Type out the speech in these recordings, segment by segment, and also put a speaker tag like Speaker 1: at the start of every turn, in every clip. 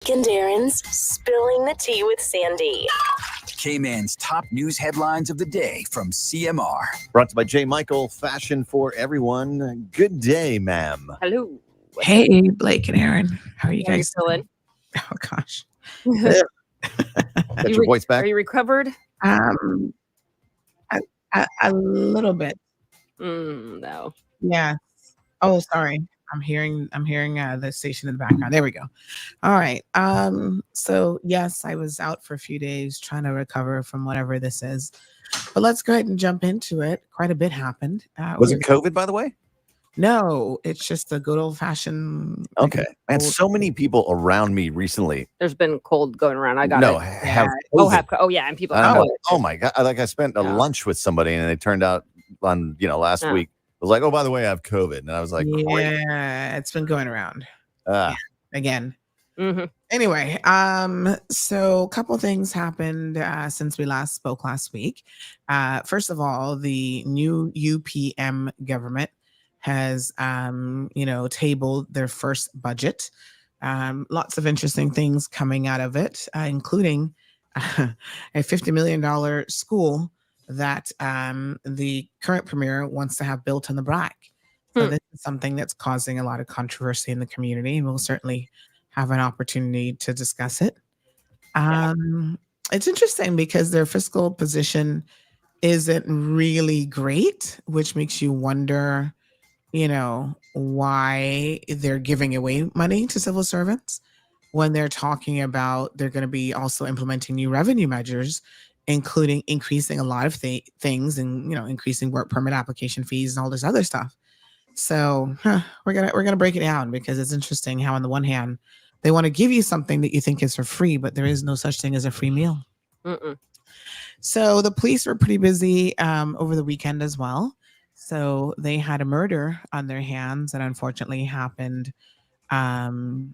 Speaker 1: Blake and Darren's Spilling the Tea with Sandy.
Speaker 2: Cayman's top news headlines of the day from CMR.
Speaker 3: Brought to you by J. Michael, fashion for everyone. Good day, ma'am.
Speaker 4: Hello.
Speaker 5: Hey, Blake and Aaron. How are you
Speaker 4: How are you
Speaker 5: guys
Speaker 4: feeling?
Speaker 5: Oh, gosh.
Speaker 3: Got your voice back?
Speaker 4: Are you recovered?
Speaker 5: A little bit.
Speaker 4: No.
Speaker 5: Yeah. Oh, sorry. I'm hearing the station in the background. There we go. All right. So yes, I was out for a few days trying to recover from whatever this is. But let's go ahead and jump into it. Quite a bit happened.
Speaker 3: Was it COVID, by the way?
Speaker 5: No, it's just a good old fashioned.
Speaker 3: Okay. I had so many people around me recently.
Speaker 4: There's been cold going around. I got
Speaker 3: No,
Speaker 4: it.
Speaker 3: have
Speaker 4: Yeah. And people have COVID.
Speaker 3: oh my God. Like I spent a lunch with somebody and it turned out on, last week. I was like, oh, by the way, I have COVID. And I was like,
Speaker 5: yeah, it's been going around again.
Speaker 4: Mm-hmm.
Speaker 5: Anyway, so a couple things happened since we last spoke last week. First of all, the new UPM government has, tabled their first budget. Lots of interesting things coming out of it, including a $50 million school that the current premier wants to have built on the Brac. So this is something that's causing a lot of controversy in the community, and we'll certainly have an opportunity to discuss it. It's interesting because their fiscal position isn't really great, which makes you wonder, why they're giving away money to civil servants when they're talking about they're going to be also implementing new revenue measures, including increasing a lot of things and, increasing work permit application fees and all this other stuff. So we're gonna break it down because it's interesting how on the one hand they want to give you something that you think is for free, but there is no such thing as a free meal. So the police were pretty busy over the weekend as well. So they had a murder on their hands that unfortunately happened. The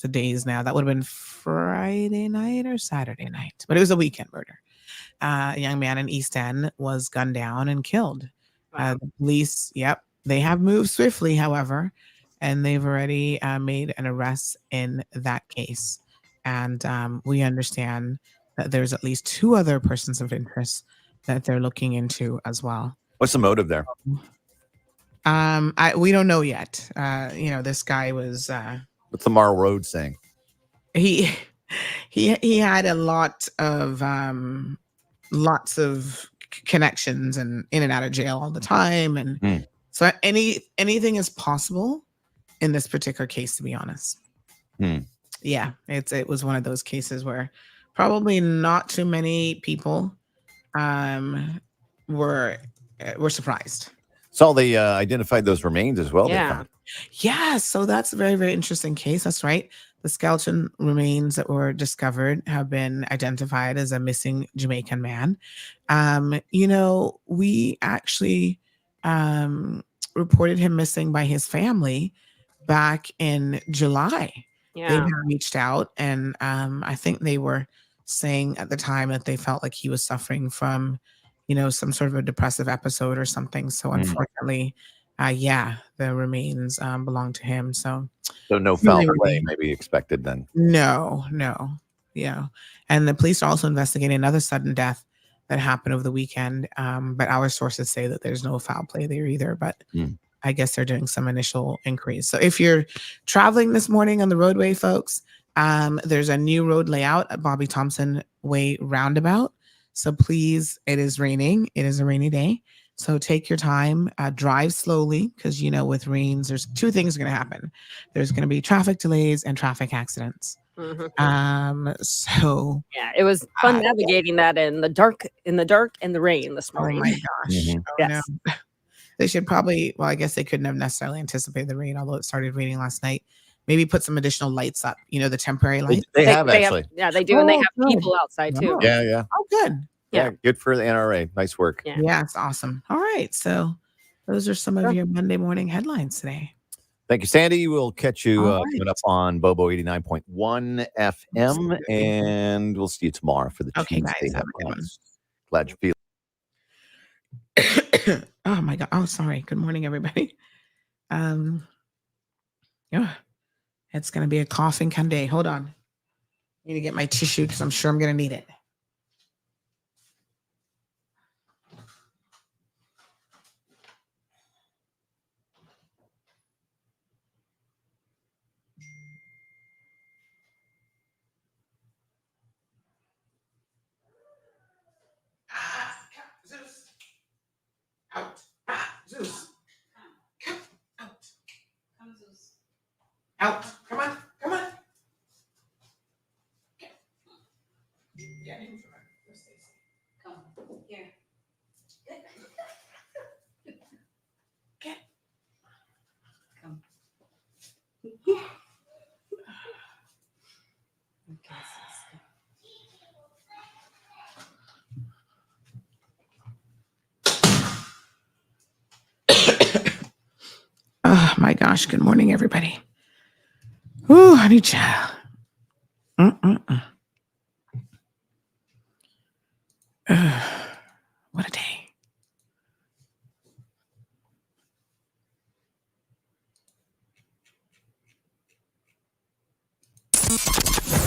Speaker 5: days now. That would have been Friday night or Saturday night, but it was a weekend murder. A young man in East End was gunned down and killed. The police, they have moved swiftly, however, and they've already made an arrest in that case. And we understand that there's at least 2 other persons of interest that they're looking into as well.
Speaker 3: What's the motive there?
Speaker 5: We don't know yet. This guy was.
Speaker 3: What's the Marl Road saying?
Speaker 5: He had a lot of lots of connections and in and out of jail all the time, and so anything is possible in this particular case, to be honest. Yeah, it was one of those cases where probably not too many people were surprised.
Speaker 3: So they identified those remains as well.
Speaker 5: Yeah, so that's a very, very interesting case. That's right. The skeleton remains that were discovered have been identified as a missing Jamaican man. We actually reported him missing by his family back in July.
Speaker 4: Yeah.
Speaker 5: They had reached out, and I think they were saying at the time that they felt like he was suffering from, some sort of a depressive episode or something. So unfortunately, the remains belong to him. So
Speaker 3: no foul play may be expected then.
Speaker 5: No. Yeah. And the police are also investigating another sudden death that happened over the weekend. But our sources say that there's no foul play there either. But I guess they're doing some initial inquiries. So if you're traveling this morning on the roadway, folks, there's a new road layout at Bobby Thompson Way roundabout. So please, it is raining. It is a rainy day. So take your time, drive slowly, because, with rains, there's 2 things going to happen. There's going to be traffic delays and traffic accidents. So
Speaker 4: yeah, it was fun navigating that in the dark and the rain this morning.
Speaker 5: Oh my gosh.
Speaker 4: Yes.
Speaker 5: No. They should probably, I guess they couldn't have necessarily anticipated the rain, although it started raining last night. Maybe put some additional lights up, the temporary lights.
Speaker 3: They have actually.
Speaker 4: They do. And they have people outside too.
Speaker 3: Yeah.
Speaker 5: Oh, good.
Speaker 3: Yeah, good for the NRA. Nice work.
Speaker 5: Yeah, it's awesome. All right. So those are some of your Monday morning headlines today.
Speaker 3: Thank you, Sandy. We'll catch you coming up on Bobo 89.1 FM, and we'll see you tomorrow for the Tuesday headlines. Glad you feel.
Speaker 5: Oh my God. Oh, sorry. Good morning, everybody. It's going to be a coughing kind of day. Hold on. I need to get my tissue because I'm sure I'm going to need it. Zeus. Out. Zeus. Come out. Come, Zeus. Out. Come on. Come on. Get him from her. Come here. Get. Come. Okay, oh my gosh. Good morning, everybody. Ooh, honey child. What a day.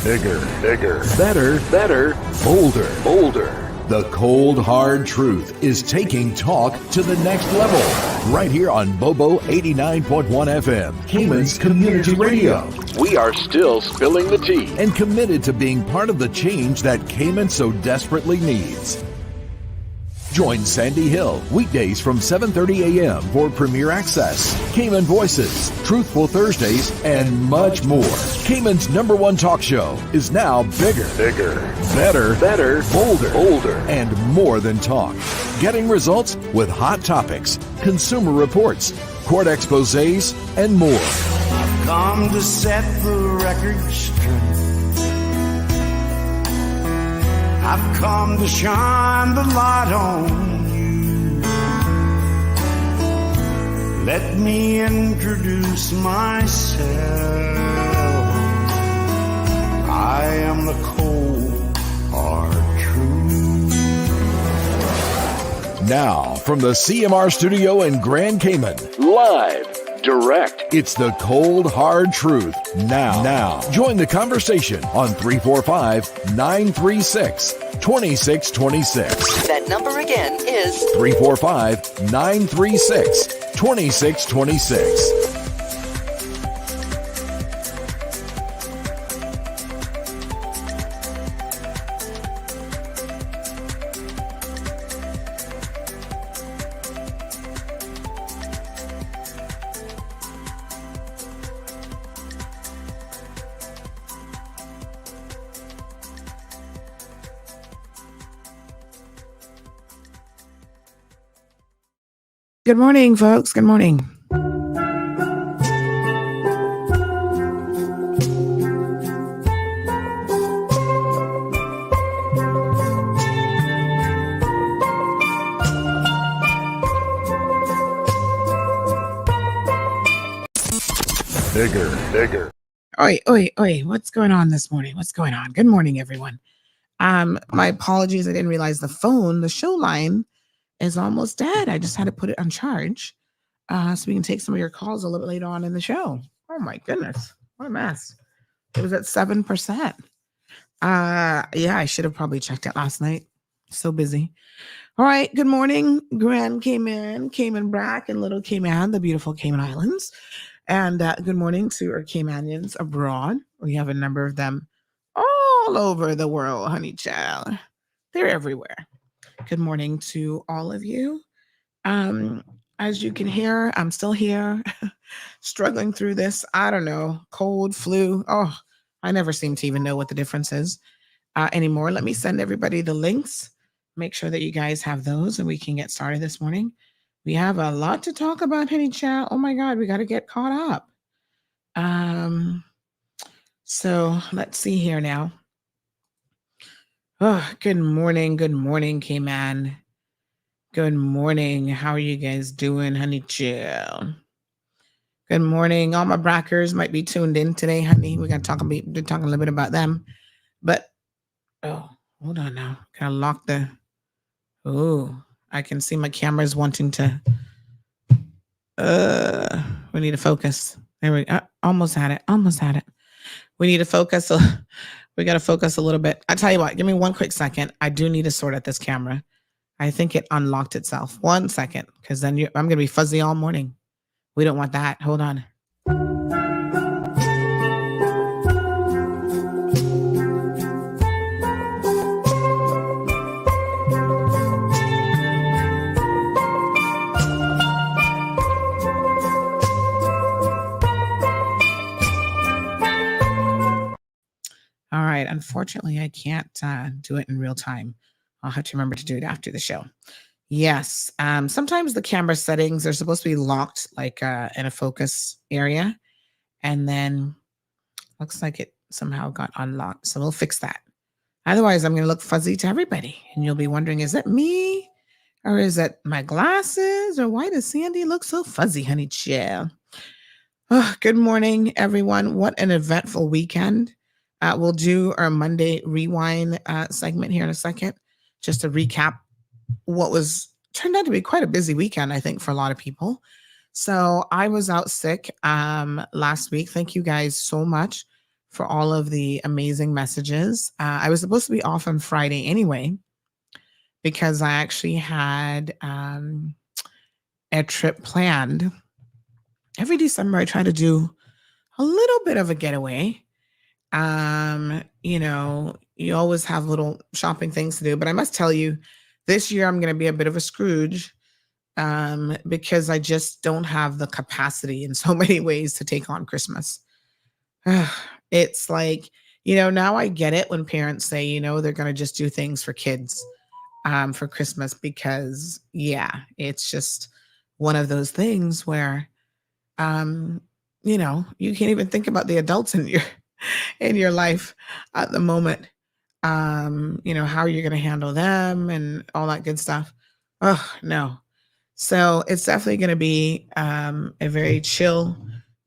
Speaker 6: Bigger, better, bolder. The cold, hard truth is taking talk to the next level. Right here on Bobo 89.1 FM, Cayman's community radio. We are still spilling the tea and committed to being part of the change that Cayman so desperately needs. Join Sandy Hill weekdays from 7:30 a.m. for Premier Access, Cayman Voices, Truthful Thursdays, and much more. Cayman's #1 talk show is now bigger, better, bolder, and more than talk. Getting results with hot topics, consumer reports, court exposés, and more.
Speaker 7: I've come to set the record straight. I've come to shine the light on you. Let me introduce myself. I am the cold, hard truth.
Speaker 6: Now, from the CMR studio in Grand Cayman, live, direct, it's the cold, hard truth. Now, join the conversation on 345-936-2626.
Speaker 8: That number again is
Speaker 6: 345-936-2626.
Speaker 5: Good morning, folks. Good morning.
Speaker 6: Bigger.
Speaker 5: Oi. What's going on this morning? What's going on? Good morning, everyone. My apologies. I didn't realize the show line is almost dead. I just had to put it on charge so we can take some of your calls a little bit later on in the show. Oh my goodness. What a mess. It was at 7%. Yeah, I should have probably checked it last night. So busy. All right. Good morning, Grand Cayman, Cayman Brac, and Little Cayman, the beautiful Cayman Islands. And good morning to our Caymanians abroad. We have a number of them all over the world, honey child. They're everywhere. Good morning to all of you. As you can hear, I'm still here, struggling through this, I don't know, cold, flu. Oh, I never seem to even know what the difference is anymore. Let me send everybody the links. Make sure that you guys have those and we can get started this morning. We have a lot to talk about, honey child. Oh my God, we got to get caught up. So let's see here now. Oh, good morning, Cayman. Good morning. How are you guys doing, honey chill? Good morning. All my Brackers might be tuned in today, honey. We're talking a little bit about them. But, oh, hold on now. Gotta lock the... Oh, I can see my camera's wanting to... we need to focus. There we almost had it. Almost had it. We need to focus. We got to focus a little bit. I tell you what, give me one quick second. I do need to sort out this camera. I think it unlocked itself. 1 second, because then I'm going to be fuzzy all morning. We don't want that. Hold on. All right. Unfortunately, I can't do it in real time. I'll have to remember to do it after the show. Yes. Sometimes the camera settings are supposed to be locked, like in a focus area. And then looks like it somehow got unlocked. So we'll fix that. Otherwise, I'm going to look fuzzy to everybody. And you'll be wondering, is it me? Or is it my glasses? Or why does Sandy look so fuzzy, honey chill? Oh, good morning, everyone. What an eventful weekend. We'll do our Monday Rewind segment here in a second, just to recap what turned out to be quite a busy weekend, I think, for a lot of people. So I was out sick last week. Thank you guys so much for all of the amazing messages. I was supposed to be off on Friday anyway, because I actually had a trip planned. Every December, I try to do a little bit of a getaway. You always have little shopping things to do, but I must tell you, this year I'm going to be a bit of a Scrooge because I just don't have the capacity in so many ways to take on Christmas. It's like, now I get it when parents say, they're going to just do things for kids for Christmas because, it's just one of those things where, you can't even think about the adults in your life at the moment. How you're going to handle them and all that good stuff. Oh, no. So it's definitely going to be a very chill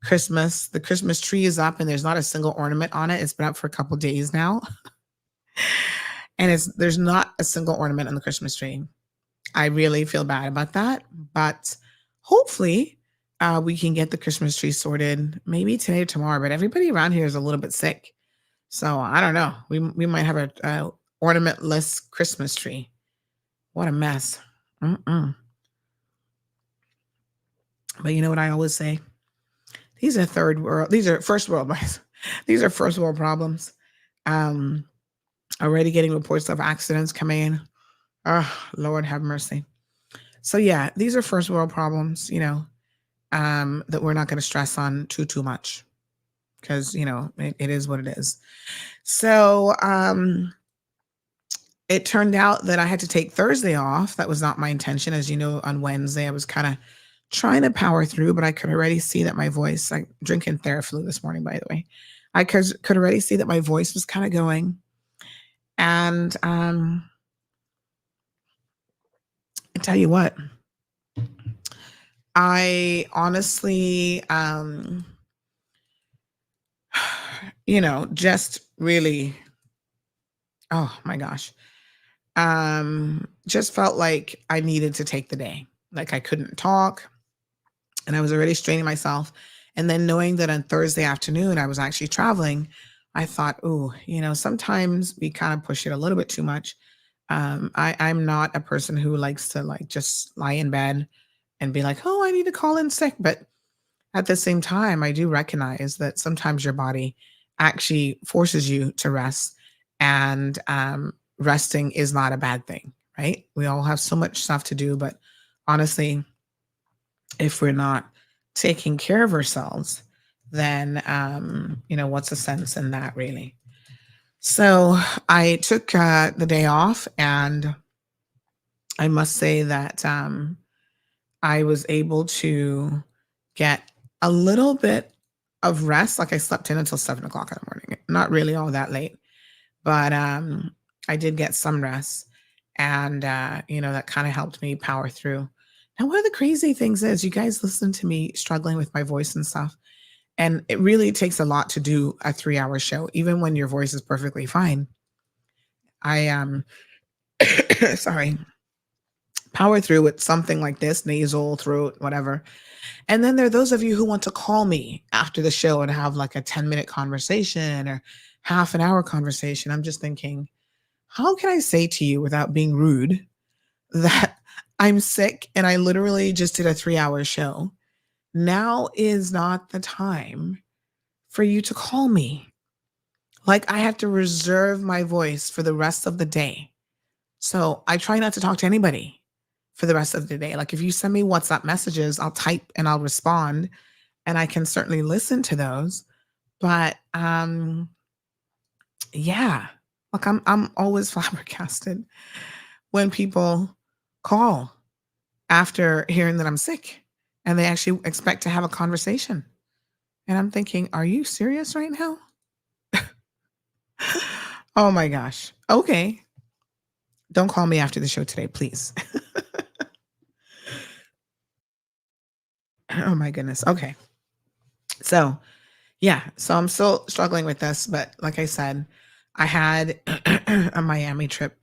Speaker 5: Christmas. The Christmas tree is up and there's not a single ornament on it. It's been up for a couple of days now. And there's not a single ornament on the Christmas tree. I really feel bad about that. But hopefully we can get the Christmas tree sorted maybe today or tomorrow. But everybody around here is a little bit sick. So I don't know. We might have a ornamentless Christmas tree. What a mess. But you know what I always say? These are first world These are first world problems. Already getting reports of accidents coming in. Oh, Lord have mercy. So yeah, these are first world problems, that we're not going to stress on too much. Because, it is what it is. So it turned out that I had to take Thursday off. That was not my intention. As you know, on Wednesday, I was kind of trying to power through, but I could already see that my voice, like drinking Theraflu this morning, by the way, I could already see that my voice was kind of going. And I tell you what, I honestly, just really, oh my gosh, just felt like I needed to take the day. Like I couldn't talk and I was already straining myself. And then knowing that on Thursday afternoon, I was actually traveling, I thought, sometimes we kind of push it a little bit too much. I'm not a person who likes to just lie in bed and be like, oh, I need to call in sick. But at the same time, I do recognize that sometimes your body actually forces you to rest, and resting is not a bad thing, right? We all have so much stuff to do, but honestly, if we're not taking care of ourselves, then, what's the sense in that really? So I took the day off, and I must say that I was able to get a little bit of rest. Like I slept in until 7 o'clock in the morning, not really all that late, but I did get some rest, and that kind of helped me power through. Now, one of the crazy things is you guys listen to me struggling with my voice and stuff, and it really takes a lot to do a 3-hour show, even when your voice is perfectly fine. I sorry, power through with something like this, nasal, throat, whatever. And then there are those of you who want to call me after the show and have like a 10-minute conversation or half an hour conversation. I'm just thinking, how can I say to you without being rude that I'm sick and I literally just did a 3-hour show? Now is not the time for you to call me. Like, I have to reserve my voice for the rest of the day. So I try not to talk to anybody for the rest of the day. Like, if you send me WhatsApp messages, I'll type and I'll respond, and I can certainly listen to those. But yeah, like I'm always flabbergasted when people call after hearing that I'm sick and they actually expect to have a conversation. And I'm thinking, are you serious right now? Oh my gosh. Okay. Don't call me after the show today, please. Oh my goodness. Okay. So, yeah. So I'm still struggling with this, but like I said, I had a Miami trip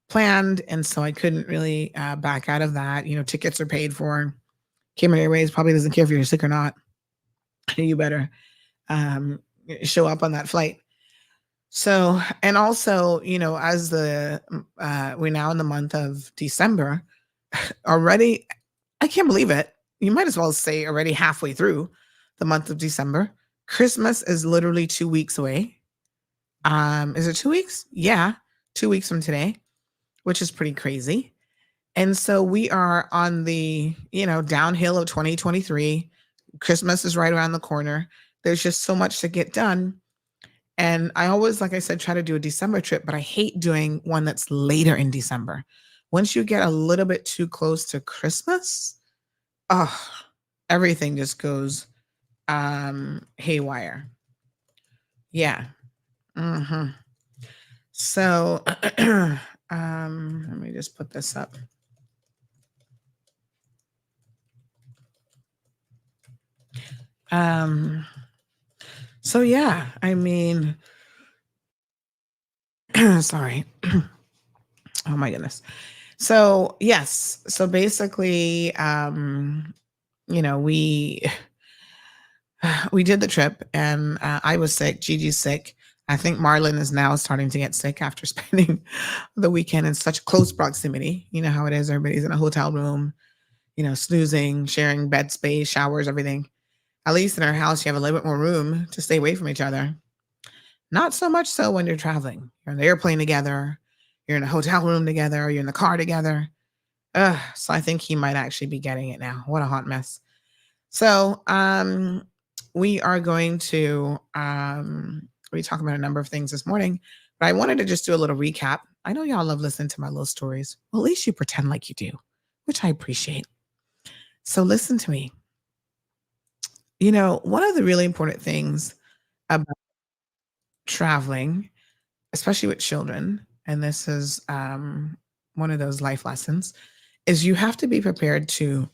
Speaker 5: planned, and so I couldn't really back out of that. You know, tickets are paid for. Cayman Airways probably doesn't care if you're sick or not. You better show up on that flight. So, and also, you know, as we're now in the month of December already, I can't believe it. You might as well say already halfway through the month of December. Christmas is literally 2 weeks away. Is it 2 weeks? Yeah, 2 weeks from today, which is pretty crazy. And so we are on the, you know, downhill of 2023. Christmas is right around the corner. There's just so much to get done. And I always, like I said, try to do a December trip, but I hate doing one that's later in December. Once you get a little bit too close to Christmas, everything just goes haywire. Yeah. So let me just put this up. So yeah, I mean, sorry. Oh my goodness. So yes, so basically, you know, we did the trip, and I was sick. Gigi's sick. I think Marlon is now starting to get sick after spending the weekend in such close proximity. You know how it is. Everybody's in a hotel room, you know, snoozing, sharing bed space, showers, everything. At least in our house, you have a little bit more room to stay away from each other. Not so much so when you're traveling. You're on the airplane together. You're in a hotel room together. You're in the car together. So I think he might actually be getting it now. What a hot mess. So we are going to we talk about a number of things this morning, but I wanted to just do a little recap. I know y'all love listening to my little stories. Well, at least you pretend like you do, which I appreciate. So listen to me. You know, one of the really important things about traveling, especially with children, and this is one of those life lessons, is you have to be prepared to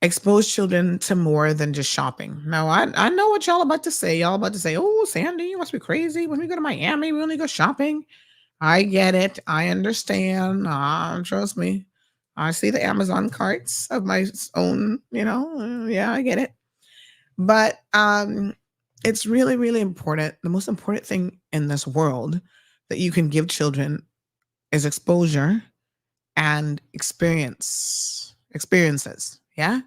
Speaker 5: expose children to more than just shopping. Now, I know what y'all about to say. Y'all about to say, oh, Sandy, you must be crazy. When we go to Miami, we only go shopping. I get it. I understand. Trust me. I see the Amazon carts of my own, you know. Yeah, I get it. But it's really, really important. The most important thing in this world that you can give children is exposure and experiences. Yeah.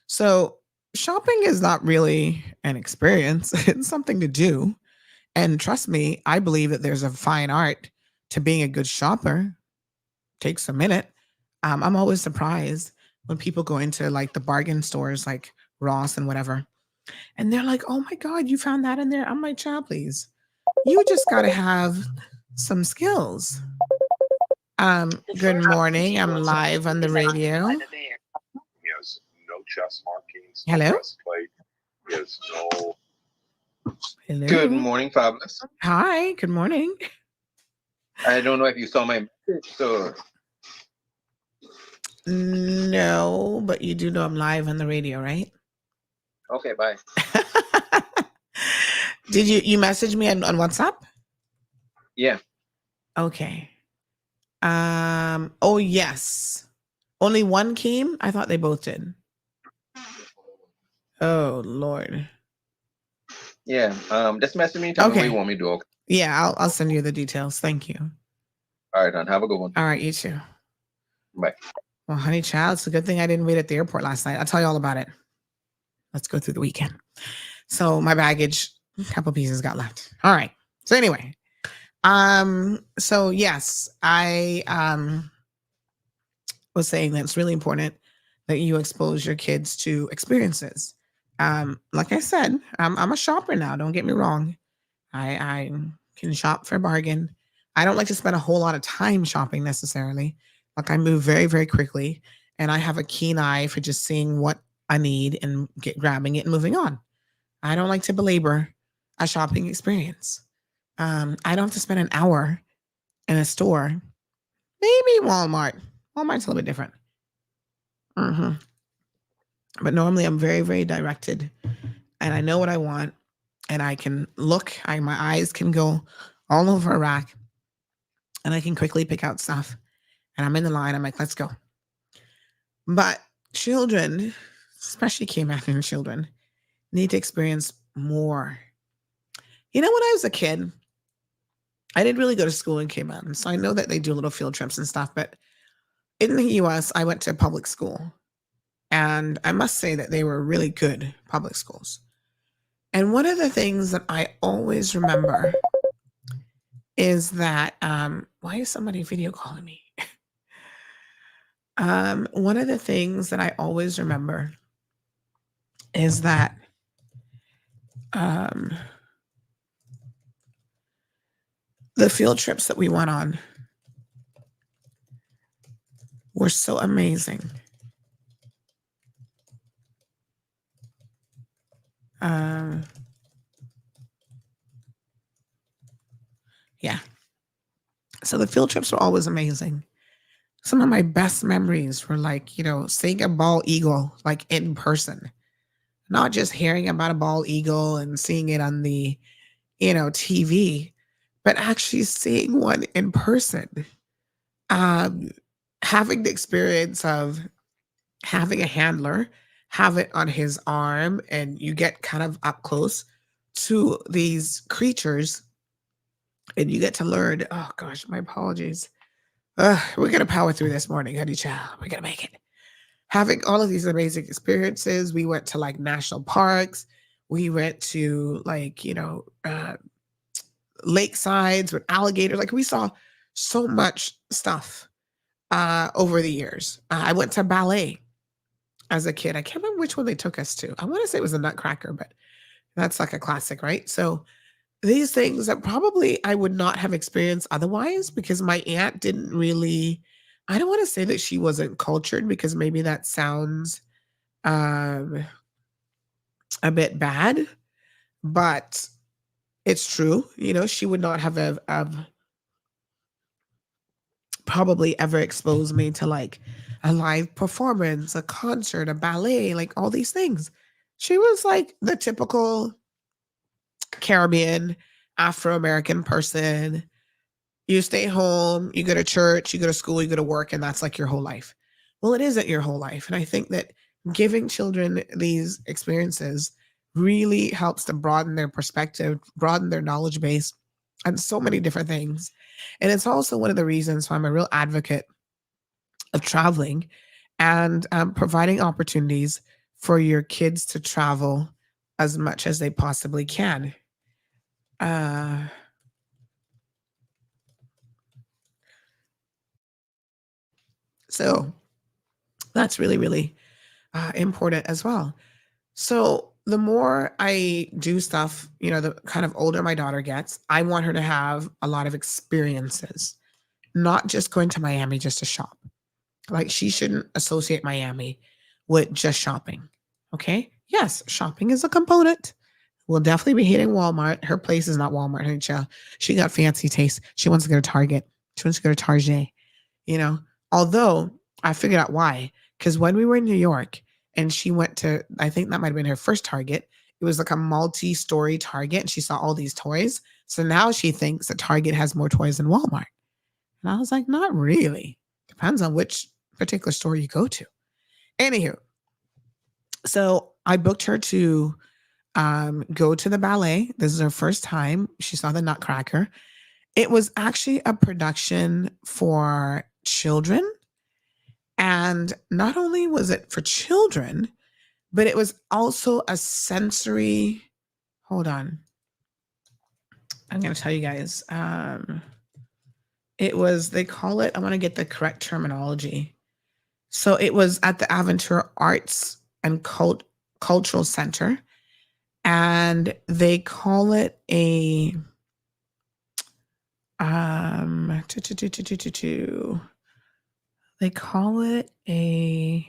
Speaker 5: So shopping is not really an experience. It's something to do. And trust me, I believe that there's a fine art to being a good shopper. Takes a minute. I'm always surprised when people go into like the bargain stores like Ross and whatever. And they're like, oh my God, you found that in there? I'm like, child, please. You just got to have some skills. Good morning. I'm live on the radio.
Speaker 8: Yes, no chest markings.
Speaker 5: Hello.
Speaker 8: Breastplate. Yes, no.
Speaker 5: Hello.
Speaker 9: Good morning, Fabulous.
Speaker 5: Hi. Good morning.
Speaker 9: I don't know if you saw my message, so.
Speaker 5: No, but you do know I'm live on the radio, right?
Speaker 9: Okay, bye.
Speaker 5: Did you message me on WhatsApp?
Speaker 9: Yeah.
Speaker 5: Okay. Oh yes. Only one came? I thought they both did. Oh, Lord.
Speaker 9: Yeah. Just message me. Tell me what you want me to do. Okay.
Speaker 5: Yeah, I'll send you the details. Thank you.
Speaker 9: All right, hon. Have a good one.
Speaker 5: All right, you too.
Speaker 9: Bye.
Speaker 5: Well, honey child, it's a good thing I didn't wait at the airport last night. I'll tell you all about it. Let's go through the weekend. So my baggage, a couple pieces got left. All right. So anyway, so yes, I was saying that it's really important that you expose your kids to experiences. Like I said, I'm a shopper now. Don't get me wrong. I can shop for a bargain. I don't like to spend a whole lot of time shopping necessarily. Like I move very, very quickly, and I have a keen eye for just seeing what I need and grabbing it and moving on. I don't like to belabor a shopping experience. I don't have to spend an hour in a store. Maybe Walmart. Walmart's a little bit different. But normally I'm very, very directed, and I know what I want, and I can look. My eyes can go all over a rack, and I can quickly pick out stuff. And I'm in the line. I'm like, let's go. But children, especially Cayman children, need to experience more. You know, when I was a kid, I didn't really go to school in Cayman. So I know that they do little field trips and stuff. But in the US, I went to public school. And I must say that they were really good public schools. And one of the things that I always remember is that, why is somebody video calling me? One of the things that I always remember is that the field trips that we went on were so amazing. Yeah. So the field trips were always amazing. Some of my best memories were like, seeing a bald eagle, like in person, not just hearing about a bald eagle and seeing it on the, TV, but actually seeing one in person. Having the experience of having a handler have it on his arm, and you get kind of up close to these creatures, and you get to learn. Oh gosh, my apologies. We're going to power through this morning, honey child. We're going to make it. Having all of these amazing experiences. We went to like national parks. We went to like, lakesides with alligators. Like we saw so much stuff over the years. I went to ballet as a kid. I can't remember which one they took us to. I want to say it was the Nutcracker, but that's like a classic, right? So these things that probably I would not have experienced otherwise, because my aunt didn't really, I don't want to say that she wasn't cultured, because maybe that sounds a bit bad, but it's true. She would not have probably ever exposed me to like a live performance, a concert, a ballet, like all these things. She was like the typical Caribbean, Afro-American person. You stay home, you go to church, you go to school, you go to work, and that's like your whole life. Well, it isn't your whole life. And I think that giving children these experiences really helps to broaden their perspective, broaden their knowledge base, and so many different things. And it's also one of the reasons why I'm a real advocate of traveling and providing opportunities for your kids to travel as much as they possibly can. So that's really, really important as well. So the more I do stuff, the kind of older my daughter gets, I want her to have a lot of experiences, not just going to Miami just to shop. Like she shouldn't associate Miami with just shopping. Okay. Yes, shopping is a component. We'll definitely be hitting Walmart. Her place is not Walmart. Her child. She got fancy taste. She wants to go to Target. She wants to go to Target. Although I figured out why. Because when we were in New York and she went to, I think that might have been her first Target. It was like a multi-story Target, and she saw all these toys. So now she thinks that Target has more toys than Walmart. And I was like, not really. Depends on which particular store you go to. Anywho, so I booked her to go to the ballet. This is her first time. She saw the Nutcracker. It was actually a production for children. And not only was it for children, but it was also a sensory. Hold on. I'm going to tell you guys. It was, they call it, I want to get the correct terminology. So it was at the Aventura Arts and Cultural Center. And they call it a they call it a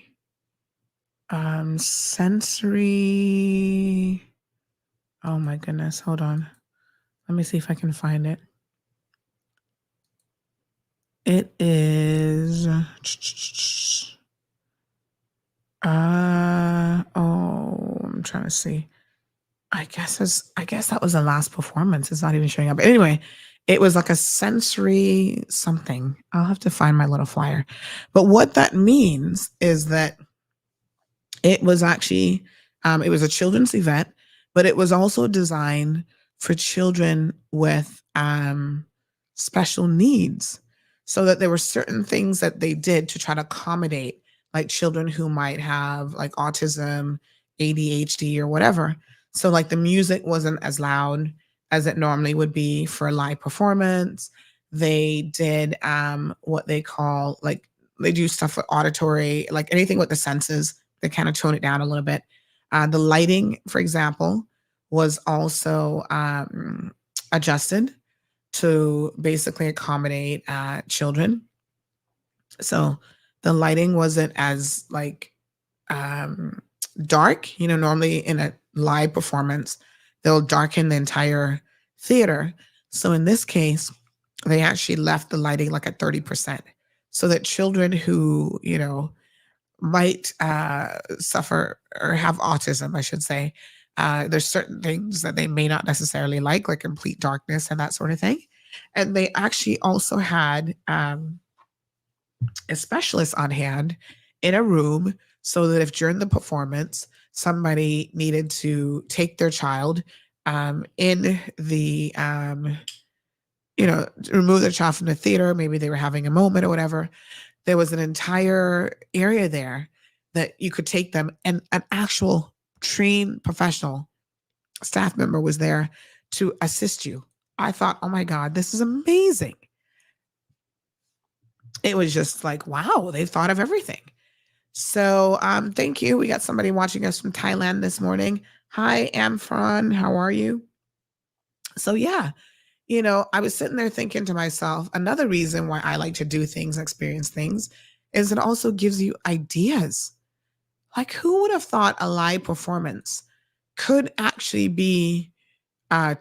Speaker 5: sensory. Oh my goodness, hold on. Let me see if I can find it. It is I'm trying to see. I guess that was the last performance. It's not even showing up. But anyway, it was like a sensory something. I'll have to find my little flyer. But what that means is that it was actually, it was a children's event, but it was also designed for children with special needs. So that there were certain things that they did to try to accommodate like children who might have like autism, ADHD or whatever. So like the music wasn't as loud as it normally would be for a live performance. They did what they call, like they do stuff with auditory, like anything with the senses, they kind of tone it down a little bit. The lighting, for example, was also adjusted to basically accommodate children. So the lighting wasn't as like dark. You know, normally in a live performance, they'll darken the entire theater. So in this case, they actually left the lighting like at 30% so that children who, you know, might suffer or have autism, I should say, there's certain things that they may not necessarily like complete darkness and that sort of thing. And they actually also had a specialist on hand in a room so that if during the performance, somebody needed to take their child in the, you know, remove their child from the theater, maybe they were having a moment or whatever, there was an entire area there that you could take them, and an actual trained professional staff member was there to assist you. I thought, oh my God, this is amazing. It was just like, wow, they've thought of everything. So thank you. We got somebody watching us from Thailand this morning. Hi, Amfron. How are you? So yeah, you know, I was sitting there thinking to myself, another reason why I like to do things, experience things, is it also gives you ideas. Like, who would have thought a live performance could actually be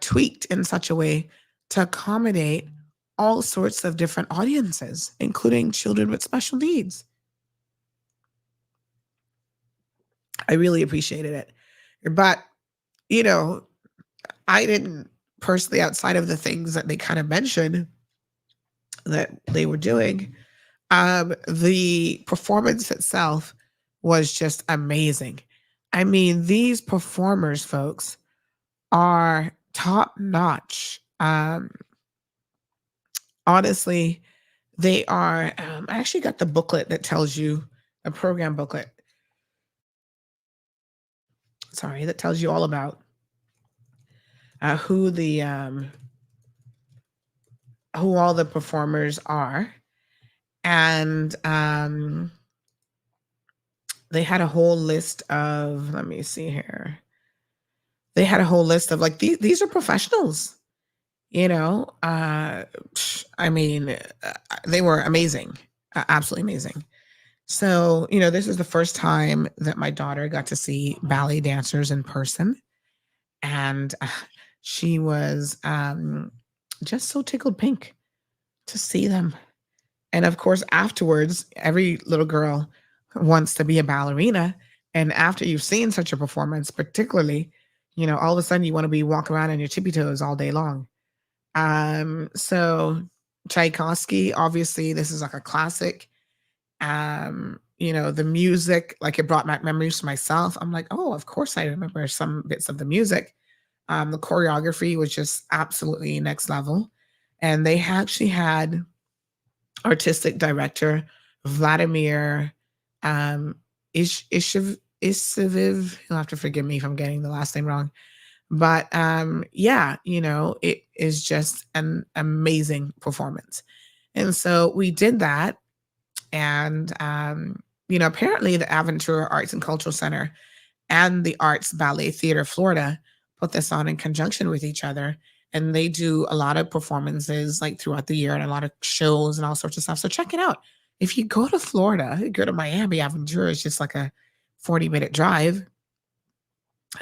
Speaker 5: tweaked in such a way to accommodate all sorts of different audiences, including children with special needs? I really appreciated it. But, you know, I didn't personally, outside of the things that they kind of mentioned that they were doing, the performance itself was just amazing. I mean, these performers, folks, are top notch. Honestly, they are. I actually got the booklet that tells you, a program booklet. Sorry, that tells you all about who all the performers are, and they had a whole list of. Let me see here. They had a whole list of like these are professionals. You know, I mean, they were amazing, absolutely amazing. So, you know, this is the first time that my daughter got to see ballet dancers in person. And she was just so tickled pink to see them. And of course, afterwards, every little girl wants to be a ballerina. And after you've seen such a performance, particularly, you know, all of a sudden you want to be walking around on your tippy toes all day long. So Tchaikovsky, obviously, this is like a classic. The music, like it brought back memories to myself. I'm like, oh, of course I remember some bits of the music. The choreography was just absolutely next level. And they actually had artistic director Vladimir Isiviv. You'll have to forgive me if I'm getting the last name wrong. But it is just an amazing performance. And so we did that. And, apparently the Aventura Arts and Cultural Center and the Arts Ballet Theater Florida put this on in conjunction with each other. And they do a lot of performances like throughout the year and a lot of shows and all sorts of stuff. So check it out. If you go to Florida, you go to Miami, Aventura is just like a 40-minute drive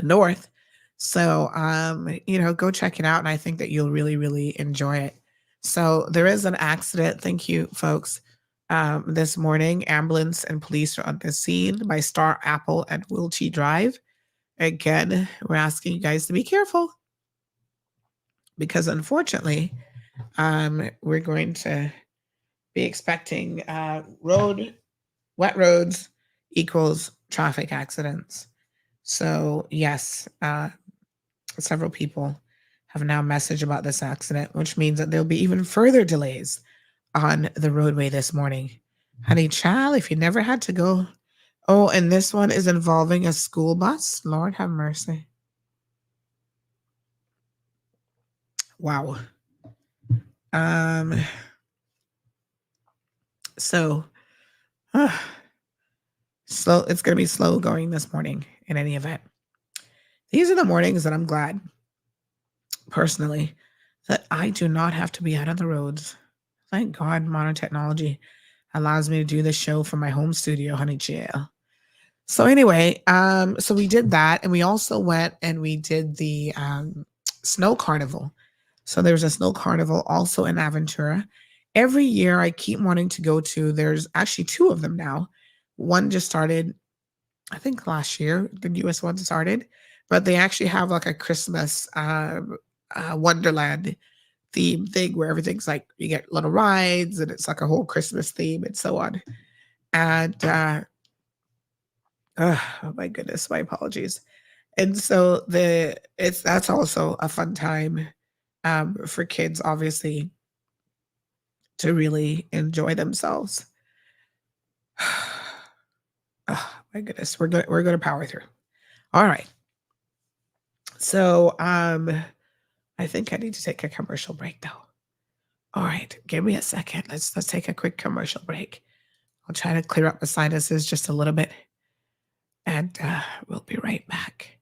Speaker 5: north. So, go check it out. And I think that you'll really, really enjoy it. So there is an accident. Thank you, folks. This morning, ambulance and police are on the scene by Star Apple and Wiltshire Drive. Again, we're asking you guys to be careful because unfortunately, we're going to be expecting wet roads equals traffic accidents. So yes, several people have now messaged about this accident, which means that there'll be even further delays on the roadway this morning. Honey child, if you never had to go. Oh, and this one is involving a school bus. Lord have mercy. Wow. Slow. It's going to be slow going this morning in any event. These are the mornings that I'm glad, personally, that I do not have to be out on the roads. Thank God modern technology allows me to do this show from my home studio, honey jail. So anyway, so we did that. And we also went and we did the snow carnival. So there's a snow carnival also in Aventura. Every year I keep wanting to go to, there's actually two of them now. One just started, I think last year, the newest one started, but they actually have like a Christmas Wonderland theme thing where everything's like you get little rides and it's like a whole Christmas theme and so on. And oh my goodness, my apologies. And so that's also a fun time for kids, obviously, to really enjoy themselves. Oh my goodness, we're going to power through. All right. So I think I need to take a commercial break, though. All right, give me a second. Let's take a quick commercial break. I'll try to clear up the sinuses just a little bit, and we'll be right back.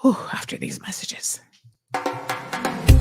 Speaker 5: After these messages.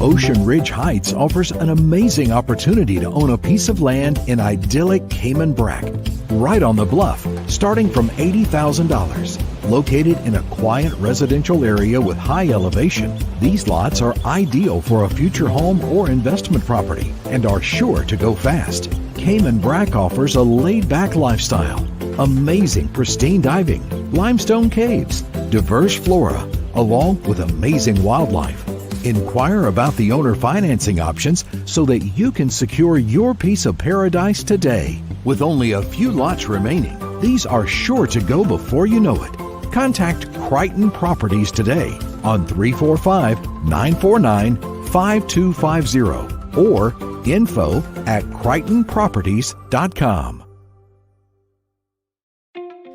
Speaker 6: Ocean Ridge Heights offers an amazing opportunity to own a piece of land in idyllic Cayman Brac, right on the bluff, starting from $80,000. Located in a quiet residential area with high elevation, these lots are ideal for a future home or investment property and are sure to go fast. Cayman Brac offers a laid-back lifestyle, amazing pristine diving, limestone caves, diverse flora, along with amazing wildlife. Inquire about the owner financing options so that you can secure your piece of paradise today. With only a few lots remaining, these are sure to go before you know it. Contact Crichton Properties today on 345-949-5250 or info@crichtonproperties.com.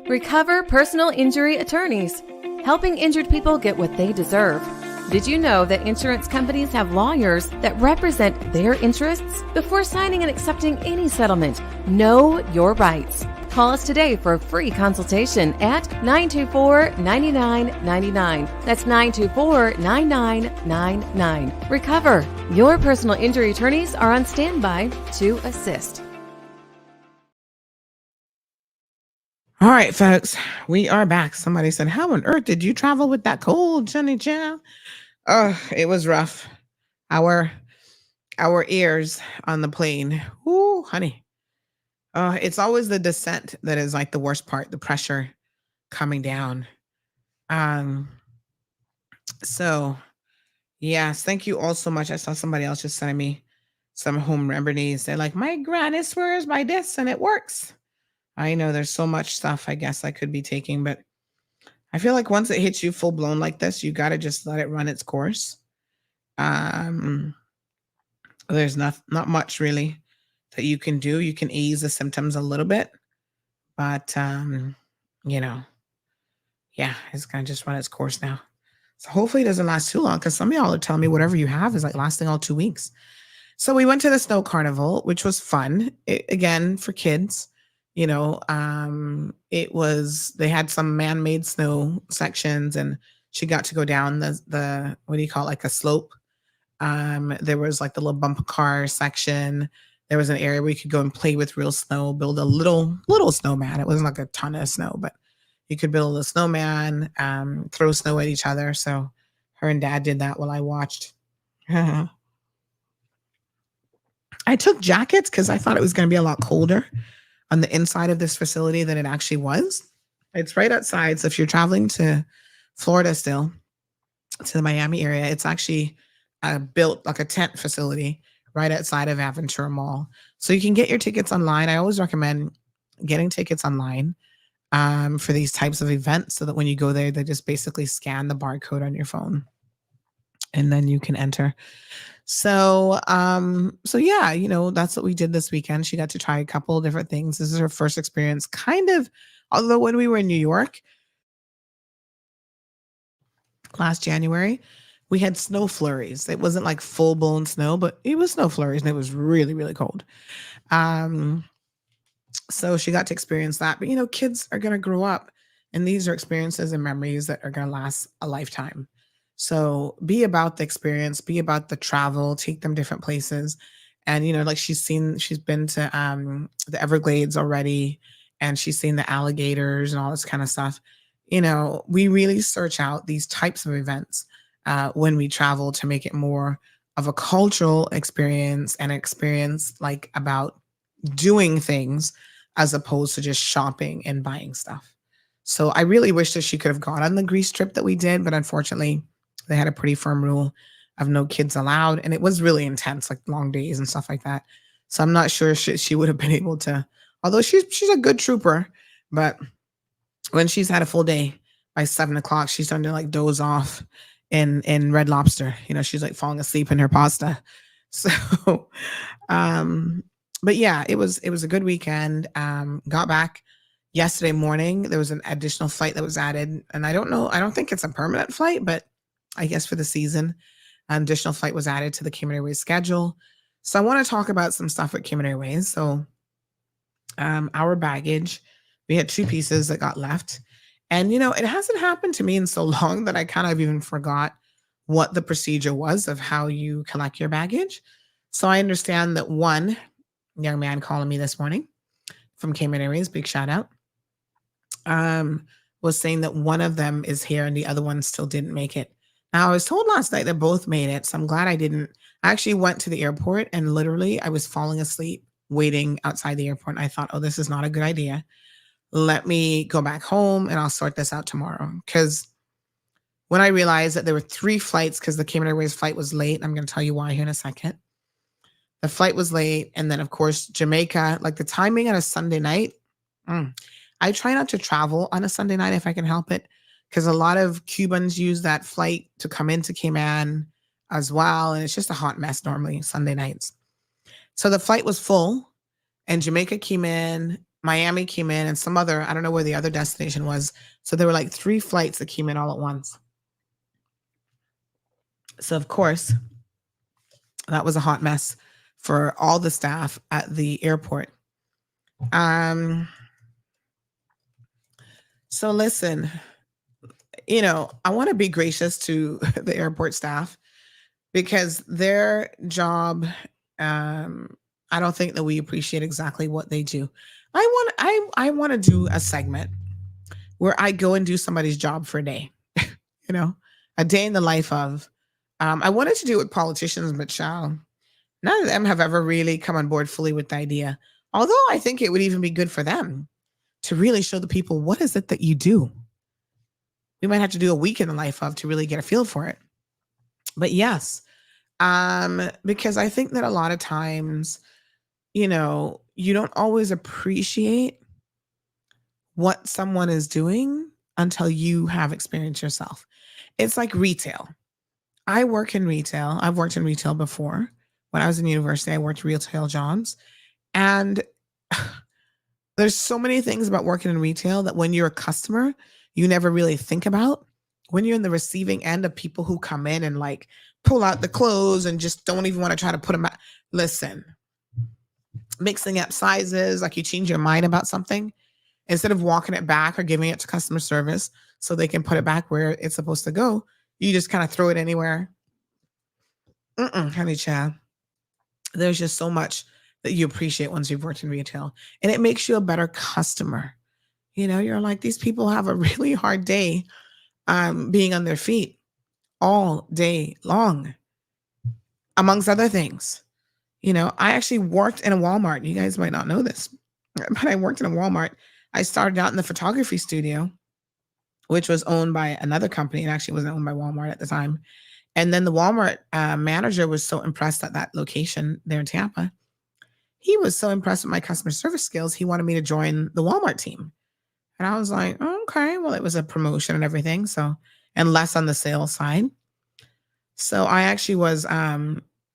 Speaker 10: Recover Personal Injury Attorneys, helping injured people get what they deserve. Did you know that insurance companies have lawyers that represent their interests? Before signing and accepting any settlement, know your rights. Call us today for a free consultation at 924-9999. That's 924-9999. Recover. Your personal injury attorneys are on standby to assist.
Speaker 5: All right, folks, we are back. Somebody said, how on earth did you travel with that cold, Johnny Chow? It was rough. Our ears on the plane. Ooh, honey. It's always the descent that is like the worst part, the pressure coming down. So yes, thank you all so much. I saw somebody else just sending me some home remedies. They're like, my granny swears by this and it works. I know there's so much stuff I guess I could be taking, but I feel like once it hits you full blown like this, you got to just let it run its course. Um, there's not much really that you can do. You can ease the symptoms a little bit, but you know, yeah, it's gonna just run its course now. So hopefully it doesn't last too long because some of y'all are telling me whatever you have is like lasting all 2 weeks. So we went to the snow carnival, which was fun. Again, for kids, they had some man-made snow sections and she got to go down the what do you call it, like a slope. There was like the little bumper car section. There was an area where you could go and play with real snow, build a little snowman. It wasn't like a ton of snow, but you could build a snowman, throw snow at each other. So her and dad did that while I watched. I took jackets because I thought it was going to be a lot colder on the inside of this facility than it actually was. It's right outside. So if you're traveling to Florida still, to the Miami area, it's actually built like a tent facility right outside of Aventura Mall. So you can get your tickets online. I always recommend getting tickets online for these types of events so that when you go there, they just basically scan the barcode on your phone and then you can enter. So yeah, that's what we did this weekend. She got to try a couple of different things. This is her first experience, kind of, although when we were in New York last January, we had snow flurries. It wasn't like full blown snow, but it was snow flurries and it was really, really cold. So she got to experience that. But, kids are going to grow up and these are experiences and memories that are going to last a lifetime. So be about the experience, be about the travel, take them different places. And, like she's been to the Everglades already and she's seen the alligators and all this kind of stuff. We really search out these types of events when we travel to make it more of a cultural experience and experience like about doing things as opposed to just shopping and buying stuff. So I really wish that she could have gone on the Greece trip that we did, but unfortunately they had a pretty firm rule of no kids allowed. And it was really intense, like long days and stuff like that. So I'm not sure she would have been able to, although she's a good trooper, but when she's had a full day by 7:00, she's starting to like doze off in Red Lobster. She's like falling asleep in her pasta. So, but yeah, it was a good weekend. Got back yesterday morning. There was an additional flight that was added. And I don't think it's a permanent flight, but I guess for the season, an additional flight was added to the Cayman Airways schedule. So I want to talk about some stuff at Cayman Airways. So our baggage, we had 2 pieces that got left. And, it hasn't happened to me in so long that I kind of even forgot what the procedure was of how you collect your baggage. So I understand that one young man calling me this morning from Cayman Airways, big shout out, was saying that one of them is here and the other one still didn't make it. Now, I was told last night that both made it, so I'm glad I didn't. I actually went to the airport and literally I was falling asleep waiting outside the airport. And I thought, oh, this is not a good idea. Let me go back home and I'll sort this out tomorrow. Because when I realized that there were 3 flights, because the Cayman Airways flight was late, I'm going to tell you why here in a second. The flight was late. And then, of course, Jamaica, like the timing on a Sunday night. I try not to travel on a Sunday night if I can help it, because a lot of Cubans use that flight to come into Cayman as well. And it's just a hot mess normally Sunday nights. So the flight was full and Jamaica came in, Miami came in, and some other, I don't know where the other destination was. So there were like 3 flights that came in all at once. So of course, that was a hot mess for all the staff at the airport. So listen, I want to be gracious to the airport staff because their job, I don't think that we appreciate exactly what they do. I want to do a segment where I go and do somebody's job for a day, a day in the life of, I wanted to do it with politicians, but none of them have ever really come on board fully with the idea. Although I think it would even be good for them to really show the people, what is it that you do? We might have to do a week in the life of to really get a feel for it. But yes, because I think that a lot of times, you don't always appreciate what someone is doing until you have experience yourself. It's like retail. I work in retail. I've worked in retail before. When I was in university, I worked retail jobs. And there's so many things about working in retail that when you're a customer, you never really think about. When you're in the receiving end of people who come in and like pull out the clothes and just don't even want to try to put them out. Listen, mixing up sizes, like you change your mind about something, instead of walking it back or giving it to customer service so they can put it back where it's supposed to go, you just kind of throw it anywhere. Honey child. There's just so much that you appreciate once you've worked in retail, and it makes you a better customer. You know, you're like, these people have a really hard day being on their feet all day long, amongst other things. You know, I actually worked in a Walmart. You guys might not know this, but I worked in a Walmart. I started out in the photography studio, which was owned by another company. It actually wasn't owned by Walmart at the time. And then the Walmart manager was so impressed at that location there in Tampa. He was so impressed with my customer service skills, he wanted me to join the Walmart team. And I was like, oh, okay, well, it was a promotion and everything. So, and less on the sales side. So I actually was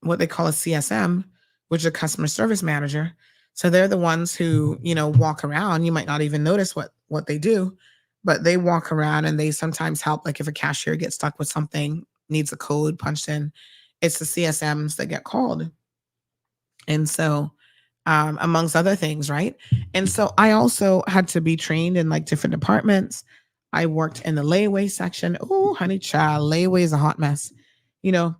Speaker 5: what they call a CSM, which is a customer service manager. So they're the ones who, you know, walk around. You might not even notice what they do, but they walk around and they sometimes help. Like if a cashier gets stuck with something, needs a code punched in, it's the CSMs that get called. And so, amongst other things, right? And so I also had to be trained in like different departments. I worked in the layaway section. Oh, honey child, layaway is a hot mess. You know,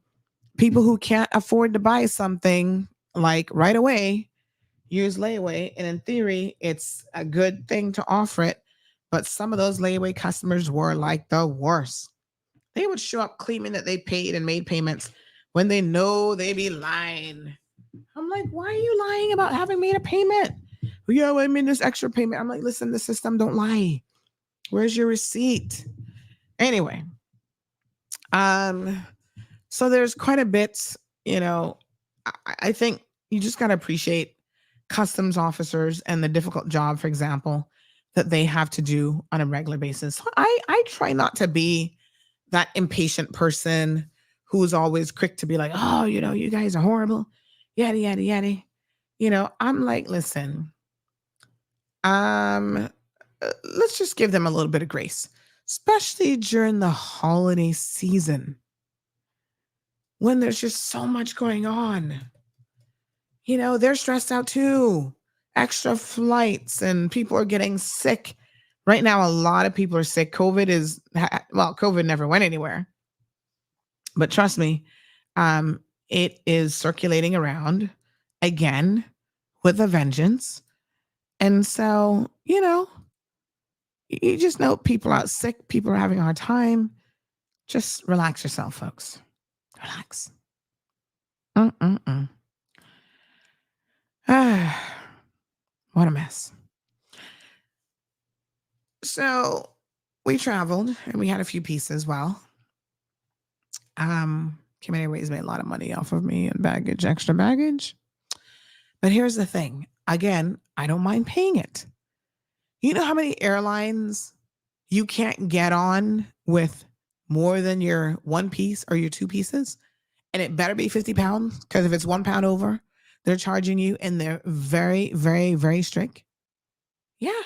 Speaker 5: people who can't afford to buy something like right away use layaway. And in theory, it's a good thing to offer it. But some of those layaway customers were like the worst. They would show up claiming that they paid and made payments when they know they be lying. I'm like, why are you lying about having made a payment? Well, yeah, well, I mean this extra payment. I'm like, listen, the system don't lie. Where's your receipt? Anyway, so there's quite a bit, you know, I think you just got to appreciate customs officers and the difficult job, for example, that they have to do on a regular basis. I try not to be that impatient person who's always quick to be like, oh, you know, you guys are horrible, yada, yada, yada. You know, I'm like, listen, let's just give them a little bit of grace, especially during the holiday season when there's just so much going on. You know, they're stressed out too. Extra flights and people are getting sick. Right now, a lot of people are sick. COVID never went anywhere. But trust me, it is circulating around again with a vengeance. And so, you know, you just know people are out sick. People are having a hard time. Just relax yourself, folks. Relax. What a mess. So we traveled and we had a few pieces. Well, Cayman Airways made a lot of money off of me and baggage, extra baggage. But here's the thing. Again, I don't mind paying it. You know how many airlines you can't get on with more than your one piece or your two pieces? And it better be 50 pounds, because if it's 1 pound over, they're charging you, and they're very, very, very strict. Yeah.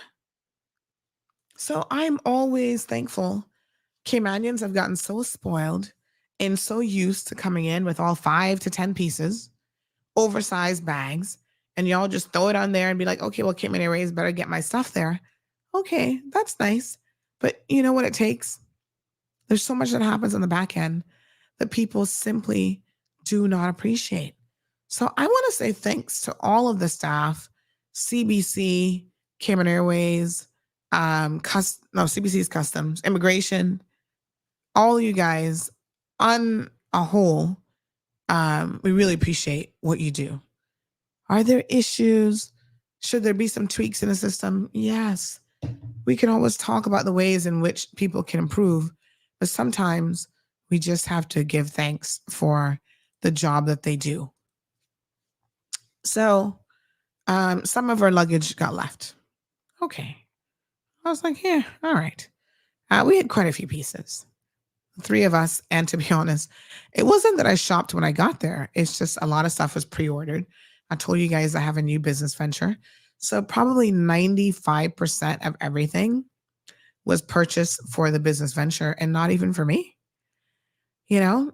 Speaker 5: So I'm always thankful. Caymanians have gotten so spoiled and so used to coming in with all 5 to 10 pieces, oversized bags, and y'all just throw it on there and be like, okay, well, Cayman Airways better get my stuff there. Okay, that's nice. But you know what it takes? There's so much that happens on the back end that people simply do not appreciate. So I want to say thanks to all of the staff, CBC, Cayman Airways, CBC's Customs, Immigration, all of you guys on a whole. We really appreciate what you do. Are there issues? Should there be some tweaks in the system? Yes. We can always talk about the ways in which people can improve, but sometimes we just have to give thanks for the job that they do. So some of our luggage got left. Okay. I was like, yeah, all right. We had quite a few pieces, 3 of us. And to be honest, it wasn't that I shopped when I got there. It's just a lot of stuff was pre-ordered. I told you guys I have a new business venture. So probably 95% of everything was purchased for the business venture and not even for me. You know,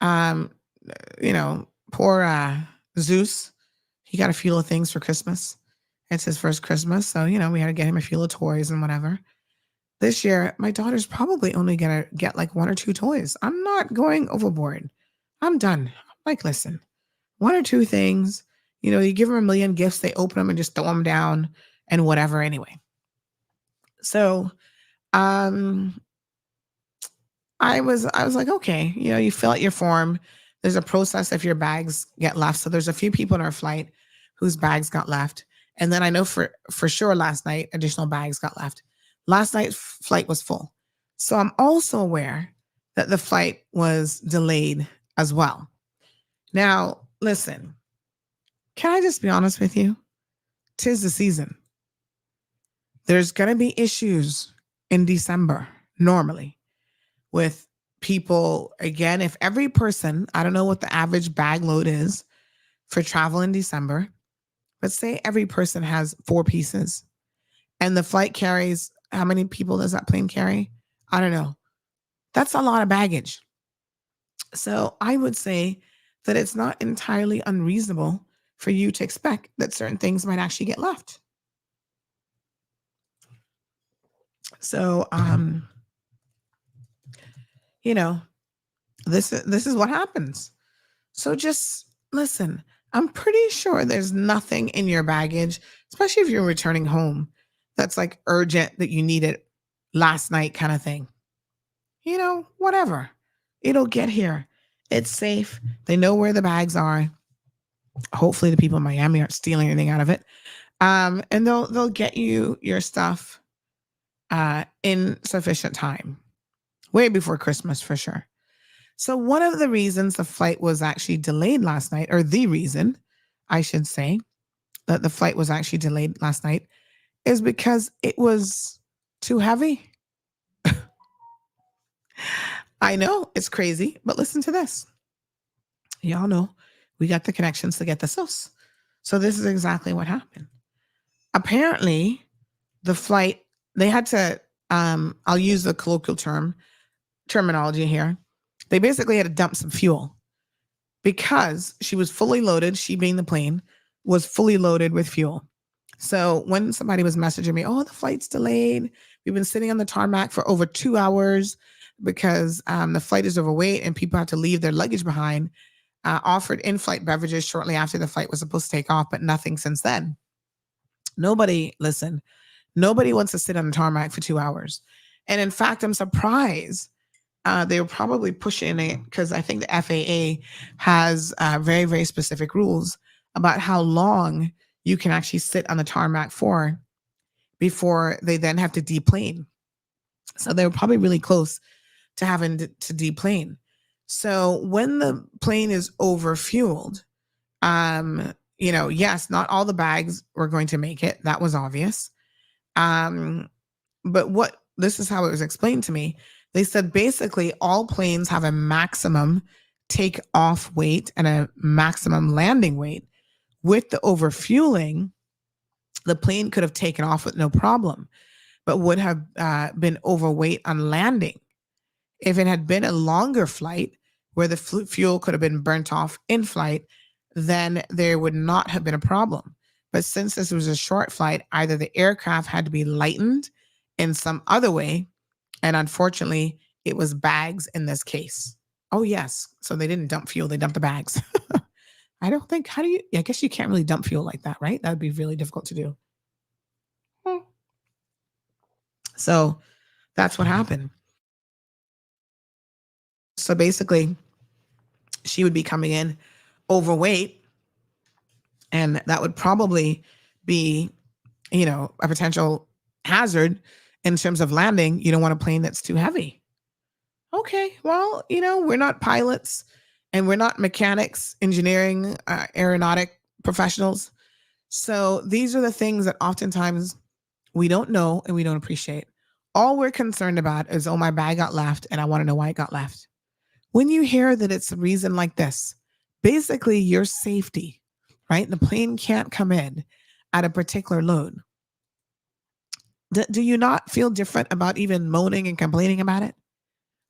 Speaker 5: um, poor Zeus, he got a few little things for Christmas. It's his first Christmas. So, we had to get him a few little toys and whatever. This year, my daughter's probably only going to get like 1 or 2 toys. I'm not going overboard. I'm done. Like, listen, 1 or 2 things, you give them a million gifts, they open them and just throw them down and whatever anyway. So, I was like, okay, you fill out your form. There's a process if your bags get left. So there's a few people in our flight whose bags got left. And then I know for sure last night, additional bags got left. Last night's flight was full. So I'm also aware that the flight was delayed as well. Now, listen, can I just be honest with you? 'Tis the season. There's going to be issues in December, normally, with people. Again, if every person, I don't know what the average bag load is for travel in December, but say every person has 4 pieces and the flight carries, how many people does that plane carry? I don't know. That's a lot of baggage. So I would say that it's not entirely unreasonable for you to expect that certain things might actually get left. So, this is what happens. So just listen, I'm pretty sure there's nothing in your baggage, especially if you're returning home, that's like urgent that you need it last night kind of thing. Whatever. It'll get here. It's safe. They know where the bags are. Hopefully the people in Miami aren't stealing anything out of it. And they'll get you your stuff in sufficient time. Way before Christmas for sure. So one of the reasons the flight was actually delayed last night, or the reason I should say that the flight was actually delayed last night, is because it was too heavy. I know it's crazy, but listen to this. Y'all know we got the connections to get the sauce. So this is exactly what happened. Apparently, the flight, they had to, I'll use the colloquial terminology here. They basically had to dump some fuel because she was fully loaded. She being the plane was fully loaded with fuel. So when somebody was messaging me, oh, the flight's delayed. We've been sitting on the tarmac for over 2 hours because the flight is overweight and people have to leave their luggage behind. Offered in-flight beverages shortly after the flight was supposed to take off, but nothing since then. Nobody wants to sit on the tarmac for 2 hours. And in fact, I'm surprised they were probably pushing it because I think the FAA has very, very specific rules about how long you can actually sit on the tarmac for before they then have to deplane. So they were probably really close to having to deplane. So when the plane is overfueled, yes, not all the bags were going to make it. That was obvious. But this is how it was explained to me. They said basically all planes have a maximum take-off weight and a maximum landing weight. With the overfueling, the plane could have taken off with no problem, but would have been overweight on landing. If it had been a longer flight where the fuel could have been burnt off in flight, then there would not have been a problem. But since this was a short flight, either the aircraft had to be lightened in some other way, and unfortunately, it was bags in this case. Oh, yes. So they didn't dump fuel. They dumped the bags. I don't think, I guess you can't really dump fuel like that, right? That would be really difficult to do. So that's what happened. So basically, she would be coming in overweight, and that would probably be, a potential hazard in terms of landing. You don't want a plane that's too heavy. Okay, well, we're not pilots and we're not mechanics, engineering, aeronautic professionals. So these are the things that oftentimes we don't know and we don't appreciate. All we're concerned about is, oh, my bag got left and I want to know why it got left. When you hear that it's a reason like this, basically your safety, right? The plane can't come in at a particular load. Do you not feel different about even moaning and complaining about it?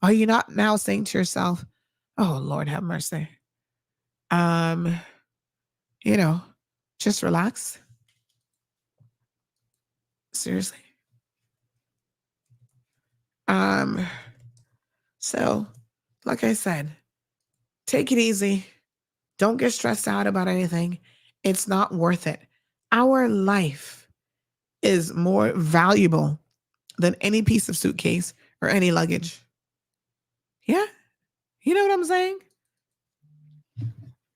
Speaker 5: Are you not now saying to yourself, oh, Lord, have mercy. Just relax. Seriously. So, like I said, take it easy. Don't get stressed out about anything. It's not worth it. Our life is more valuable than any piece of suitcase or any luggage. Yeah. You know what I'm saying?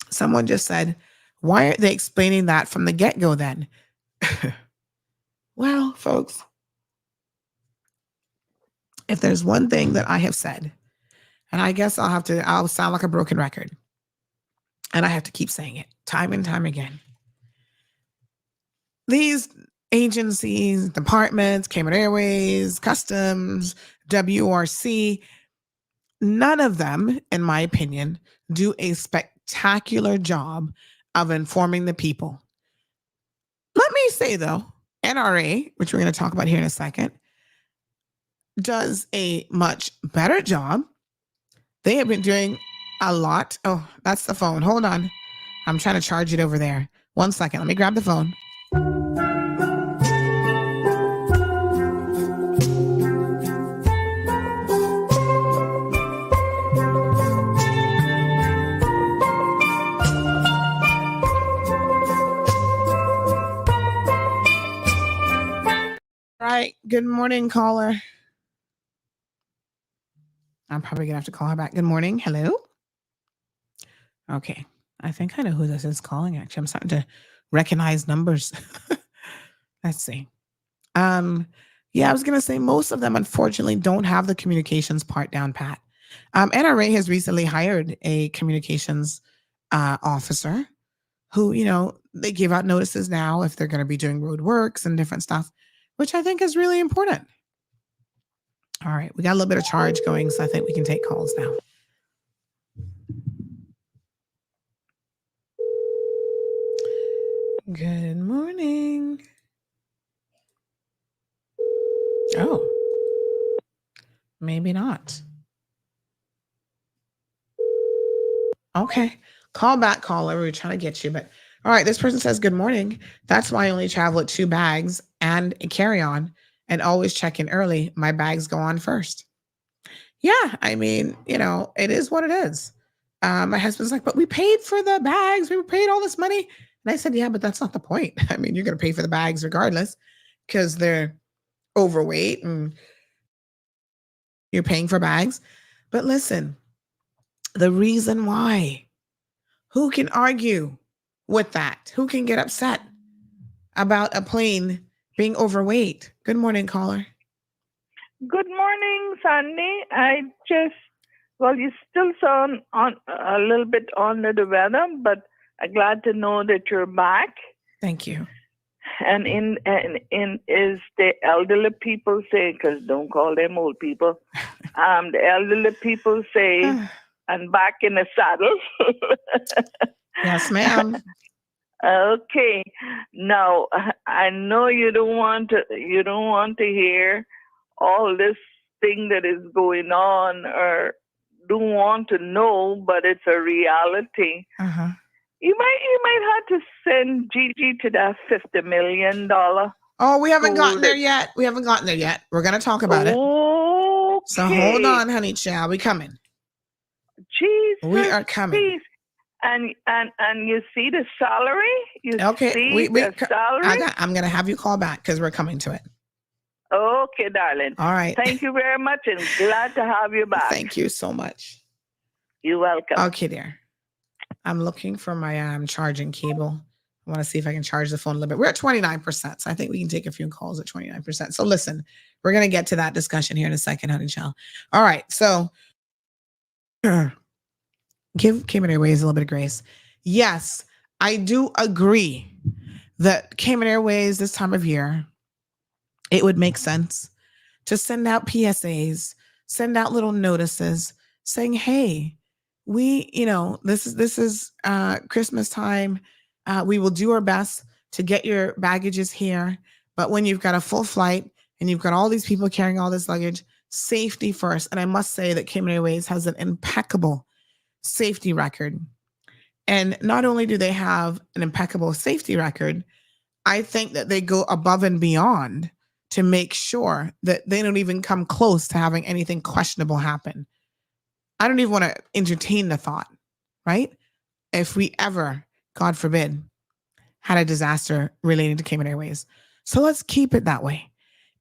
Speaker 5: Someone just said, why aren't they explaining that from the get-go then? Well, folks, if there's one thing that I have said, and I guess I'll sound like a broken record, and I have to keep saying it time and time again. These agencies, departments, Cayman Airways, Customs, WRC, none of them, in my opinion, do a spectacular job of informing the people. Let me say, though, NRA, which we're going to talk about here in a second, does a much better job. They have been doing a lot. Oh, that's the phone. Hold on. I'm trying to charge it over there. 1 second. Let me grab the phone. Right. Good morning, caller. I'm probably going to have to call her back. Good morning. Hello. Okay. I think I know who this is calling, actually. I'm starting to recognize numbers. Let's see. Yeah, I was going to say most of them, unfortunately, don't have the communications part down pat. NRA has recently hired a communications officer who, they give out notices now if they're going to be doing road works and different stuff, which I think is really important. All right, we got a little bit of charge going, so I think we can take calls now. Good morning. Oh, maybe not. Okay, call back, caller. We were trying to get you, but all right, this person says, good morning. That's why I only travel with 2 bags and a carry-on and always check in early. My bags go on first. Yeah, I mean, it is what it is. My husband's like, but we paid for the bags. We paid all this money. And I said, yeah, but that's not the point. I mean, you're going to pay for the bags regardless because they're overweight and you're paying for bags. But listen, the reason why, who can argue with that? Who can get upset about a plane being overweight? Good morning, caller.
Speaker 11: Good morning, Sandy. You still sound on a little bit under the weather, but I'm glad to know that you're back.
Speaker 5: Thank you.
Speaker 11: And is the elderly people say, because don't call them old people, the elderly people say, I'm back in the saddle.
Speaker 5: Yes, ma'am.
Speaker 11: Okay. Now, I know you don't want to hear all this thing that is going on or don't want to know, but it's a reality.
Speaker 5: Uh-huh.
Speaker 11: You might have to send Gigi to that $50 million.
Speaker 5: Oh, we haven't gotten there yet. We're going to talk about it. So hold on, honey child. We coming.
Speaker 11: Jesus.
Speaker 5: We are coming.
Speaker 11: Please. And you see the salary?
Speaker 5: Okay.
Speaker 11: The salary?
Speaker 5: I'm going to have you call back because we're coming to it.
Speaker 11: Okay, darling.
Speaker 5: All right.
Speaker 11: Thank you very much and glad to have you back.
Speaker 5: Thank you so much.
Speaker 11: You're welcome.
Speaker 5: Okay, dear. I'm looking for my charging cable. I want to see if I can charge the phone a little bit. We're at 29%, so I think we can take a few calls at 29%. So listen, we're going to get to that discussion here in a second, honey child. All right, so give Cayman Airways a little bit of grace. Yes, I do agree that Cayman Airways this time of year it would make sense to send out PSAs, send out little notices saying, hey, this is Christmas time. We will do our best to get your baggages here. But when you've got a full flight and you've got all these people carrying all this luggage, safety first. And I must say that Cayman Airways has an impeccable safety record. And not only do they have an impeccable safety record, I think that they go above and beyond to make sure that they don't even come close to having anything questionable happen. I don't even want to entertain the thought, right? If we ever, God forbid, had a disaster relating to Cayman Airways. So let's keep it that way.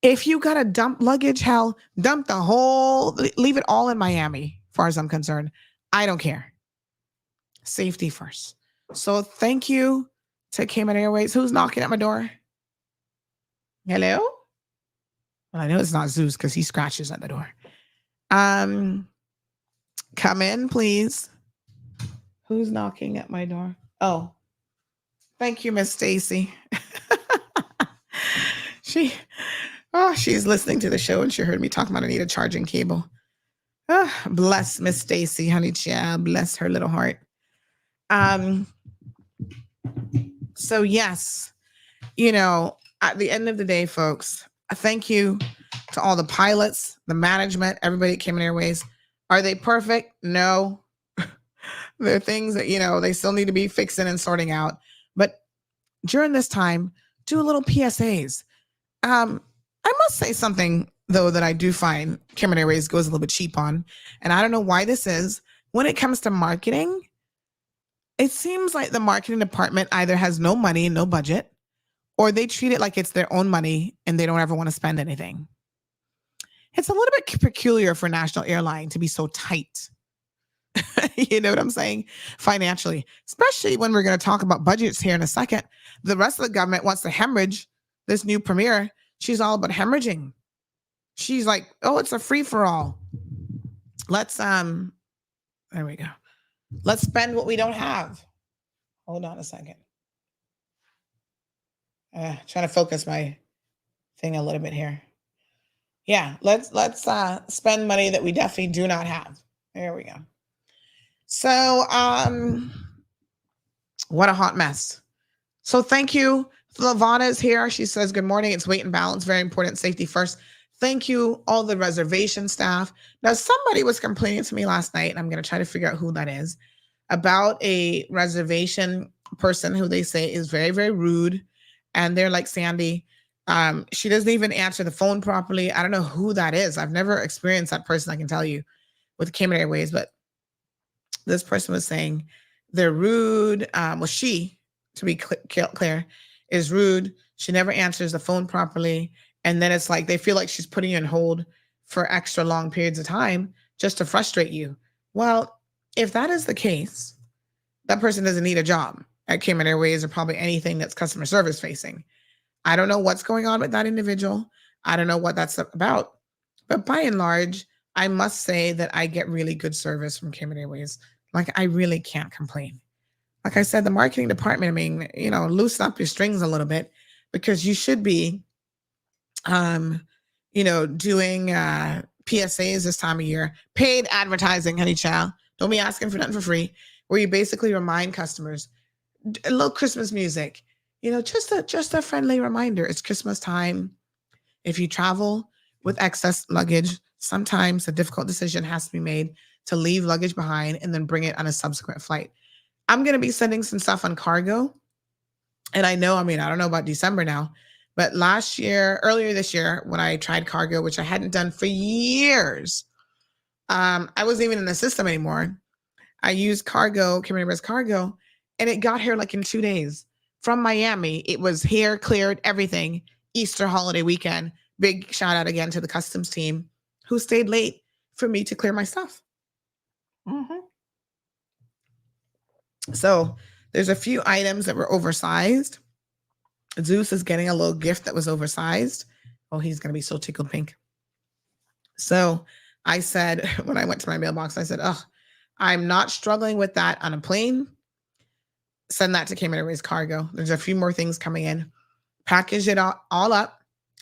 Speaker 5: If you got to dump luggage, hell, dump leave it all in Miami, as far as I'm concerned. I don't care. Safety first. So thank you to Cayman Airways. Who's knocking at my door? Hello? Well, I know it's not Zeus because he scratches at the door. Come in, please. Who's knocking at my door? Oh, thank you, Miss Stacy. She's listening to the show and she heard me talking about I need a charging cable. Bless Miss Stacy, honey child. Bless her little heart. So yes, at the end of the day, folks, thank you to all the pilots, the management, everybody at Cayman Airways. Are they perfect? No. There are things that, they still need to be fixing and sorting out. But during this time, do a little PSAs. I must say something, though, that I do find Cayman Airways goes a little bit cheap on. And I don't know why this is. When it comes to marketing, it seems like the marketing department either has no money, no budget, or they treat it like it's their own money and they don't ever want to spend anything. It's a little bit peculiar for National Airline to be so tight. You know what I'm saying? Financially, especially when we're going to talk about budgets here in a second. The rest of the government wants to hemorrhage this new premier. She's all about hemorrhaging. She's like, oh, it's a free for all. Let's, there we go. Let's spend what we don't have. Hold on a second. Trying to focus my thing a little bit here. Yeah, let's spend money that we definitely do not have. There we go. So, what a hot mess. So thank you. Lavana is here. She says, good morning. It's weight and balance. Very important. Safety first. Thank you, all the reservation staff. Now, somebody was complaining to me last night, and I'm going to try to figure out who that is, about a reservation person who they say is very, very rude. And they're like, Sandy, she doesn't even answer the phone properly. I don't know who that is. I've never experienced that person, I can tell you, with Cayman Airways. But this person was saying they're rude. She, to be clear, is rude. She never answers the phone properly. And then it's like they feel like she's putting you on hold for extra long periods of time just to frustrate you. Well, if that is the case, that person doesn't need a job at Cayman Airways or probably anything that's customer service facing. I don't know what's going on with that individual. I don't know what that's about. But by and large, I must say that I get really good service from Cayman Airways. Like, I really can't complain. Like I said, the marketing department, loosen up your strings a little bit, because you should be, doing PSAs this time of year, paid advertising, honey child. Don't be asking for nothing for free, where you basically remind customers, a little Christmas music, just a friendly reminder. It's Christmas time. If you travel with excess luggage, sometimes a difficult decision has to be made to leave luggage behind and then bring it on a subsequent flight. I'm going to be sending some stuff on cargo. And I don't know about December now, but earlier this year, when I tried cargo, which I hadn't done for years, I wasn't even in the system anymore. I used cargo, Cayman Airways cargo, and it got here like in 2 days. From Miami, it was here, cleared, everything. Easter holiday weekend. Big shout out again to the customs team who stayed late for me to clear my stuff. Mm-hmm. So there's a few items that were oversized. Zeus is getting a little gift that was oversized. Oh, he's going to be so tickled pink. So I said, when I went to my mailbox, I said, I'm not struggling with that on a plane. Send that to Cayman Airways cargo. There's a few more things coming in. Package it all up.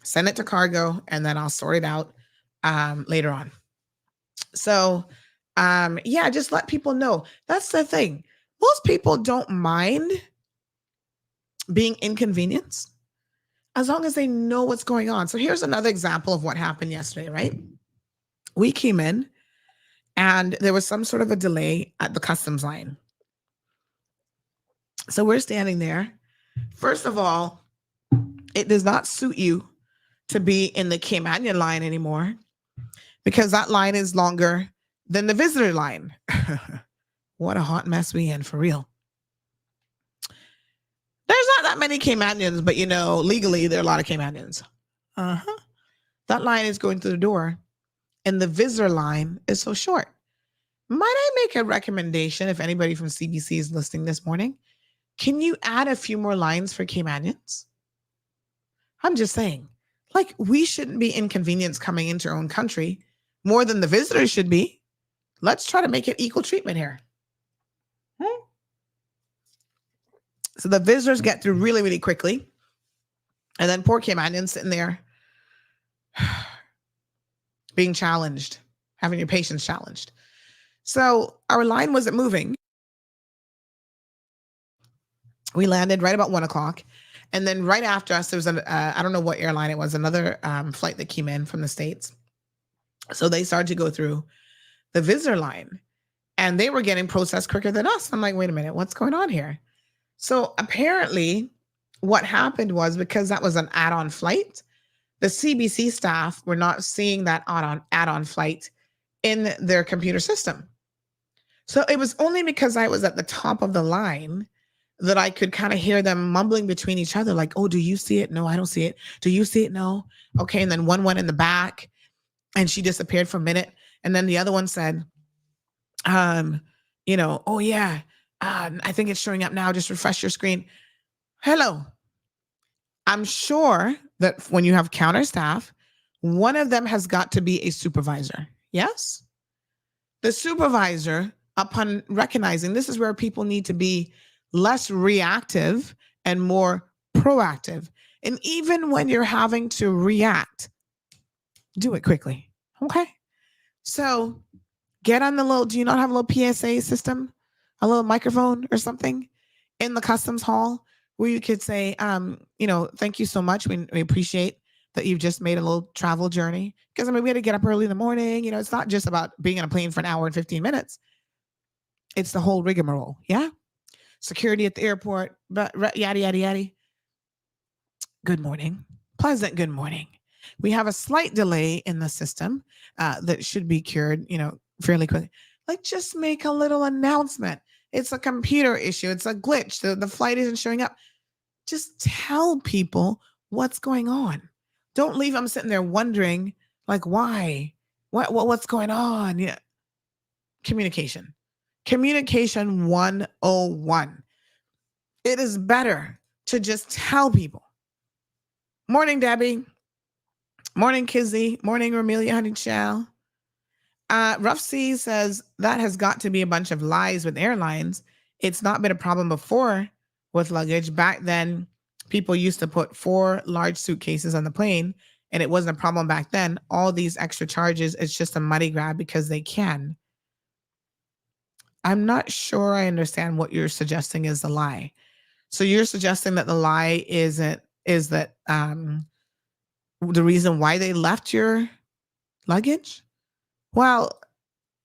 Speaker 5: Send it to cargo, and then I'll sort it out later on. So, yeah, just let people know. That's the thing. Most people don't mind being inconvenienced as long as they know what's going on. So here's another example of what happened yesterday, right? We came in and there was some sort of a delay at the customs line. So we're standing there. First of all, it does not suit you to be in the Cayman line anymore because that line is longer than the visitor line. What a hot mess we in, for real. There's not that many Caymanians, but legally there are a lot of Caymanians. That line is going through the door, and the visitor line is so short. Might I make a recommendation if anybody from CBC is listening this morning? Can you add a few more lines for Caymanians? I'm just saying, like, we shouldn't be inconvenienced coming into our own country more than the visitors should be. Let's try to make it equal treatment here. So the visitors get through really, really quickly. And then poor Caymanians sitting there being challenged, having your patience challenged. So our line wasn't moving. We landed right about 1 o'clock. And then right after us, there was I don't know what airline it was, another flight that came in from the States. So they started to go through the visitor line and they were getting processed quicker than us. I'm like, wait a minute, what's going on here? So apparently what happened was, because that was an add-on flight, the CBC staff were not seeing that add-on flight in their computer system. So it was only because I was at the top of the line that I could kind of hear them mumbling between each other, like, oh, do you see it? No, I don't see it. Do you see it? No. Okay. And then one went in the back and she disappeared for a minute. And then the other one said, oh yeah, I think it's showing up now. Just refresh your screen. Hello. I'm sure that when you have counter staff, one of them has got to be a supervisor. Yes? The supervisor, upon recognizing this is where people need to be less reactive and more proactive. And even when you're having to react, do it quickly. Okay? So get on do you not have a little PSA system? A little microphone or something in the customs hall where you could say, thank you so much. We appreciate that you've just made a little travel journey. Because we had to get up early in the morning. It's not just about being on a plane for an hour and 15 minutes. It's the whole rigmarole. Yeah. Security at the airport, but yada, yada, yada. Good morning. Pleasant good morning. We have a slight delay in the system that should be cured, fairly quickly. Like, just make a little announcement. It's a computer issue. It's a glitch. The flight isn't showing up. Just tell people what's going on. Don't leave them sitting there wondering, like, why? What's going on? Yeah. Communication 101. It is better to just tell people. Morning, Debbie. Morning, Kizzy. Morning, Romelia Honeychell. Rough Sea says that has got to be a bunch of lies with airlines. It's not been a problem before with luggage. Back then, people used to put 4 large suitcases on the plane, and it wasn't a problem back then. All these extra charges, it's just a money grab because they can. I'm not sure I understand what you're suggesting is the lie. So you're suggesting that the lie is that the reason why they left your luggage? Well,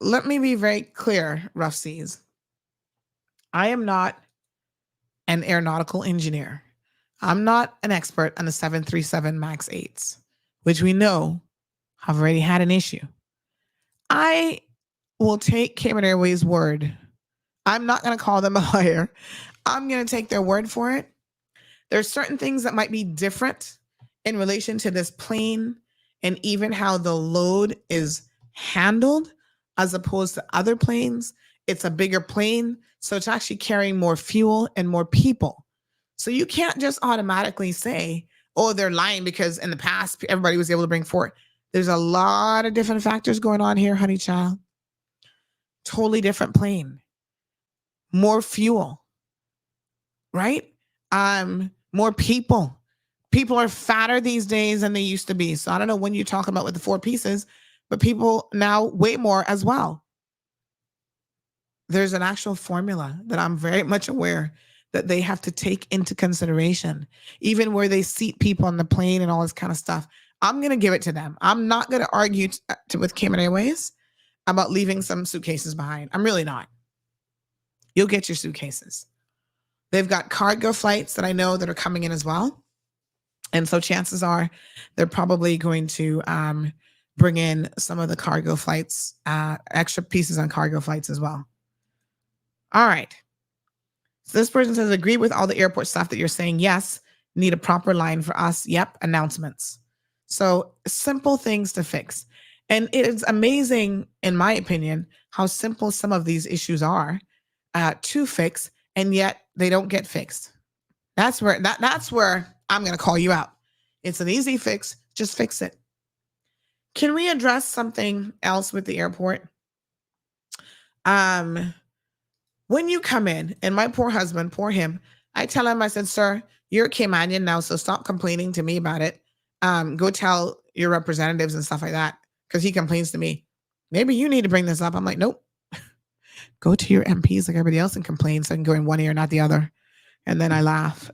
Speaker 5: let me be very clear, Rough Seas. I am not an aeronautical engineer. I'm not an expert on the 737 MAX 8s, which we know have already had an issue. I will take Cayman Airways' word. I'm not going to call them a liar. I'm going to take their word for it. There's certain things that might be different in relation to this plane and even how the load is handled as opposed to other planes. It's a bigger plane, so it's actually carrying more fuel and more people. So you can't just automatically say, oh, they're lying because in the past, everybody was able to bring 4. There's a lot of different factors going on here, honey child. Totally different plane. More fuel, right? More people. People are fatter these days than they used to be. So I don't know when you talk about with the 4 pieces, but people now weigh more as well. There's an actual formula that I'm very much aware that they have to take into consideration, even where they seat people on the plane and all this kind of stuff. I'm going to give it to them. I'm not going to argue with Cayman Airways about leaving some suitcases behind. I'm really not. You'll get your suitcases. They've got cargo flights that I know that are coming in as well. And so chances are they're probably going to bring in some of the cargo flights, extra pieces on cargo flights as well. All right. So this person says, agree with all the airport stuff that you're saying. Yes. Need a proper line for us. Yep. Announcements. So simple things to fix. And it is amazing, in my opinion, how simple some of these issues are to fix, and yet they don't get fixed. That's where I'm going to call you out. It's an easy fix. Just fix it. Can we address something else with the airport? When you come in, and my poor husband, poor him, I tell him, I said, sir, you're a Caymanian now, so stop complaining to me about it. Go tell your representatives and stuff like that, because he complains to me. Maybe you need to bring this up. I'm like, nope. Go to your MPs like everybody else and complain so I can go in one ear, not the other. And then I laugh.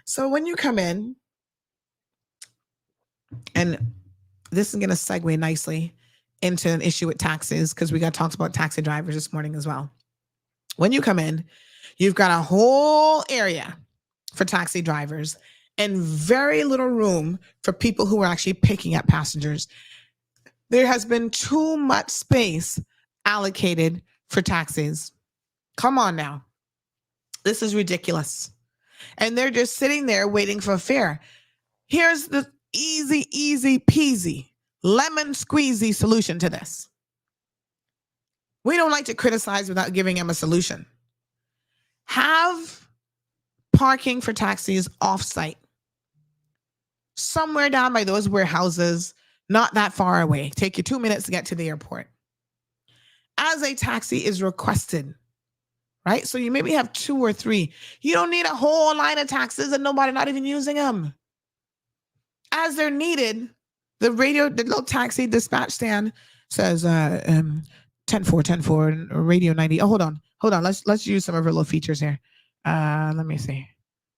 Speaker 5: So when you come in, and this is going to segue nicely into an issue with taxis, because we got talked about taxi drivers this morning as well. When you come in, you've got a whole area for taxi drivers and very little room for people who are actually picking up passengers. There has been too much space allocated for taxis. Come on now. This is ridiculous. And they're just sitting there waiting for a fare. Here's the easy peasy, lemon squeezy solution to this. We don't like to criticize without giving them a solution. Have parking for taxis off-site. Somewhere down by those warehouses, not that far away. Take you 2 minutes to get to the airport. As a taxi is requested, right? So you maybe have 2 or 3. You don't need a whole line of taxis and nobody not even using them. As they're needed, the little taxi dispatch stand says 10-4, radio 90. Oh, hold on. Let's use some of our little features here. Let me see.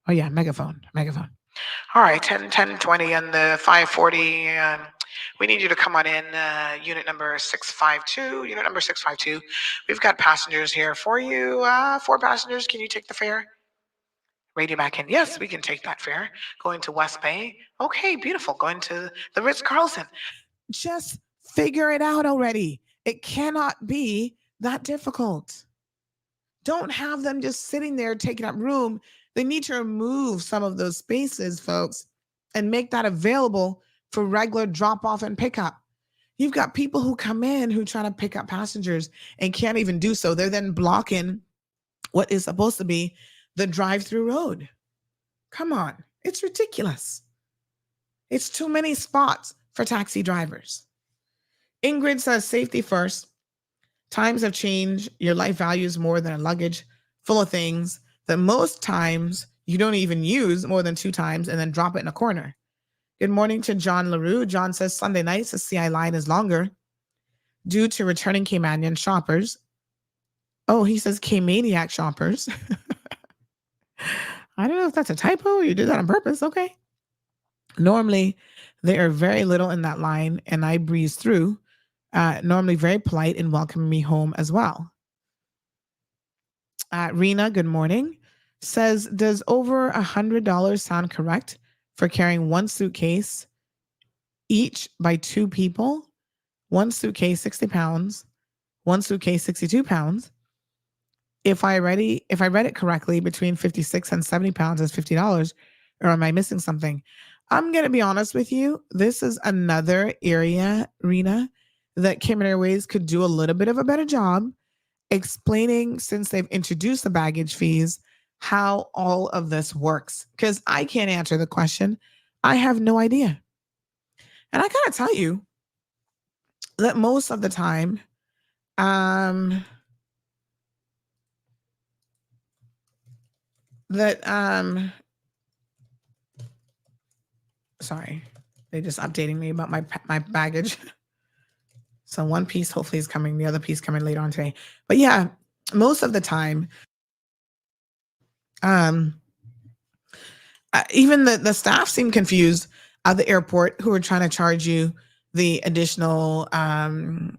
Speaker 5: Oh yeah, megaphone. All right, 10-20 and the 540. We need you to come on in, unit number 652. We've got passengers here for you. 4 passengers. Can you take the fare? Radio back in. Yes, we can take that fare. Going to West Bay. Okay, beautiful. Going to the Ritz-Carlton. Just figure it out already. It cannot be that difficult. Don't have them just sitting there taking up room. They need to remove some of those spaces, folks, and make that available for regular drop-off and pickup. You've got people who come in who try to pick up passengers and can't even do so. They're then blocking what is supposed to be the drive-through road. Come on. It's ridiculous. It's too many spots for taxi drivers. Ingrid says safety first. Times have changed. Your life values more than a luggage full of things that most times you don't even use more than 2 times and then drop it in a corner. Good morning to John LaRue. John says Sunday nights, the CI line is longer due to returning Caymanian shoppers. Oh, he says Caymaniac shoppers. I don't know if that's a typo. You did that on purpose. Okay. Normally, there are very little in that line, and I breeze through. Normally very polite and welcoming me home as well. Rena, good morning. Says, does over $100 sound correct for carrying 1 suitcase each by 2 people? 1 suitcase, 60 pounds. 1 suitcase, 62 pounds. If I read it correctly, between 56 and 70 pounds is $50, or am I missing something? I'm going to be honest with you. This is another area, Rena, that Cayman Airways could do a little bit of a better job explaining, since they've introduced the baggage fees, how all of this works. Because I can't answer the question. I have no idea. And I gotta tell you that most of the time, Sorry. They're just updating me about my baggage. So one piece hopefully is coming. The other piece coming later on today. But yeah, most of the time, even the staff seem confused at the airport who are trying to charge you the additional, the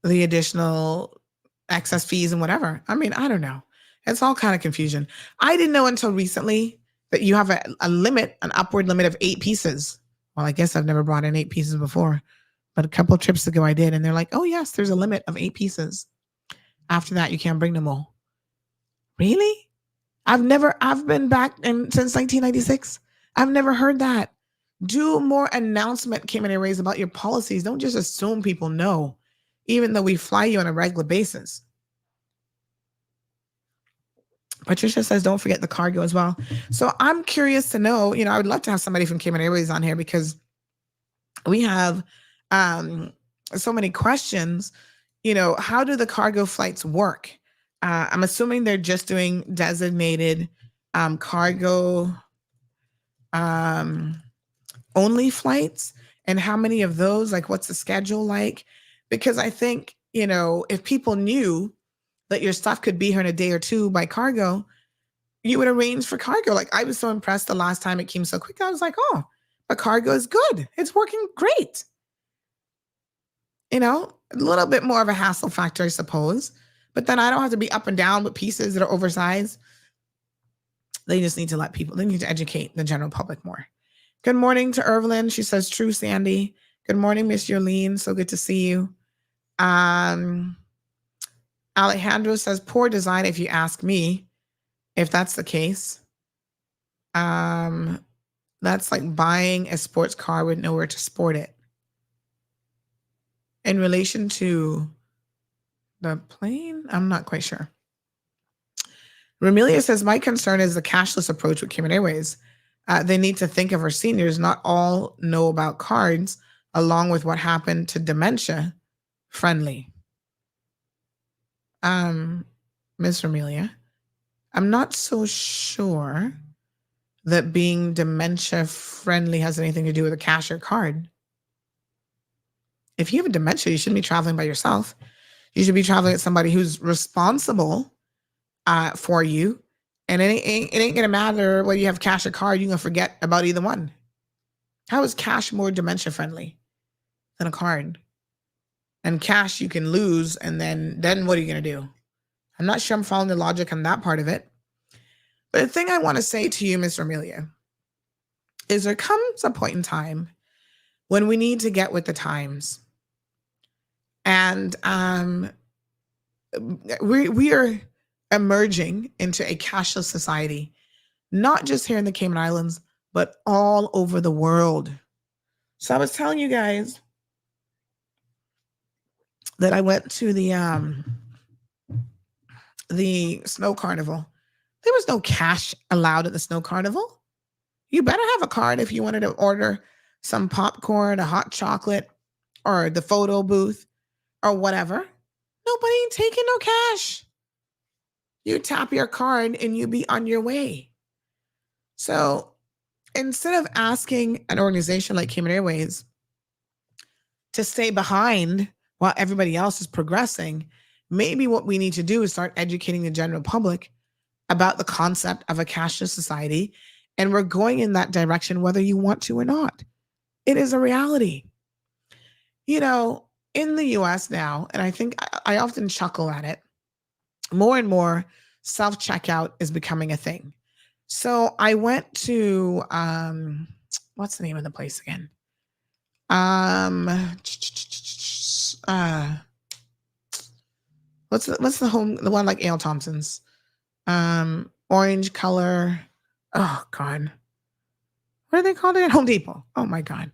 Speaker 5: additional excess fees and whatever. I mean, I don't know. It's all kind of confusion. I didn't know until recently that you have a limit, an upward limit of 8 pieces. Well, I guess I've never brought in 8 pieces before, but a couple of trips ago I did. And they're like, oh yes, there's a limit of 8 pieces. After that, you can't bring them all. Really? I've been back since 1996. I've never heard that. Do more announcement, Cayman Airways, about your policies. Don't just assume people know, even though we fly you on a regular basis. Patricia says, don't forget the cargo as well. So I'm curious to know, I would love to have somebody from Cayman Airways on here because we have so many questions. How do the cargo flights work? I'm assuming they're just doing designated cargo only flights. And how many of those, like what's the schedule like? Because I think, if people knew that your stuff could be here in a day or two by cargo, you would arrange for cargo. Like I was so impressed the last time it came so quick. I was like, oh, but cargo is good. It's working great. A little bit more of a hassle factor, I suppose. But then I don't have to be up and down with pieces that are oversized. They just need to they need to educate the general public more. Good morning to Irvelyn. She says, true, Sandy. Good morning, Miss Yolene. So good to see you. Alejandro says, poor design if you ask me. If that's the case, that's like buying a sports car with nowhere to sport it. In relation to the plane, I'm not quite sure. Ramelia says, my concern is the cashless approach with Cayman Airways. They need to think of our seniors. Not all know about cards, along with what happened to dementia friendly. Miss Ramelia, I'm not so sure that being dementia friendly has anything to do with a cash or card. If you have a dementia, you shouldn't be traveling by yourself. You should be traveling with somebody who's responsible for you. And it ain't going to matter whether you have cash or card. You're going to forget about either one. How is cash more dementia friendly than a card? And cash you can lose, and then what are you going to do? I'm not sure I'm following the logic on that part of it. But the thing I want to say to you, Miss Amelia, is there comes a point in time when we need to get with the times. And we are emerging into a cashless society, not just here in the Cayman Islands, but all over the world. So I was telling you guys that I went to the snow carnival. There was no cash allowed at the snow carnival. You better have a card if you wanted to order some popcorn, a hot chocolate, or the photo booth, or whatever. Nobody ain't taking no cash. You tap your card and you be on your way. So instead of asking an organization like Cayman Airways to stay behind while everybody else is progressing, maybe what we need to do is start educating the general public about the concept of a cashless society. And we're going in that direction, whether you want to or not. It is a reality. In the US now, and I think I often chuckle at it, more and more self-checkout is becoming a thing. So I went to, what's the name of the place again? What's the one like Ale Thompson's? Orange color. Oh God. What are they called again? Home Depot. Oh my God.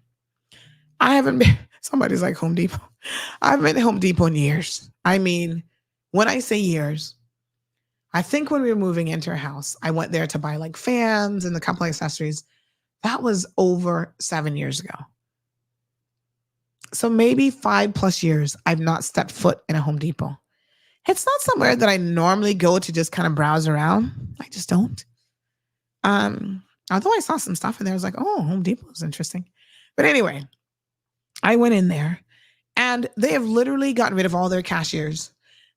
Speaker 5: I haven't been, somebody's like Home Depot. I haven't been to Home Depot in years. I mean, when I say years, I think when we were moving into our house, I went there to buy like fans and a couple of accessories. That was over 7 years ago. So maybe 5+ years, I've not stepped foot in a Home Depot. It's not somewhere that I normally go to just kind of browse around. I just don't. Although I saw some stuff in there, I was like, oh, Home Depot is interesting. But anyway, I went in there and they have literally gotten rid of all their cashiers.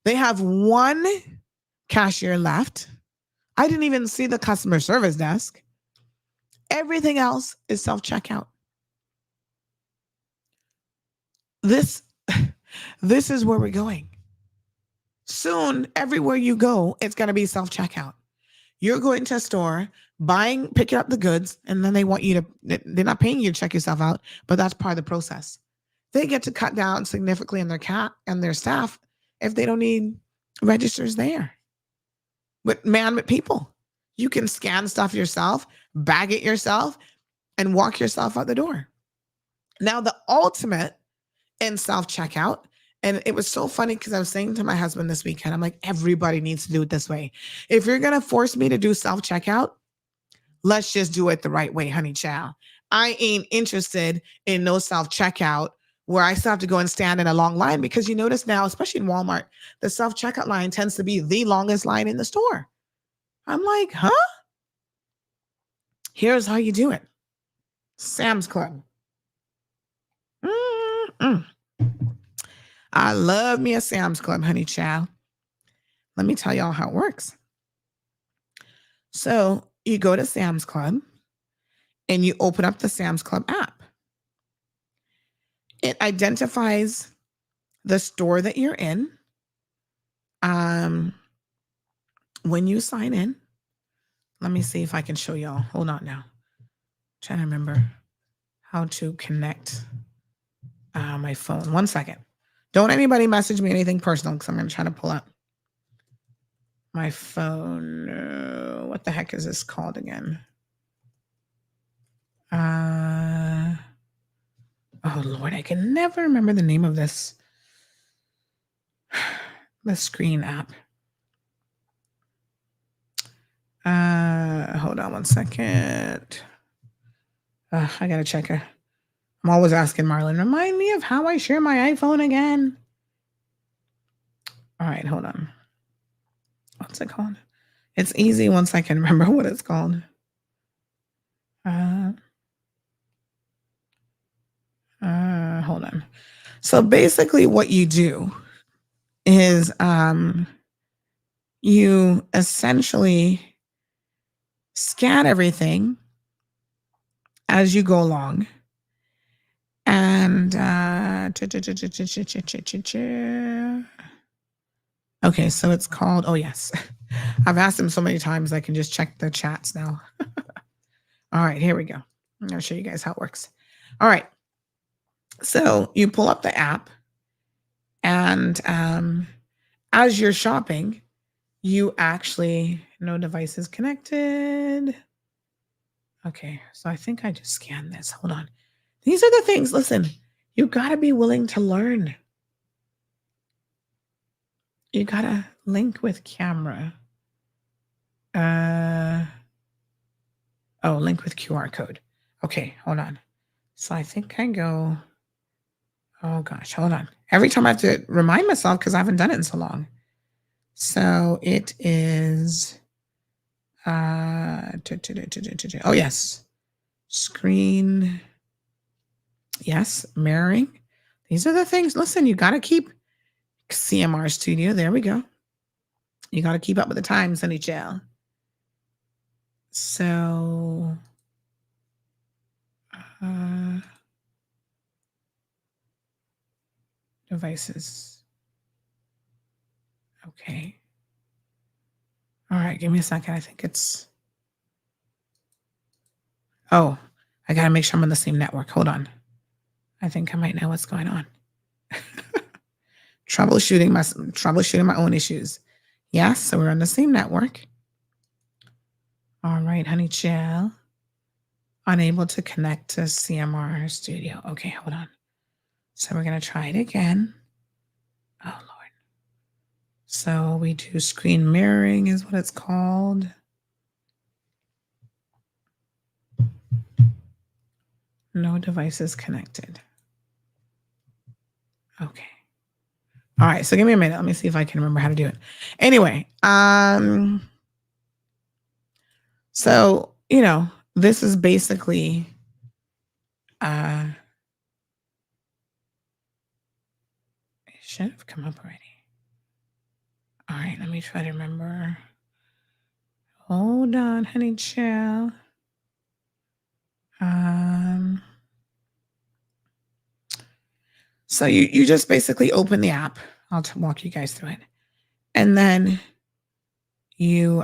Speaker 5: They have one cashier left. I didn't even see the customer service desk. Everything else is self-checkout. This is where we're going. Soon, everywhere you go, it's going to be self-checkout. You're going to a store, picking up the goods, and then they want you to, they're not paying you to check yourself out, but that's part of the process. They get to cut down significantly on their staff if they don't need registers there. But man, with people, you can scan stuff yourself, bag it yourself, and walk yourself out the door. Now, the ultimate in self-checkout, and it was so funny because I was saying to my husband this weekend, I'm like, everybody needs to do it this way. If you're going to force me to do self-checkout, let's just do it the right way, honey child. I ain't interested in no self-checkout where I still have to go and stand in a long line, because you notice now, especially in Walmart, the self-checkout line tends to be the longest line in the store. I'm like, huh? Here's how you do it. Sam's Club. I love me a Sam's Club, honey child. Let me tell y'all how it works. So you go to Sam's Club and you open up the Sam's Club app. It identifies the store that you're in. When you sign in, let me see if I can show y'all. Hold on now. I'm trying to remember how to connect my phone. 1 second. Don't anybody message me anything personal, because I'm going to try to pull up my phone. What the heck is this called again? Oh, Lord, I can never remember the name of this. The screen app. Hold on 1 second. I got to check her. I'm always asking Marlon, remind me of how I share my iPhone again. All right, hold on. What's it called? It's easy once I can remember what it's called. Hold on. So basically what you do is you essentially scan everything as you go along. And okay, so it's called, oh yes. I've asked him so many times I can just check the chats now. All right, here we go. I'm going to show you guys how it works. All right. So you pull up the app, and as you're shopping, you actually, no devices connected. Okay, so I think I just scanned this. Hold on. These are the things, listen, you got to be willing to learn. You got to link with camera. Link with QR code. Okay, hold on. So I think I go, oh gosh, hold on. Every time I have to remind myself because I haven't done it in so long. So it is, oh yes, screen. Yes, mirroring. These are the things. Listen, you got to keep CMR Studio. There we go. You got to keep up with the times, NHL. So, devices. Okay. All right, give me a second. I think it's, oh, I got to make sure I'm on the same network. Hold on. I think I might know what's going on. Troubleshooting my own issues. Yes, so we're on the same network. All right, honey child. Unable to connect to CMR Studio. Okay, hold on. So we're going to try it again. Oh, Lord. So we do screen mirroring is what it's called. No devices connected. Okay. All right. So give me a minute. Let me see if I can remember how to do it. Anyway, so, this is basically it should have come up already. All right, let me try to remember. Hold on, honey chill. So you just basically open the app. I'll walk you guys through it. And then you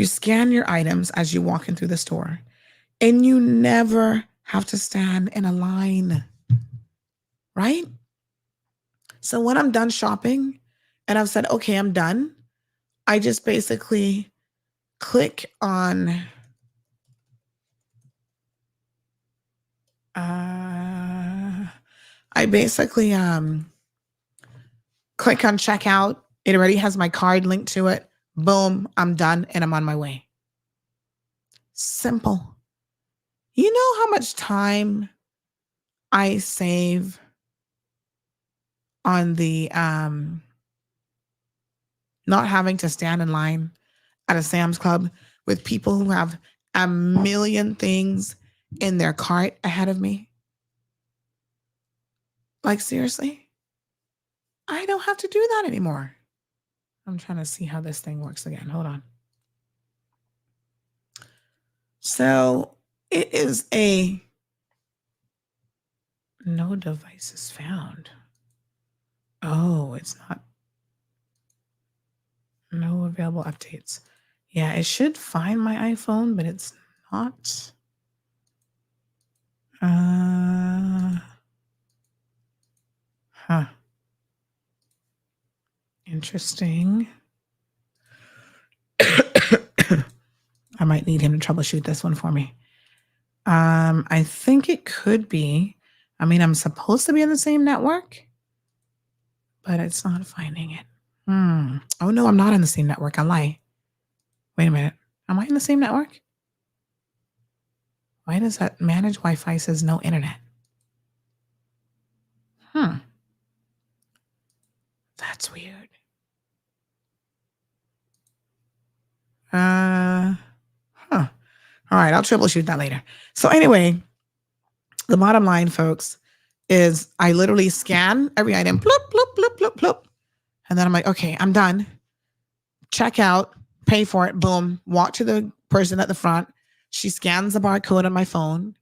Speaker 5: scan your items as you walk in through the store. And you never have to stand in a line. Right? So when I'm done shopping and I've said, okay, I'm done, I just basically click on I basically click on checkout. It already has my card linked to it. Boom, I'm done and I'm on my way. Simple. You know how much time I save on the not having to stand in line at a Sam's Club with people who have a million things in their cart ahead of me? Like, seriously? I don't have to do that anymore. I'm trying to see how this thing works again. Hold on. So it is a no devices found. Oh, it's not. No available updates. Yeah, it should find my iPhone, but it's not. Interesting. I might need him to troubleshoot this one for me. I think it could be. I mean, I'm supposed to be on the same network, but it's not finding it. Oh, no, I'm not on the same network. I lie. Wait a minute. Am I in the same network? Why does that manage Wi-Fi says no internet? That's weird. All right, I'll troubleshoot that later. So anyway, the bottom line, folks, is I literally scan every item, bloop, bloop, bloop, bloop, bloop. And then I'm like, okay, I'm done. Check out, pay for it, boom, walk to the person at the front. She scans the barcode on my phone,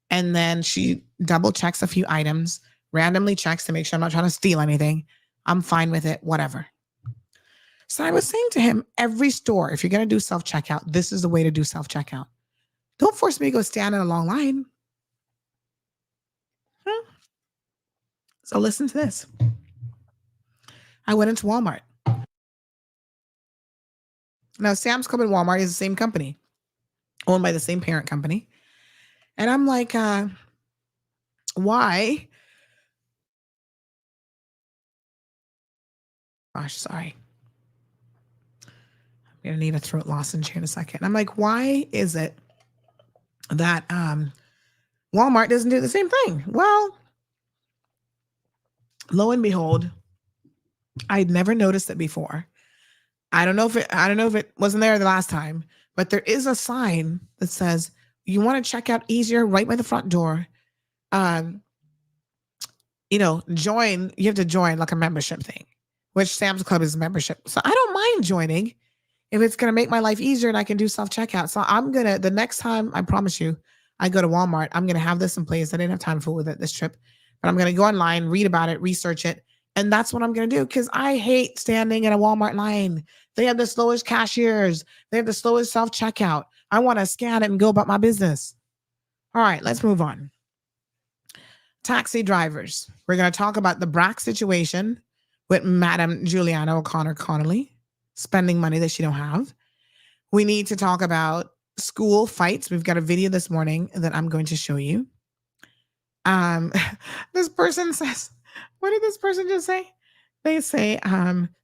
Speaker 5: and then she double checks a few items, randomly checks to make sure I'm not trying to steal anything. I'm fine with it, whatever. So I was saying to him, every store, if you're going to do self-checkout, this is the way to do self-checkout. Don't force me to go stand in a long line. So listen to this. I went into Walmart. Now, Sam's Club and Walmart is the same company, owned by the same parent company. And I'm like, why? Gosh, sorry. I'm going to need a throat lozenge here in a second. I'm like, why is it that Walmart doesn't do the same thing? Well, lo and behold, I'd never noticed it before. I don't know if it wasn't there the last time, but there is a sign that says you want to check out easier right by the front door. Join. You have to join like a membership thing, which Sam's Club is a membership. So I don't mind joining if it's going to make my life easier and I can do self-checkout. So the next time, I promise you, I go to Walmart, I'm going to have this in place. I didn't have time to fool with it this trip, but I'm going to go online, read about it, research it. And that's what I'm going to do, because I hate standing in a Walmart line. They have the slowest cashiers. They have the slowest self-checkout. I want to scan it and go about my business. All right, let's move on. Taxi drivers. We're going to talk about the Brac situation with Madam Juliana O'Connor Connolly spending money that she don't have. We need to talk about school fights. We've got a video this morning that I'm going to show you. This person says, what did this person just say? They say,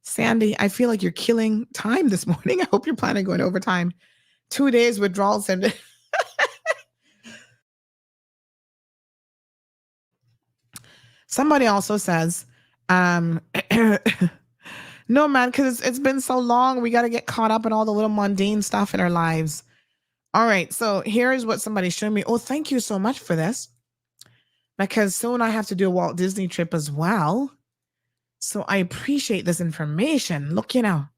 Speaker 5: Sandy, I feel like you're killing time this morning. I hope you're planning on going overtime. 2 days withdrawal symptom. Somebody also says, No, man, because it's been so long. We got to get caught up in all the little mundane stuff in our lives. All right. So here's what somebody showed me. Oh, thank you so much for this. Because soon I have to do a Walt Disney trip as well. So I appreciate this information. Look, we got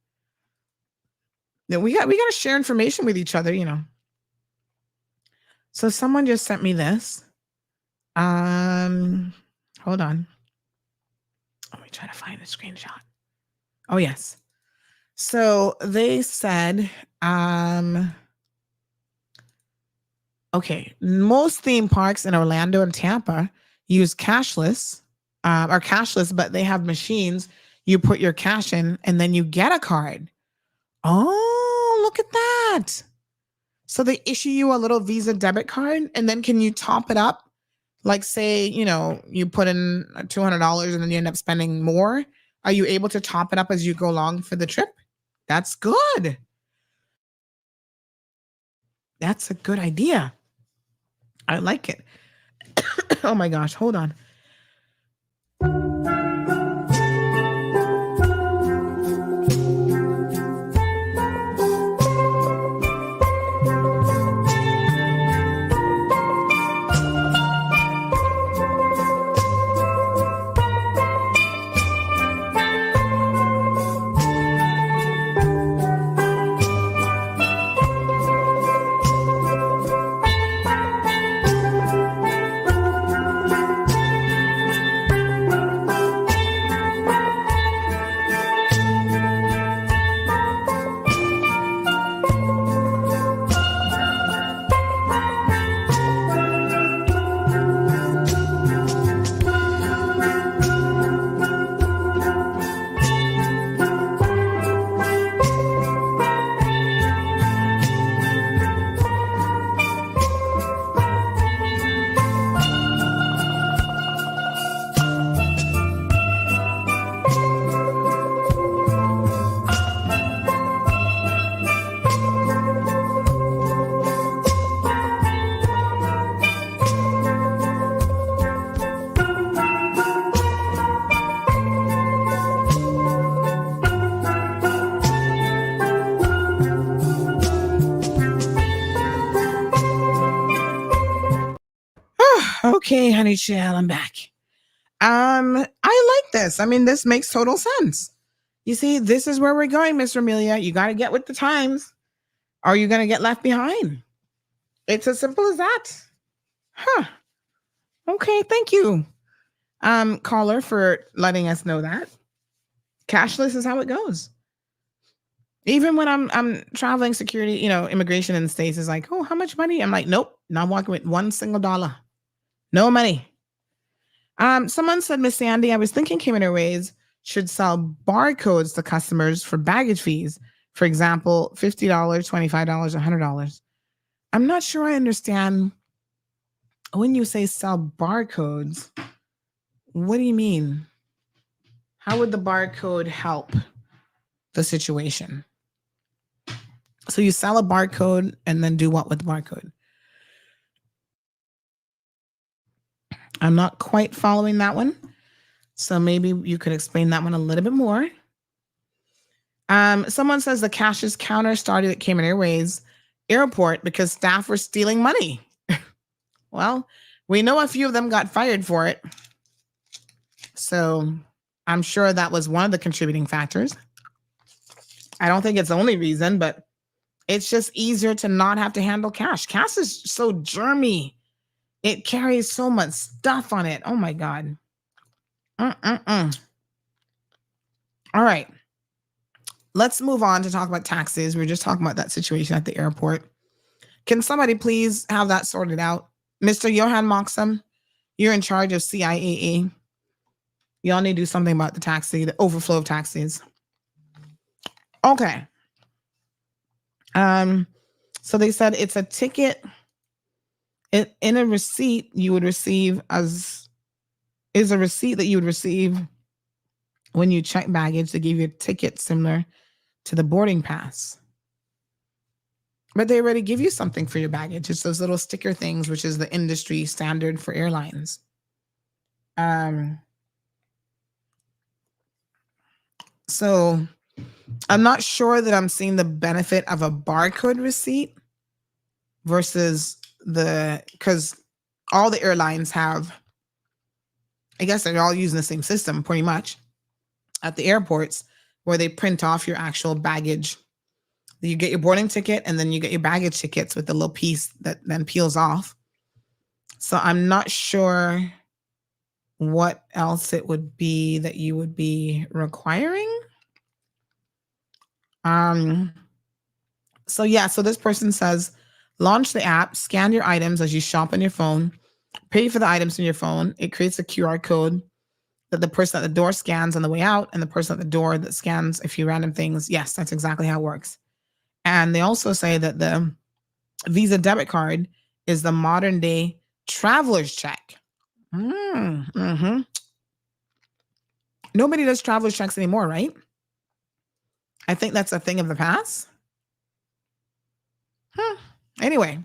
Speaker 5: to share information with each other, So someone just sent me this. Hold on. Let me try to find the screenshot. Oh, yes. So they said, okay, most theme parks in Orlando and Tampa use cashless, but they have machines. You put your cash in and then you get a card. Oh, look at that. So they issue you a little Visa debit card, and then can you top it up? Like say, you put in $200 and then you end up spending more. Are you able to top it up as you go along for the trip? That's good. That's a good idea. I like it. Oh my gosh, hold on. Okay, honey child, I'm back. I like this. I mean, this makes total sense. You see, this is where we're going, Miss Amelia. You got to get with the times. Or you're going to get left behind. It's as simple as that. Huh. Okay, thank you, caller, for letting us know that. Cashless is how it goes. Even when I'm traveling security, immigration in the States is like, oh, how much money? I'm like, nope, not walking with one single dollar. No money. Someone said, Miss Sandy, I was thinking Cayman Airways should sell barcodes to customers for baggage fees. For example, $50, $25, $100. I'm not sure I understand when you say sell barcodes. What do you mean? How would the barcode help the situation? So you sell a barcode and then do what with the barcode? I'm not quite following that one. So maybe you could explain that one a little bit more. Someone says the cashless counter started at Cayman Airways airport because staff were stealing money. Well, we know a few of them got fired for it. So I'm sure that was one of the contributing factors. I don't think it's the only reason, but it's just easier to not have to handle cash. Cash is so germy. It carries so much stuff on it. Oh my God. All right. Let's move on to talk about taxes. We were just talking about that situation at the airport. Can somebody please have that sorted out? Mr. Johan Moxham, you're in charge of CIAA. Y'all need to do something about the overflow of taxis. Okay. So they said it's a ticket. In a receipt you would receive is a receipt that you would receive when you check baggage. They give you a ticket similar to the boarding pass. But they already give you something for your baggage. It's those little sticker things, which is the industry standard for airlines. So I'm not sure that I'm seeing the benefit of a barcode receipt versus because all the airlines have, I guess they're all using the same system pretty much at the airports, where they print off your actual baggage. You get your boarding ticket and then you get your baggage tickets with the little piece that then peels off. So I'm not sure what else it would be that you would be requiring. So this person says, launch the app, scan your items as you shop on your phone, pay for the items on your phone. It creates a QR code that the person at the door scans on the way out, and the person at the door that scans a few random things. Yes, that's exactly how it works. And they also say that the Visa debit card is the modern day traveler's check. Mm-hmm. Nobody does traveler's checks anymore, right? I think that's a thing of the past. Anyway,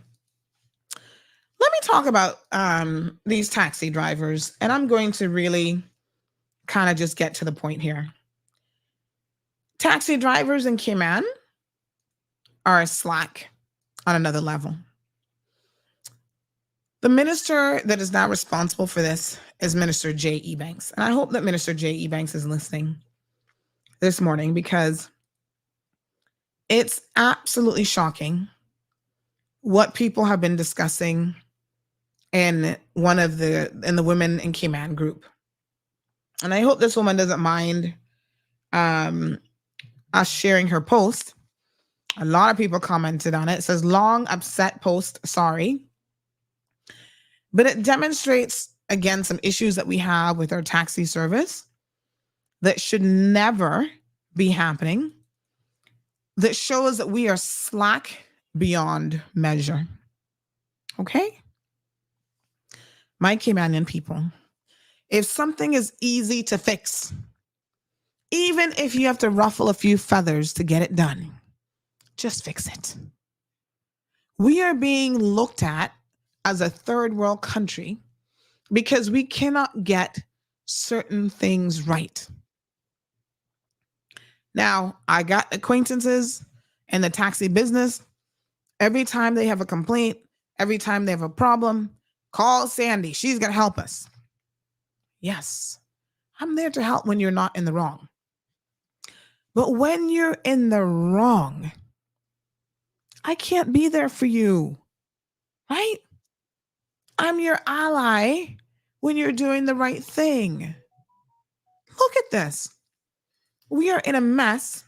Speaker 5: let me talk about these taxi drivers, and I'm going to really kind of just get to the point here. Taxi drivers in Cayman are slack on another level. The minister that is now responsible for this is Minister J.E. Banks. And I hope that Minister J.E. Banks is listening this morning, because it's absolutely shocking what people have been discussing in the Women in Cayman group. And I hope this woman doesn't mind us sharing her post. A lot of people commented on it. It says, long upset post, sorry. But it demonstrates, again, some issues that we have with our taxi service that should never be happening, that shows that we are slack beyond measure. Okay? My Caymanian people, if something is easy to fix, even if you have to ruffle a few feathers to get it done, just fix it. We are being looked at as a third world country because we cannot get certain things right. Now, I got acquaintances in the taxi business. Every time they have a complaint, every time they have a problem, call Sandy. She's going to help us. Yes, I'm there to help when you're not in the wrong. But when you're in the wrong, I can't be there for you, right? I'm your ally when you're doing the right thing. Look at this. We are in a mess.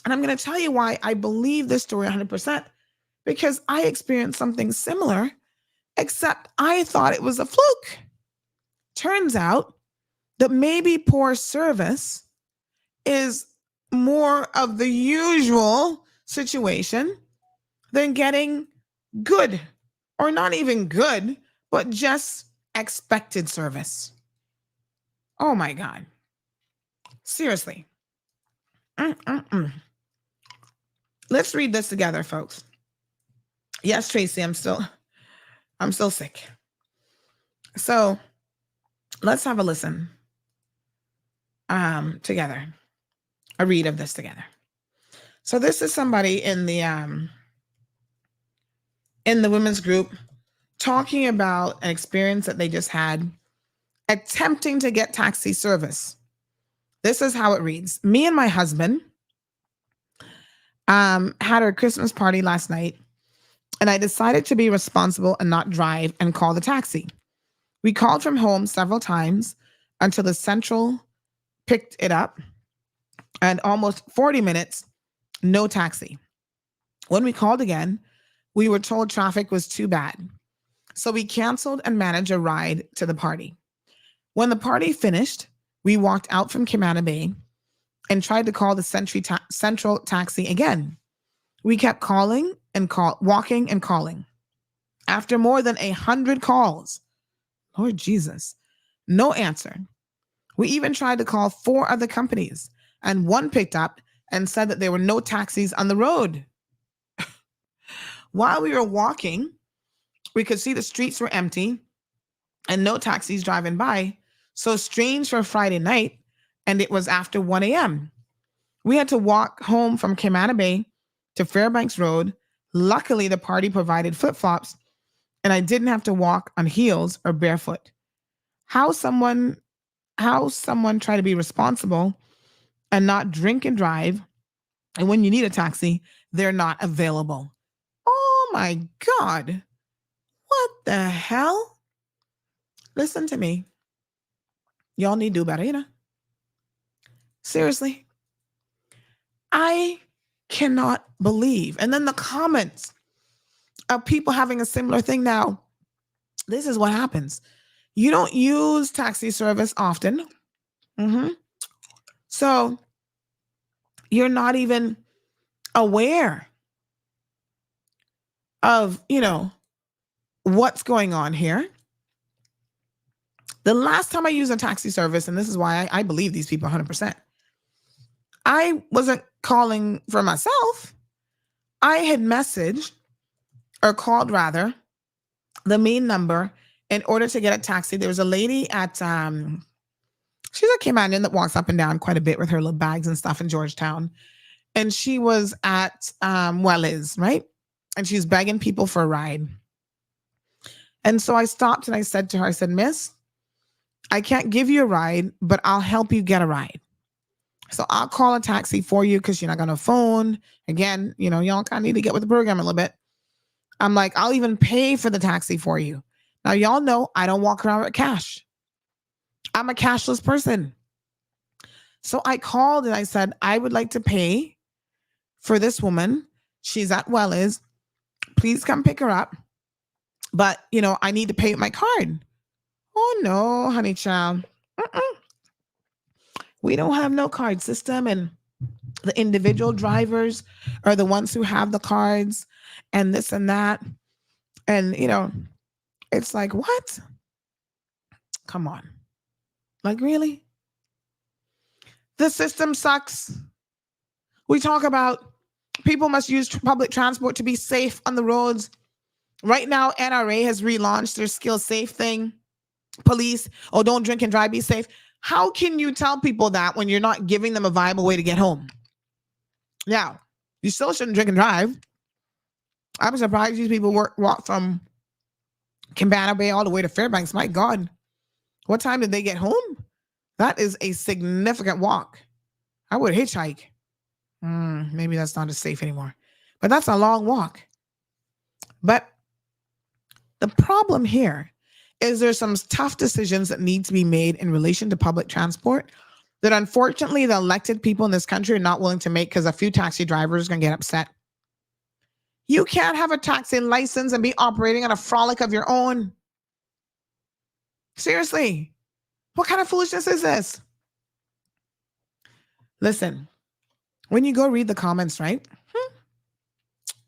Speaker 5: And I'm going to tell you why I believe this story 100%, because I experienced something similar, except I thought it was a fluke. Turns out that maybe poor service is more of the usual situation than getting good, or not even good, but just expected service. Oh my God. Seriously. Let's read this together, folks. Yes, Tracy, I'm still sick. So let's have a listen together. A read of this together. So this is somebody in the women's group talking about an experience that they just had attempting to get taxi service. This is how it reads. Me and my husband had our Christmas party last night, and I decided to be responsible and not drive and call the taxi. We called from home several times until the Central picked it up, and almost 40 minutes, no taxi. When we called again, we were told traffic was too bad. So we canceled and managed a ride to the party. When the party finished, we walked out from Cayman Bay and tried to call the Central taxi again. We kept calling and walking and calling. After more than 100 calls, Lord Jesus, no answer. We even tried to call 4 other companies, and one picked up and said that there were no taxis on the road. While we were walking, we could see the streets were empty and no taxis driving by. So strange for a Friday night, and it was after 1 a.m. We had to walk home from Cayman Bay to Fairbanks Road. Luckily, the party provided flip-flops, and I didn't have to walk on heels or barefoot. How someone try to be responsible and not drink and drive, and when you need a taxi, they're not available. Oh my God. What the hell? Listen to me. Y'all need to do better, Seriously. I cannot believe. And then the comments of people having a similar thing. Now, this is what happens. You don't use taxi service often. So you're not even aware of, what's going on here. The last time I used a taxi service, and this is why I believe these people 100%, I wasn't calling for myself. I had messaged or called rather the main number in order to get a taxi. There was a lady at, she's a Caymanian that walks up and down quite a bit with her little bags and stuff in Georgetown. And she was at Wells, right? And she's begging people for a ride. And so I stopped and I said to her, I said, Miss, I can't give you a ride, but I'll help you get a ride. So I'll call a taxi for you because you're not going to phone. Again, y'all kind of need to get with the program a little bit. I'm like, I'll even pay for the taxi for you. Now, y'all know I don't walk around with cash. I'm a cashless person. So I called and I said, I would like to pay for this woman. She's at Wells. Please come pick her up. But, I need to pay with my card. Oh, no, honey child. We don't have no card system. And the individual drivers are the ones who have the cards and this and that. And, it's like, what? Come on. Like, really? The system sucks. We talk about people must use public transport to be safe on the roads. Right now, NRA has relaunched their Skill Safe thing. Police, don't drink and drive, be safe. How can you tell people that when you're not giving them a viable way to get home? Now, you still shouldn't drink and drive. I'm surprised these people walk from Cayman Bay all the way to Fairbanks. My God. What time did they get home? That is a significant walk. I would hitchhike. Maybe that's not as safe anymore. But that's a long walk. But the problem here is there's some tough decisions that need to be made in relation to public transport that unfortunately the elected people in this country are not willing to make because a few taxi drivers are going to get upset. You can't have a taxi license and be operating on a frolic of your own. Seriously. What kind of foolishness is this? Listen, when you go read the comments, right?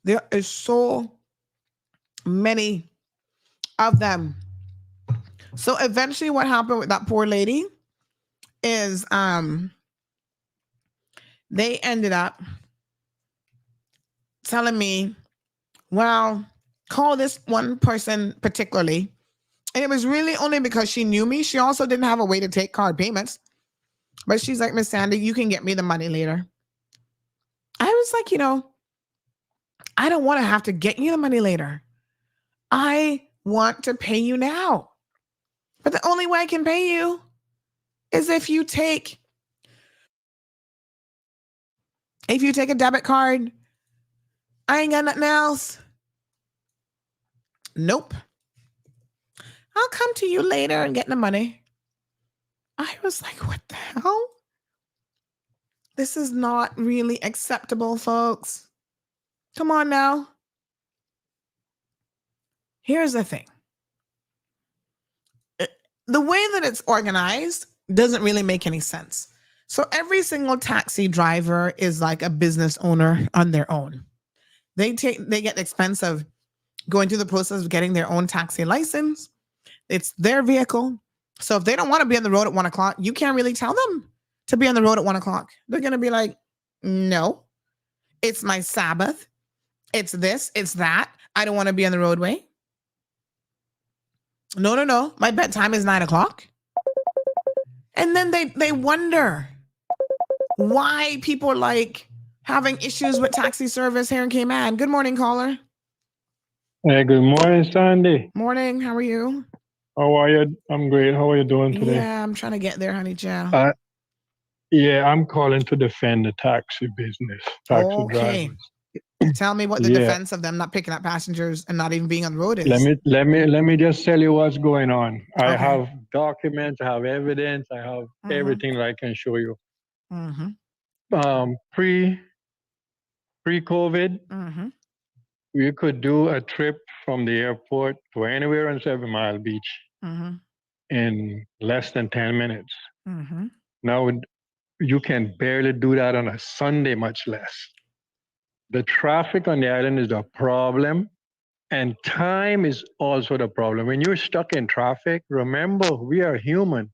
Speaker 5: There is so many of them. So eventually what happened with that poor lady is they ended up telling me, well, call this one person particularly. And it was really only because she knew me. She also didn't have a way to take card payments. But she's like, Miss Sandy, you can get me the money later. I was like, I don't want to have to get you the money later. I want to pay you now. But the only way I can pay you is if you take a debit card. I ain't got nothing else. Nope. I'll come to you later and get the money. I was like, what the hell? This is not really acceptable, folks. Come on now. Here's the thing. The way that it's organized doesn't really make any sense. So every single taxi driver is like a business owner on their own. They get the expense of going through the process of getting their own taxi license. It's their vehicle. So if they don't want to be on the road at 1 o'clock, you can't really tell them to be on the road at 1 o'clock. They're going to be like, no, it's my Sabbath. It's this, it's that. I don't want to be on the roadway. No. My bedtime is 9 o'clock. And then they wonder why people are like having issues with taxi service here in Cayman. Good morning, caller.
Speaker 12: Hey, good morning, Sandy.
Speaker 5: Morning. How are you?
Speaker 12: How are you? I'm great. How are you doing today?
Speaker 5: Yeah, I'm trying to get there, honey child.
Speaker 12: Yeah, I'm calling to defend the taxi business, taxi drivers.
Speaker 5: Tell me what the defense of them not picking up passengers and not even being on the road is.
Speaker 12: Let me just tell you what's going on. I have documents, I have evidence, I have everything that I can show you. Pre-COVID, we could do a trip from the airport to anywhere on 7 Mile Beach in less than 10 minutes. Now you can barely do that on a Sunday, much less. The traffic on the island is a problem, and time is also the problem. When you're stuck in traffic, remember, we are human.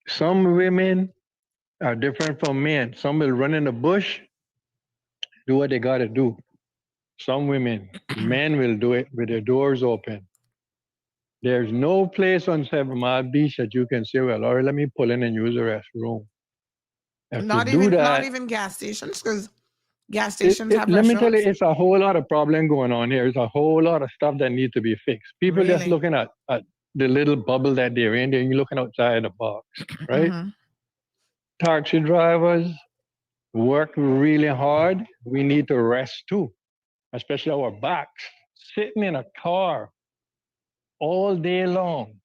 Speaker 12: Some women are different from men. Some will run in the bush, do what they got to do. Some women, men will do it with their doors open. There's no place on 7 Mile Beach that you can say, well, all right, let me pull in and use the restroom.
Speaker 5: Not even gas stations, because gas stations have
Speaker 12: let
Speaker 5: restaurants.
Speaker 12: me tell you, it's a whole lot of problem going on here. It's a whole lot of stuff that needs to be fixed. People just looking at the little bubble that they're in, and you're looking outside the box, right? Taxi drivers work really hard. We need to rest too, especially our backs. Sitting in a car all day long.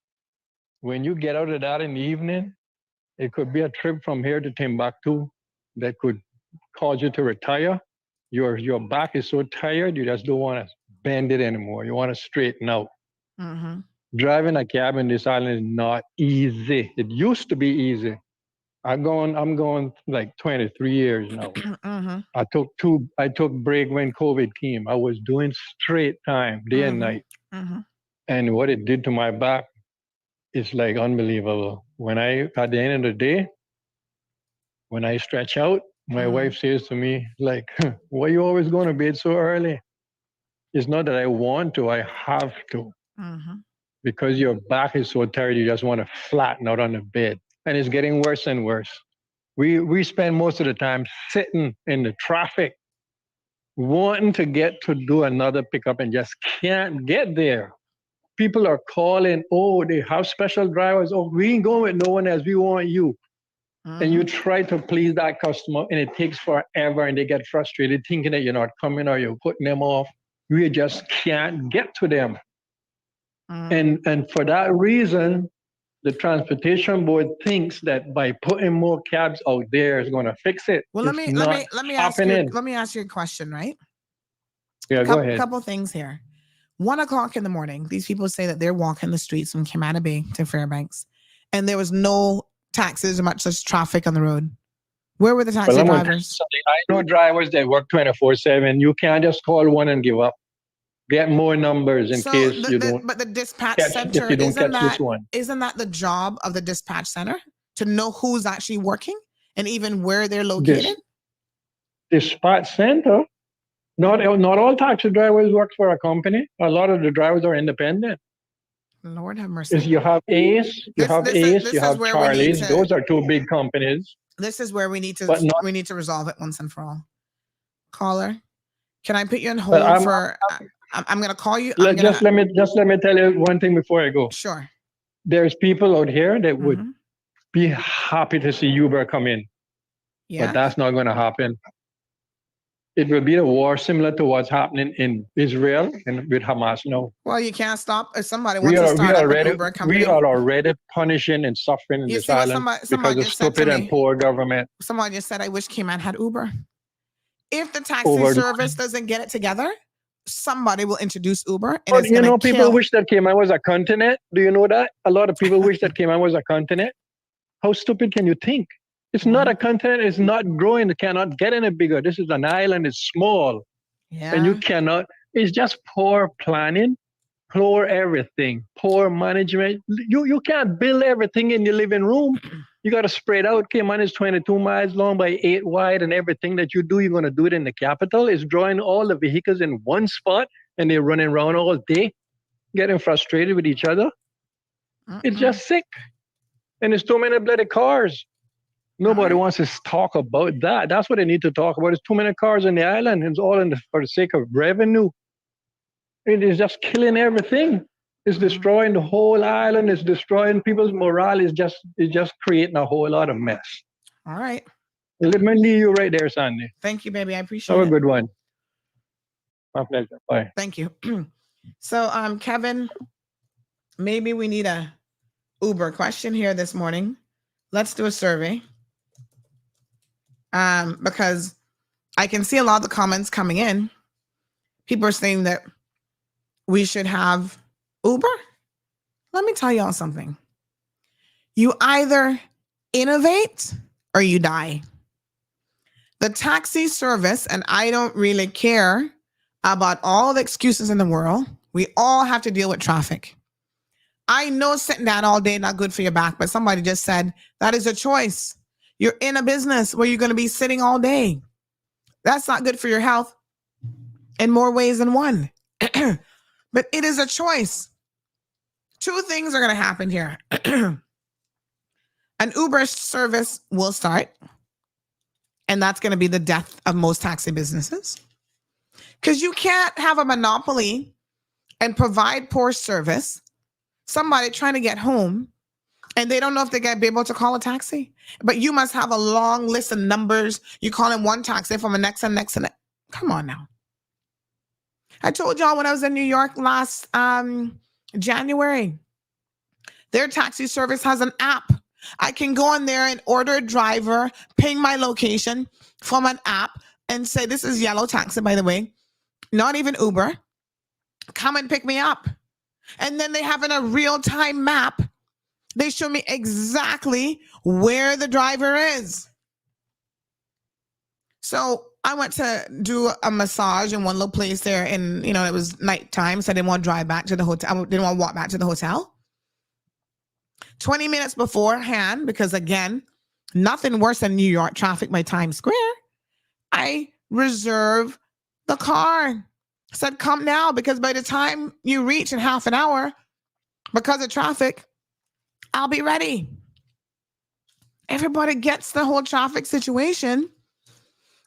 Speaker 12: When you get out of that in the evening, it could be a trip from here to Timbuktu that could cause you to retire. Your back is so tired, you just don't want to bend it anymore. You want to straighten out. Driving a cab in this island is not easy. It used to be easy. I'm going like 23 years now. I took break when COVID came. I was doing straight time, day and night. And what it did to my back is like unbelievable. At the end of the day, when I stretch out, my wife says to me, like, why are you always going to bed so early? It's not that I want to, I have to. Because your back is so tired, you just want to flatten out on the bed. And it's getting worse and worse. We spend most of the time sitting in the traffic, wanting to get to do another pickup and just can't get there. People are calling, oh, they have special drivers. Oh, we ain't going with no one else. We want you. And you try to please that customer, and it takes forever, and they get frustrated thinking that you're not coming or you're putting them off. We just can't get to them. And for that reason, the transportation board thinks that by putting more cabs out there is going to fix it.
Speaker 5: Well, let me ask you a question, right?
Speaker 12: Yeah, go ahead.
Speaker 5: A couple things here. 1 o'clock in the morning, these people say that they're walking the streets from Cayman Bay to Fairbanks, and there was no taxis or much less traffic on the road. Where were the taxi drivers?
Speaker 12: I know drivers that work 24/7. You can't just call one and give up. Get more numbers in case you don't.
Speaker 5: But the dispatch center, isn't that the job of the dispatch center to know who's actually working and even where they're located?
Speaker 12: Dispatch center. Not all taxi drivers work for a company. A lot of the drivers are independent.
Speaker 5: Lord have mercy.
Speaker 12: You have Ace, you have Charlie's. Those are two big companies.
Speaker 5: This is where we need to resolve it once and for all. Caller, can I put you on hold for? I'm going to call you.
Speaker 12: Just let me tell you one thing before I go.
Speaker 5: Sure.
Speaker 12: There's people out here that would be happy to see Uber come in. Yeah. But that's not going to happen. It will be a war similar to what's happening in Israel and with Hamas now.
Speaker 5: Well, you can't stop if somebody wants to start an Uber company.
Speaker 12: We are already punishing and suffering in this island because of stupid and poor government.
Speaker 5: Someone just said, I wish Cayman had Uber. If the taxi service doesn't get it together, somebody will introduce Uber. And
Speaker 12: people wish that Cayman was a continent. Do you know that? A lot of people wish that Cayman was a continent. How stupid can you think? It's not a continent. It's not growing. It cannot get any bigger. This is an island. It's small.
Speaker 5: Yeah.
Speaker 12: And you cannot. It's just poor planning, poor everything, poor management. You can't build everything in your living room. You got to spread out. Cayman is 22 miles long by 8 wide, and everything that you do, you're going to do it in the capital. It's drawing all the vehicles in one spot, and they're running around all day, getting frustrated with each other. It's just sick. And there's too many bloody cars. Nobody wants to talk about that. That's what they need to talk about. There's too many cars on the island. It's all for the sake of revenue. It is just killing everything. It's destroying the whole island. It's destroying people's morale. It's just creating a whole lot of mess.
Speaker 5: All right.
Speaker 12: Let me leave you right there, Sandy.
Speaker 5: Thank you, baby. I appreciate it.
Speaker 12: Have a good one. My pleasure. Bye.
Speaker 5: Thank you. So, Kevin, maybe we need a Uber question here this morning. Let's do a survey. Because I can see a lot of the comments coming in. People are saying that we should have Uber. Let me tell y'all something. You either innovate or you die. The taxi service, and I don't really care about all the excuses in the world. We all have to deal with traffic. I know sitting down all day not good for your back, but somebody just said that is a choice. You're in a business where you're going to be sitting all day. That's not good for your health in more ways than one. But it is a choice. Two things are going to happen here. An Uber service will start, and that's going to be the death of most taxi businesses. Because you can't have a monopoly and provide poor service. Somebody trying to get home, and they don't know if they're going to be able to call a taxi. But you must have a long list of numbers. You call in one taxi from the next and next and next. Come on now. I told y'all when I was in New York last January, their taxi service has an app. I can go on there and order a driver, ping my location from an app, and say, this is yellow taxi, by the way. Not even Uber. Come and pick me up. And then they have in a real-time map. They show me exactly where the driver is. So I went to do a massage in one little place there, and it was nighttime, so I didn't want to drive back to the hotel. I didn't want to walk back to the hotel. 20 minutes beforehand, because again, nothing worse than New York traffic by Times Square, I reserved the car. Said, come now, because by the time you reach in half an hour, because of traffic, I'll be ready. Everybody gets the whole traffic situation.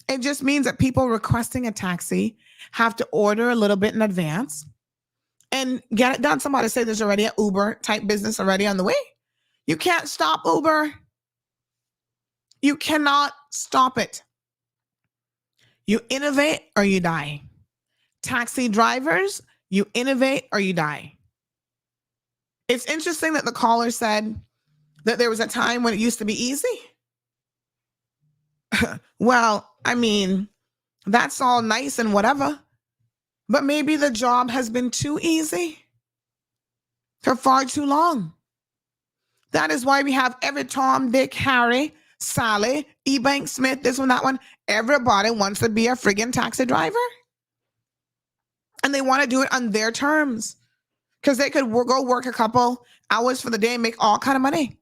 Speaker 5: It just means that people requesting a taxi have to order a little bit in advance and get it done. Somebody say there's already an Uber type business already on the way. You can't stop Uber. You cannot stop it. You innovate or you die. Taxi drivers, you innovate or you die. It's interesting that the caller said that there was a time when it used to be easy. Well, I mean, that's all nice and whatever, but maybe the job has been too easy for far too long. That is why we have every Tom, Dick, Harry, Sally, E-Bank Smith, this one, that one. Everybody wants to be a friggin' taxi driver. And they want to do it on their terms because they could go work a couple hours for the day and make all kind of money.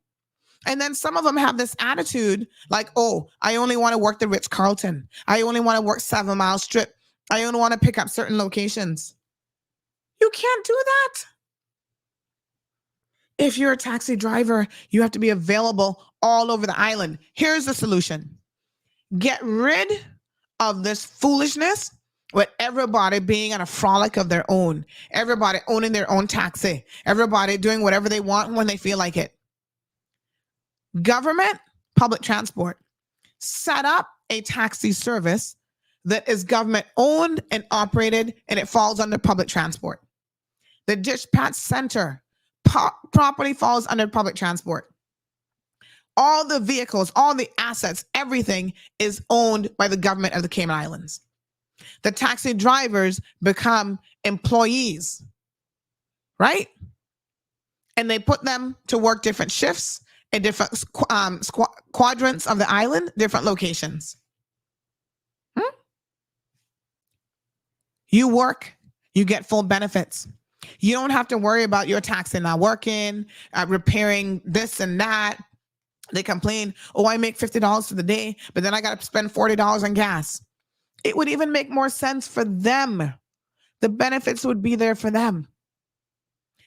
Speaker 5: And then some of them have this attitude like, oh, I only want to work the Ritz-Carlton. I only want to work 7 Mile Strip. I only want to pick up certain locations. You can't do that. If you're a taxi driver, you have to be available all over the island. Here's the solution. Get rid of this foolishness with everybody being on a frolic of their own. Everybody owning their own taxi. Everybody doing whatever they want when they feel like it. Government, public transport, set up a taxi service that is government owned and operated, and it falls under public transport. The dispatch center property falls under public transport. All the vehicles, all the assets, everything is owned by the government of the Cayman Islands. The taxi drivers become employees, right? And they put them to work different shifts in different quadrants of the island, different locations. You work, you get full benefits. You don't have to worry about your taxi not working, repairing this and that. They complain, oh, I make $50 for the day, but then I got to spend $40 on gas. It would even make more sense for them. The benefits would be there for them.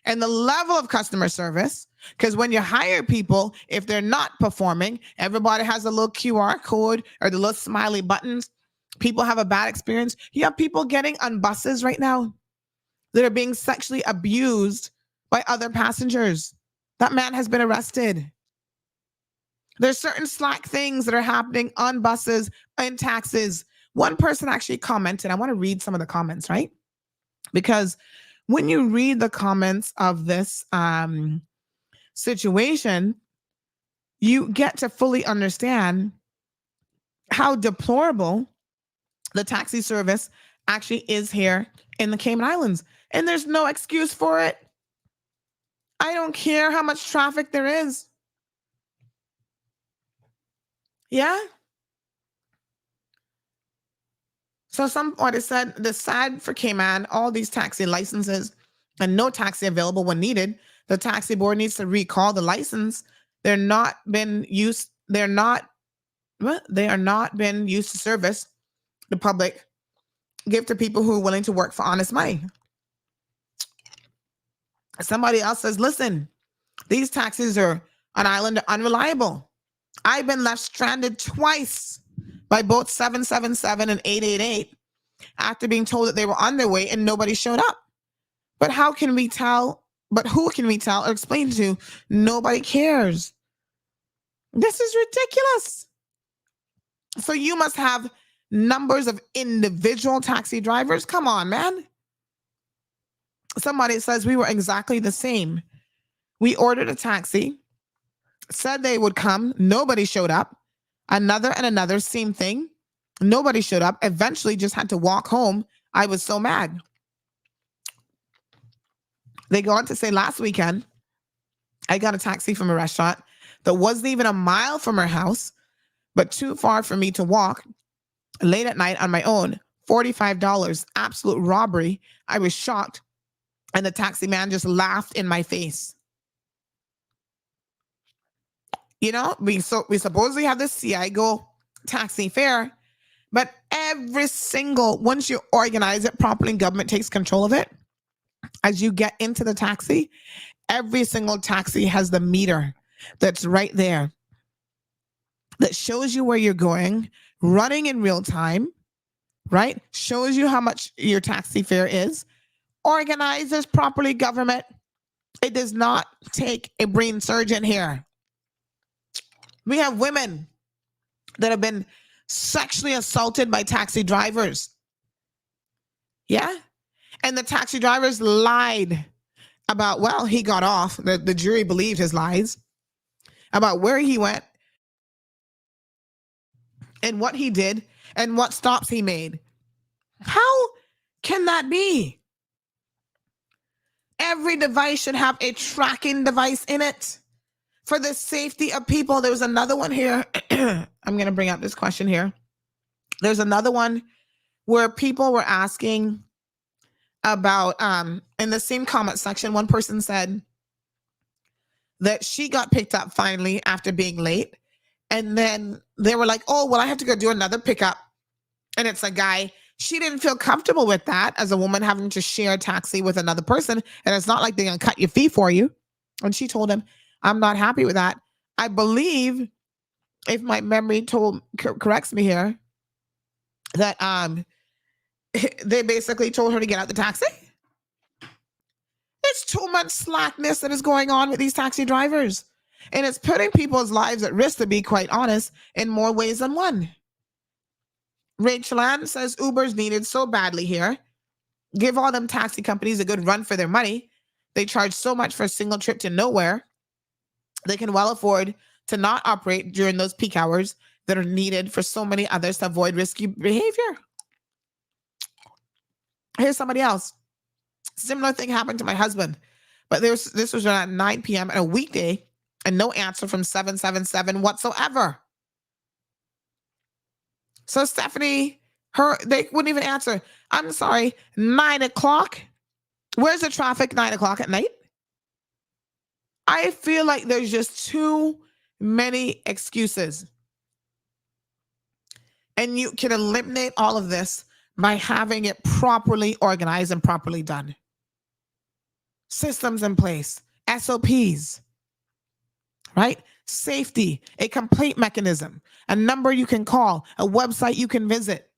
Speaker 5: And the level of customer service Because when you hire people, if they're not performing, everybody has a little QR code or the little smiley buttons. People have a bad experience. You have people getting on buses right now that are being sexually abused by other passengers. That man has been arrested. There's certain slack things that are happening on buses and taxis. One person actually commented, I want to read some of the comments, right? Because when you read the comments of this situation, you get to fully understand how deplorable the taxi service actually is here in the Cayman Islands. And there's no excuse for it. I don't care how much traffic there is. Yeah. So somebody said the sad for Cayman, all these taxi licenses and no taxi available when needed. The taxi board needs to recall the license. They are not been used to service the public. Give to people who are willing to work for honest money. Somebody else says, listen, these taxis are on island unreliable. I've been left stranded twice by both 777 and 888 after being told that they were on their way and nobody showed up. But how can we tell? But who can we tell or explain to? Nobody cares. This is ridiculous. So you must have numbers of individual taxi drivers. Come on, man. Somebody says we were exactly the same. We ordered a taxi, said they would come. Nobody showed up. Another, same thing. Nobody showed up. Eventually just had to walk home. I was so mad. They go on to say last weekend, I got a taxi from a restaurant that wasn't even a mile from her house, but too far for me to walk late at night on my own. $45, absolute robbery. I was shocked. And the taxi man just laughed in my face. You know, we supposedly have this CIGO taxi fare, but once you organize it properly and government takes control of it, as you get into the taxi, every single taxi has the meter that's right there that shows you where you're going, running in real time, right? Shows you how much your taxi fare is. Organizes properly, government. It does not take a brain surgeon here. We have women that have been sexually assaulted by taxi drivers. Yeah. And the taxi drivers lied about, well, he got off. The jury believed his lies about where he went and what he did and what stops he made. How can that be? Every device should have a tracking device in it for the safety of people. There was another one here. I'm going to bring up this question here. There's another one where people were asking about, in the same comment section, one person said that she got picked up finally after being late. And then they were like, oh, well, I have to go do another pickup. And it's a guy. She didn't feel comfortable with that as a woman having to share a taxi with another person. And it's not like they're going to cut your fee for you. And she told him, I'm not happy with that. I believe, if my memory corrects me here, that they basically told her to get out the taxi. It's too much slackness that is going on with these taxi drivers. And it's putting people's lives at risk, to be quite honest, in more ways than one. Rachel Ann says Uber's needed so badly here. Give all them taxi companies a good run for their money. They charge so much for a single trip to nowhere. They can well afford to not operate during those peak hours that are needed for so many others to avoid risky behavior. Here's somebody else. Similar thing happened to my husband, but this was around 9 p.m. on a weekday and no answer from 777 whatsoever. So Stephanie, they wouldn't even answer. I'm sorry, 9 o'clock? Where's the traffic 9 o'clock at night? I feel like there's just too many excuses. And you can eliminate all of this by having it properly organized and properly done. Systems in place, SOPs. right? Safety, a complaint mechanism, a number you can call, a website you can visit.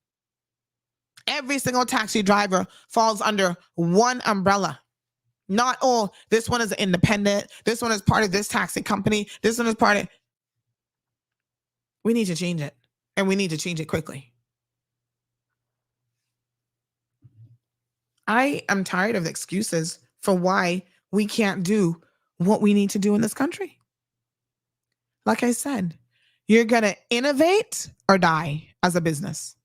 Speaker 5: Every single taxi driver falls under one umbrella. Not, oh, this one is independent. This one is part of this taxi company. This one is part of... We need to change it, and we need to change it quickly. I am tired of the excuses for why we can't do what we need to do in this country. Like I said, you're going to innovate or die as a business.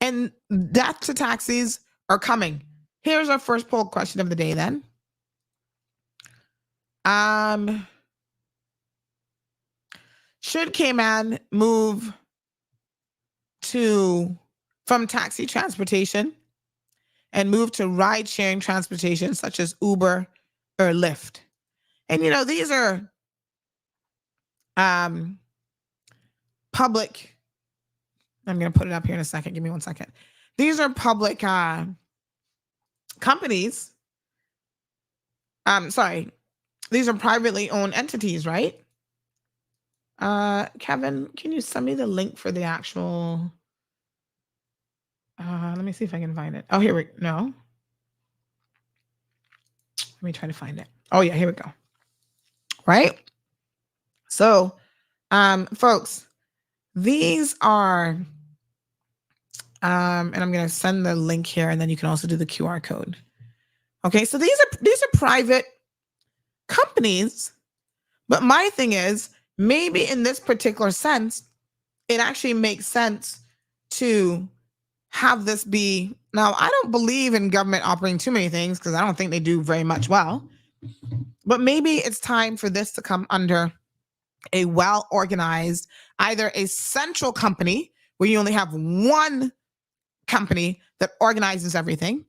Speaker 5: And death to taxis are coming. Here's our first poll question of the day then. Should Cayman move from taxi transportation and move to ride-sharing transportation such as Uber or Lyft? And, these are public. I'm going to put it up here in a second. Give me 1 second. These are public companies. These are privately owned entities, right? Kevin, can you send me the link for the actual... let me see if I can find it. Oh, no. Let me try to find it. Oh, yeah, here we go. Right? So, folks, these are, and I'm going to send the link here, and then you can also do the QR code. Okay, so these are private companies, but my thing is, maybe in this particular sense, it actually makes sense to have this be... Now, I don't believe in government operating too many things because I don't think they do very much well. But maybe it's time for this to come under a well-organized, either a central company where you only have one company that organizes everything.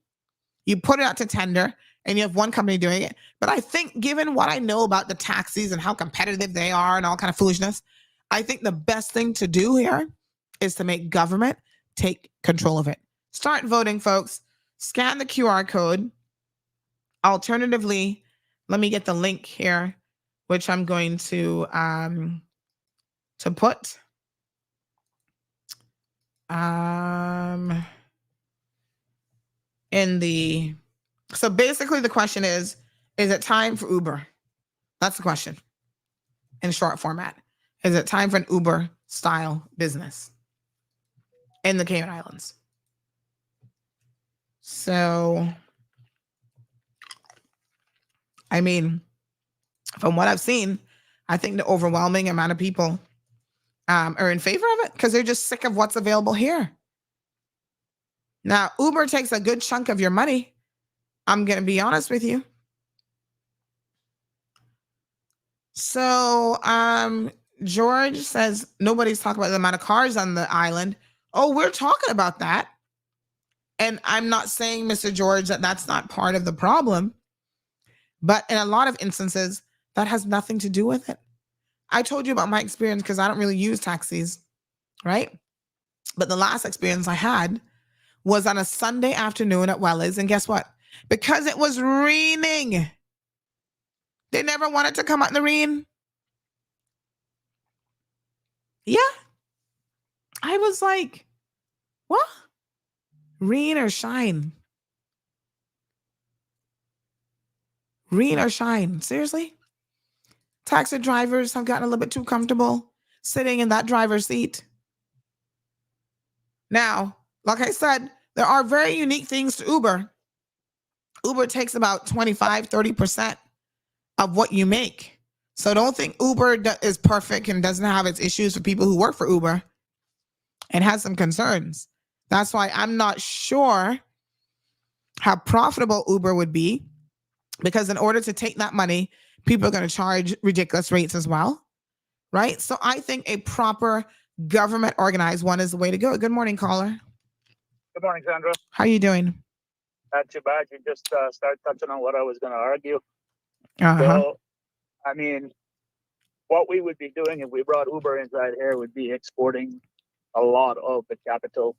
Speaker 5: You put it out to tender and you have one company doing it. But I think given what I know about the taxis and how competitive they are and all kind of foolishness, I think the best thing to do here is to make government take control of it. Start voting, folks. Scan the QR code. Alternatively, let me get the link here, which I'm going to put. So basically the question is it time for Uber? That's the question in short format. Is it time for an Uber style business in the Cayman Islands? So, I mean, from what I've seen, I think the overwhelming amount of people are in favor of it because they're just sick of what's available here. Now, Uber takes a good chunk of your money. I'm going to be honest with you. So, George says nobody's talking about the amount of cars on the island. Oh, we're talking about that. And I'm not saying, Mr. George, that that's not part of the problem. But in a lot of instances, that has nothing to do with it. I told you about my experience because I don't really use taxis, right? But the last experience I had was on a Sunday afternoon at Wellesley's. And guess what? Because it was raining, they never wanted to come out in the rain. Yeah. I was like, what? Rain or shine? Rain or shine? Seriously? Taxi drivers have gotten a little bit too comfortable sitting in that driver's seat. Now, like I said, there are very unique things to Uber. Uber takes about 25, 30% of what you make. So don't think Uber is perfect and doesn't have its issues for people who work for Uber and has some concerns. That's why I'm not sure how profitable Uber would be, because in order to take that money, people are going to charge ridiculous rates as well, right? So I think a proper government organized one is the way to go. Good morning, caller.
Speaker 13: Good morning, Sandra.
Speaker 5: How are you doing?
Speaker 13: Not too bad. You just started touching on what I was going to argue.
Speaker 5: Uh-huh.
Speaker 13: So, I mean, what we would be doing if we brought Uber inside here would be exporting a lot of the capital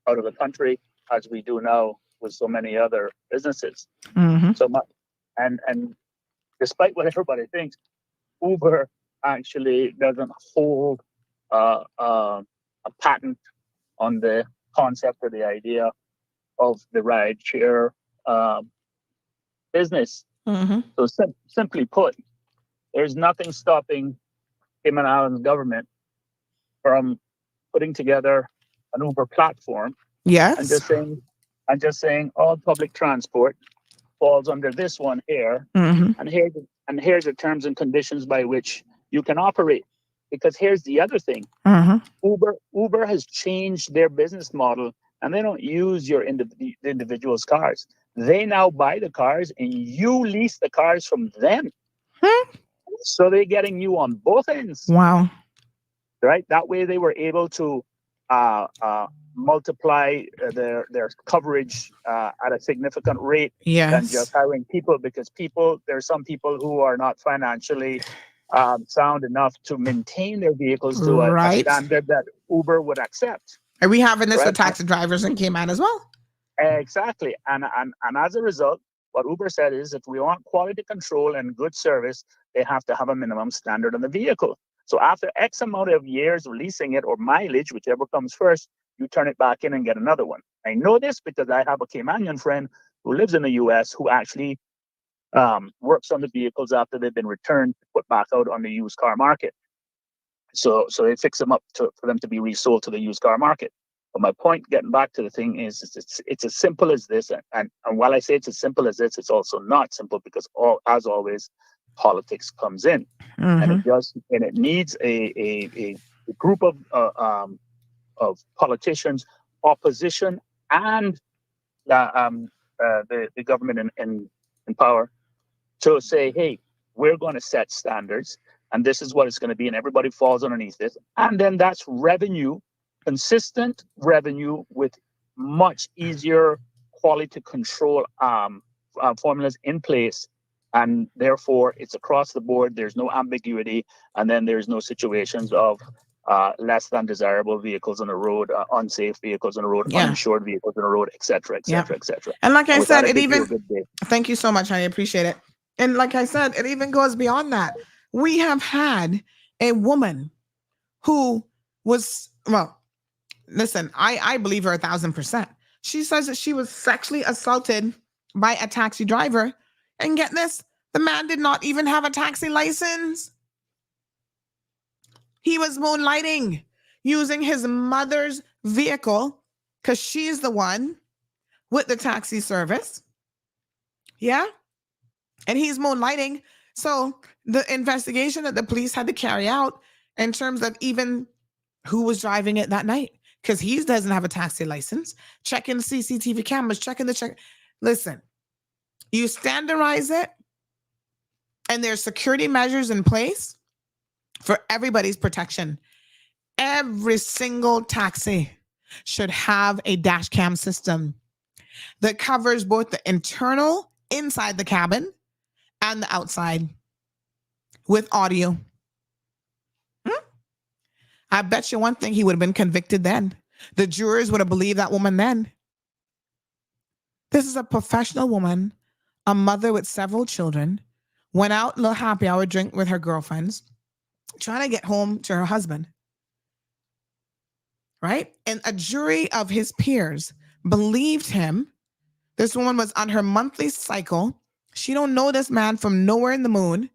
Speaker 13: out of the country, as we do now with so many other businesses.
Speaker 5: Mm-hmm.
Speaker 13: So much, and despite what everybody thinks, Uber actually doesn't hold a patent on the concept or the idea of the ride share business. So simply put, there's nothing stopping Cayman Islands government from putting together an Uber platform.
Speaker 5: Yes.
Speaker 13: And just saying all public transport falls under this one here, and here's the terms and conditions by which you can operate. Because here's the other thing: Uber has changed their business model, and they don't use your individual's cars. They now buy the cars, and you lease the cars from them. So they're getting you on both ends.
Speaker 5: Wow!
Speaker 13: Right. That way, they were able to multiply their coverage at a significant rate than just hiring people, because there's some people who are not financially sound enough to maintain their vehicles to a standard that Uber would accept.
Speaker 5: Are we having this with taxi drivers in Cayman as well?
Speaker 13: Exactly. And as a result, what Uber said is if we want quality control and good service, they have to have a minimum standard on the vehicle. So after X amount of years of leasing it or mileage, whichever comes first, you turn it back in and get another one. I know this because I have a Caymanian friend who lives in the US who actually works on the vehicles after they've been returned, put back out on the used car market. So they fix them up for them to be resold to the used car market. But my point, getting back to the thing, is it's as simple as this. And while I say it's as simple as this, it's also not simple, because as always, politics comes in, and it needs a group of politicians, opposition, and the government in power to say, hey, we're going to set standards, and this is what it's going to be, and everybody falls underneath this. And then that's revenue, consistent revenue with much easier quality control formulas in place. And therefore, it's across the board. There's no ambiguity. And then there's no situations of less than desirable vehicles on the road, unsafe vehicles on the road, uninsured vehicles on the road, et cetera, et cetera, et cetera.
Speaker 5: And like I said, thank you so much, honey. I appreciate it. And like I said, it even goes beyond that. We have had a woman who was, well, listen, I believe her 1,000%. She says that she was sexually assaulted by a taxi driver. And get this, the man did not even have a taxi license. He was moonlighting, using his mother's vehicle, because she's the one with the taxi service. Yeah? And he's moonlighting. So the investigation that the police had to carry out in terms of even who was driving it that night, because he doesn't have a taxi license, checking CCTV cameras, checking the check. Listen, you standardize it, and there's security measures in place for everybody's protection. Every single taxi should have a dash cam system that covers both the internal, inside the cabin, and the outside with audio. I bet you one thing, he would have been convicted then. The jurors would have believed that woman then. This is a professional woman, a mother with several children, went out a little happy hour drink with her girlfriends, trying to get home to her husband. Right? And a jury of his peers believed him. This woman was on her monthly cycle. She don't know this man from nowhere in the moon.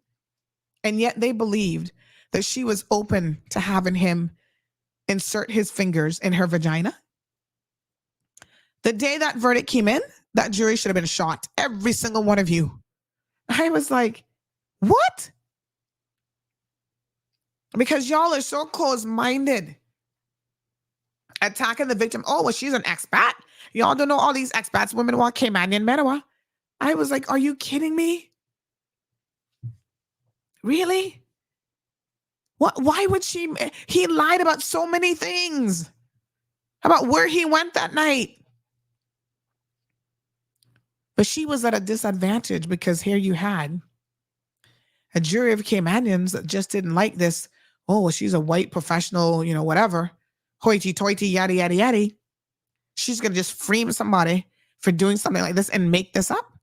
Speaker 5: And yet they believed that she was open to having him insert his fingers in her vagina. The day that verdict came in, that jury should have been shot. Every single one of you. I was like, what? Because y'all are so close-minded. Attacking the victim. Oh, well, she's an expat. Y'all don't know all these expats women want Caymanian men. I was like, are you kidding me? Really? What? Why would she? He lied about so many things. About where he went that night. But she was at a disadvantage, because here you had a jury of Caymanians that just didn't like this. Oh, well, she's a white professional, whatever. Hoity-toity, yada, yada, yada. She's going to just frame somebody for doing something like this and make this up.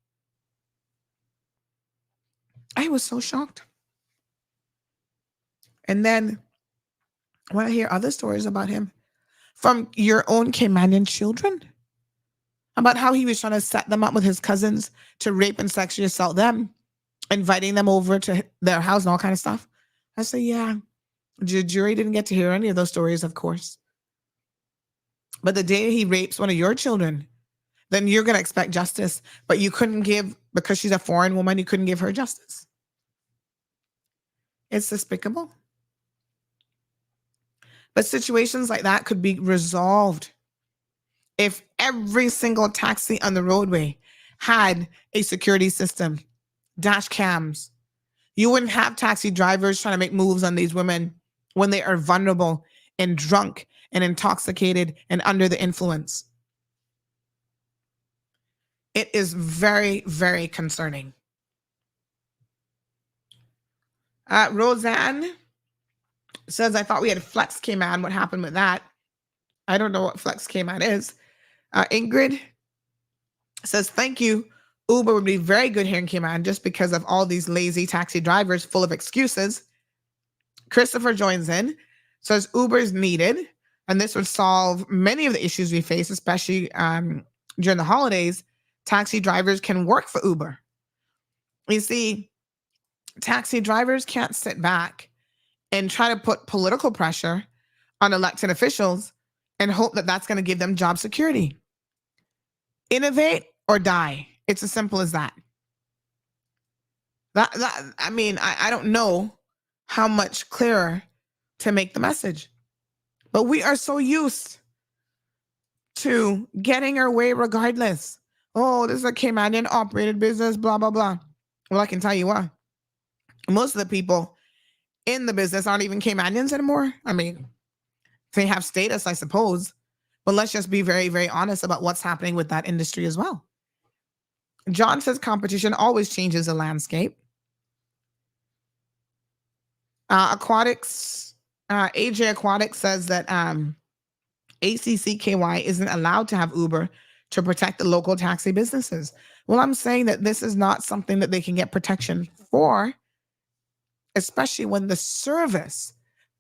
Speaker 5: I was so shocked. And then I want to hear other stories about him from your own Caymanian children, about how he was trying to set them up with his cousins to rape and sexually assault them, inviting them over to their house and all kind of stuff. I say, yeah, the jury didn't get to hear any of those stories, of course. But the day he rapes one of your children, then you're going to expect justice. But you couldn't give, because she's a foreign woman, you couldn't give her justice. It's despicable. But situations like that could be resolved if every single taxi on the roadway had a security system, dash cams. You wouldn't have taxi drivers trying to make moves on these women when they are vulnerable and drunk and intoxicated and under the influence. It is very, very concerning. Roseanne says, I thought we had Flex Cayman. What happened with that? I don't know what Flex Cayman is. Ingrid says, thank you. Uber would be very good here in Cayman just because of all these lazy taxi drivers full of excuses. Christopher joins in, says Uber is needed, and this would solve many of the issues we face, especially during the holidays. Taxi drivers can work for Uber. You see, taxi drivers can't sit back and try to put political pressure on elected officials and hope that that's going to give them job security. Innovate or die. It's as simple as that. I don't know how much clearer to make the message, but we are so used to getting our way regardless. Oh, this is a Caymanian operated business, blah, blah, blah. Well, I can tell you what, most of the people in the business aren't even Caymanians anymore. I mean, they have status, I suppose, but let's just be very, very honest about what's happening with that industry as well. John says competition always changes the landscape. AJ Aquatics says that ACCKY isn't allowed to have Uber to protect the local taxi businesses. Well, I'm saying that this is not something that they can get protection for, especially when the service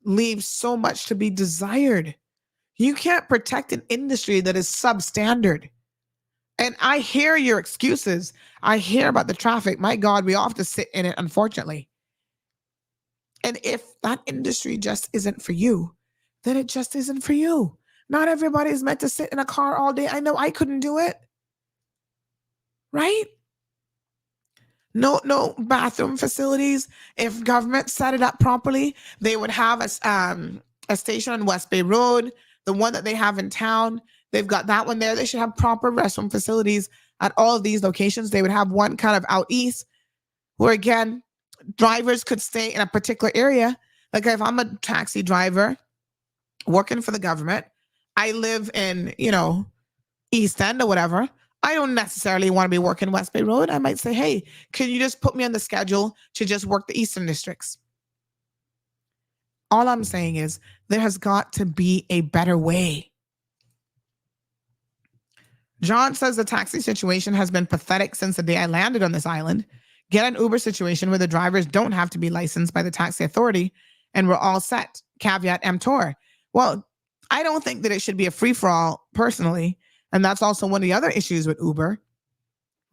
Speaker 5: leaves so much to be desired. You can't protect an industry that is substandard. And I hear your excuses. I hear about the traffic. My God, we all have to sit in it, unfortunately. And if that industry just isn't for you, then it just isn't for you. Not everybody is meant to sit in a car all day. I know I couldn't do it. Right? No bathroom facilities. If government set it up properly, they would have a station on West Bay Road, the one that they have in town. They've got that one there. They should have proper restroom facilities at all of these locations. They would have one kind of out east where, again, drivers could stay in a particular area. Like if I'm a taxi driver working for the government, I live in, East End or whatever. I don't necessarily want to be working West Bay Road. I might say, hey, can you just put me on the schedule to just work the Eastern districts? All I'm saying is there has got to be a better way. John says the taxi situation has been pathetic since the day I landed on this island. Get an Uber situation where the drivers don't have to be licensed by the taxi authority and we're all set. Caveat emptor. Well, I don't think that it should be a free-for-all personally. And that's also one of the other issues with Uber,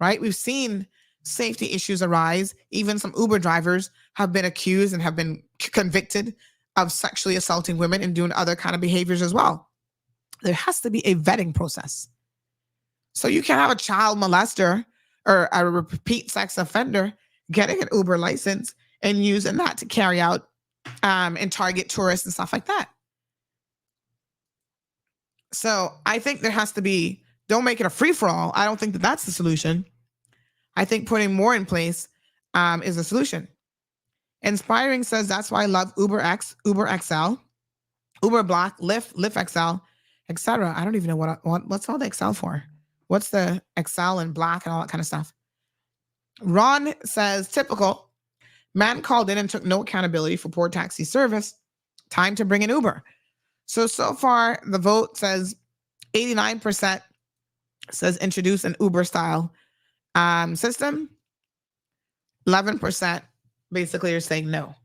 Speaker 5: right? We've seen safety issues arise. Even some Uber drivers have been accused and have been convicted of sexually assaulting women and doing other kind of behaviors as well. There has to be a vetting process. So you can't have a child molester or a repeat sex offender getting an Uber license and using that to carry out and target tourists and stuff like that. So I think there has to be, don't make it a free-for-all. I don't think that that's the solution. I think putting more in place is the solution. Inspiring says that's why I love Uber X, Uber XL, Uber Black, Lyft XL, etc. I don't even know what's all the XL for. What's the XL and Black and all that kind of stuff? Ron says, typical. Man called in and took no accountability for poor taxi service. Time to bring in Uber. So far, the vote says 89% says introduce an Uber-style system. 11% basically are saying no.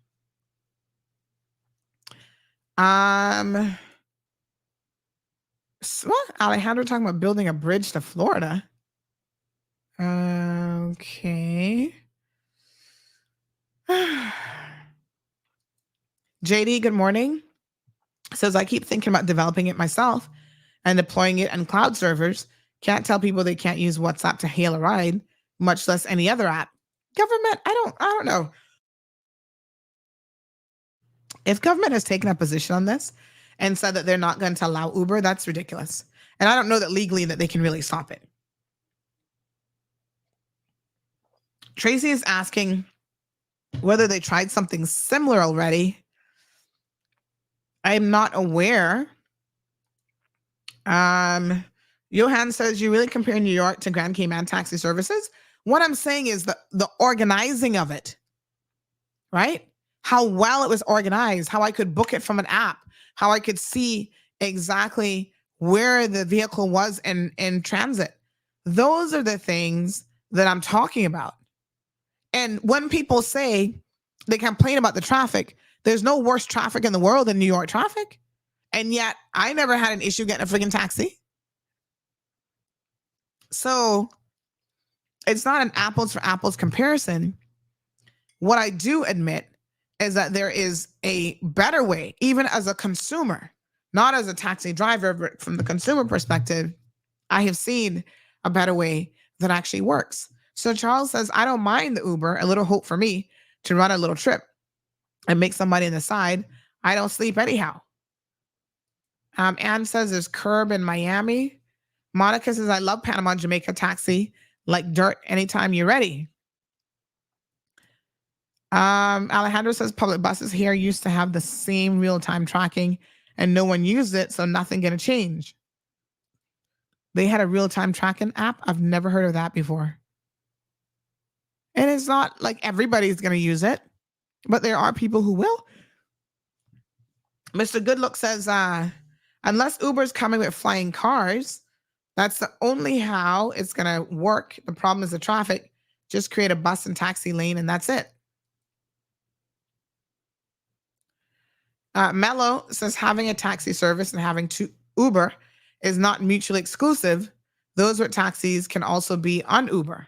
Speaker 5: Alejandro talking about building a bridge to Florida. Okay. JD, good morning. Says, I keep thinking about developing it myself and deploying it on cloud servers. Can't tell people they can't use WhatsApp to hail a ride, much less any other app. Government, I don't know. If government has taken a position on this and said that they're not going to allow Uber, that's ridiculous. And I don't know that legally that they can really stop it. Tracy is asking whether they tried something similar already. I'm not aware. Johan says, you really compare New York to Grand Cayman taxi services? What I'm saying is the organizing of it, right? How well it was organized, how I could book it from an app, how I could see exactly where the vehicle was in transit. Those are the things that I'm talking about. And when people say they complain about the traffic, there's no worse traffic in the world than New York traffic. And yet I never had an issue getting a freaking taxi. So it's not an apples for apples comparison. What I do admit is that there is a better way, even as a consumer, not as a taxi driver, but from the consumer perspective, I have seen a better way that actually works. So Charles says, I don't mind the Uber, a little hope for me to run a little trip and make some money on the side. I don't sleep anyhow. Anne says there's Curb in Miami. Monica says, I love Panama, Jamaica taxi, like dirt anytime you're ready. Alejandro says public buses here used to have the same real-time tracking and no one used it, so nothing gonna change. They had a real-time tracking app. I've never heard of that before. And it's not like everybody's gonna use it, but there are people who will. Mr. Goodlook says, unless Uber's coming with flying cars, that's the only how it's gonna work. The problem is the traffic. Just create a bus and taxi lane and that's it. Mello says having a taxi service and having Uber is not mutually exclusive. Those with taxis can also be on Uber.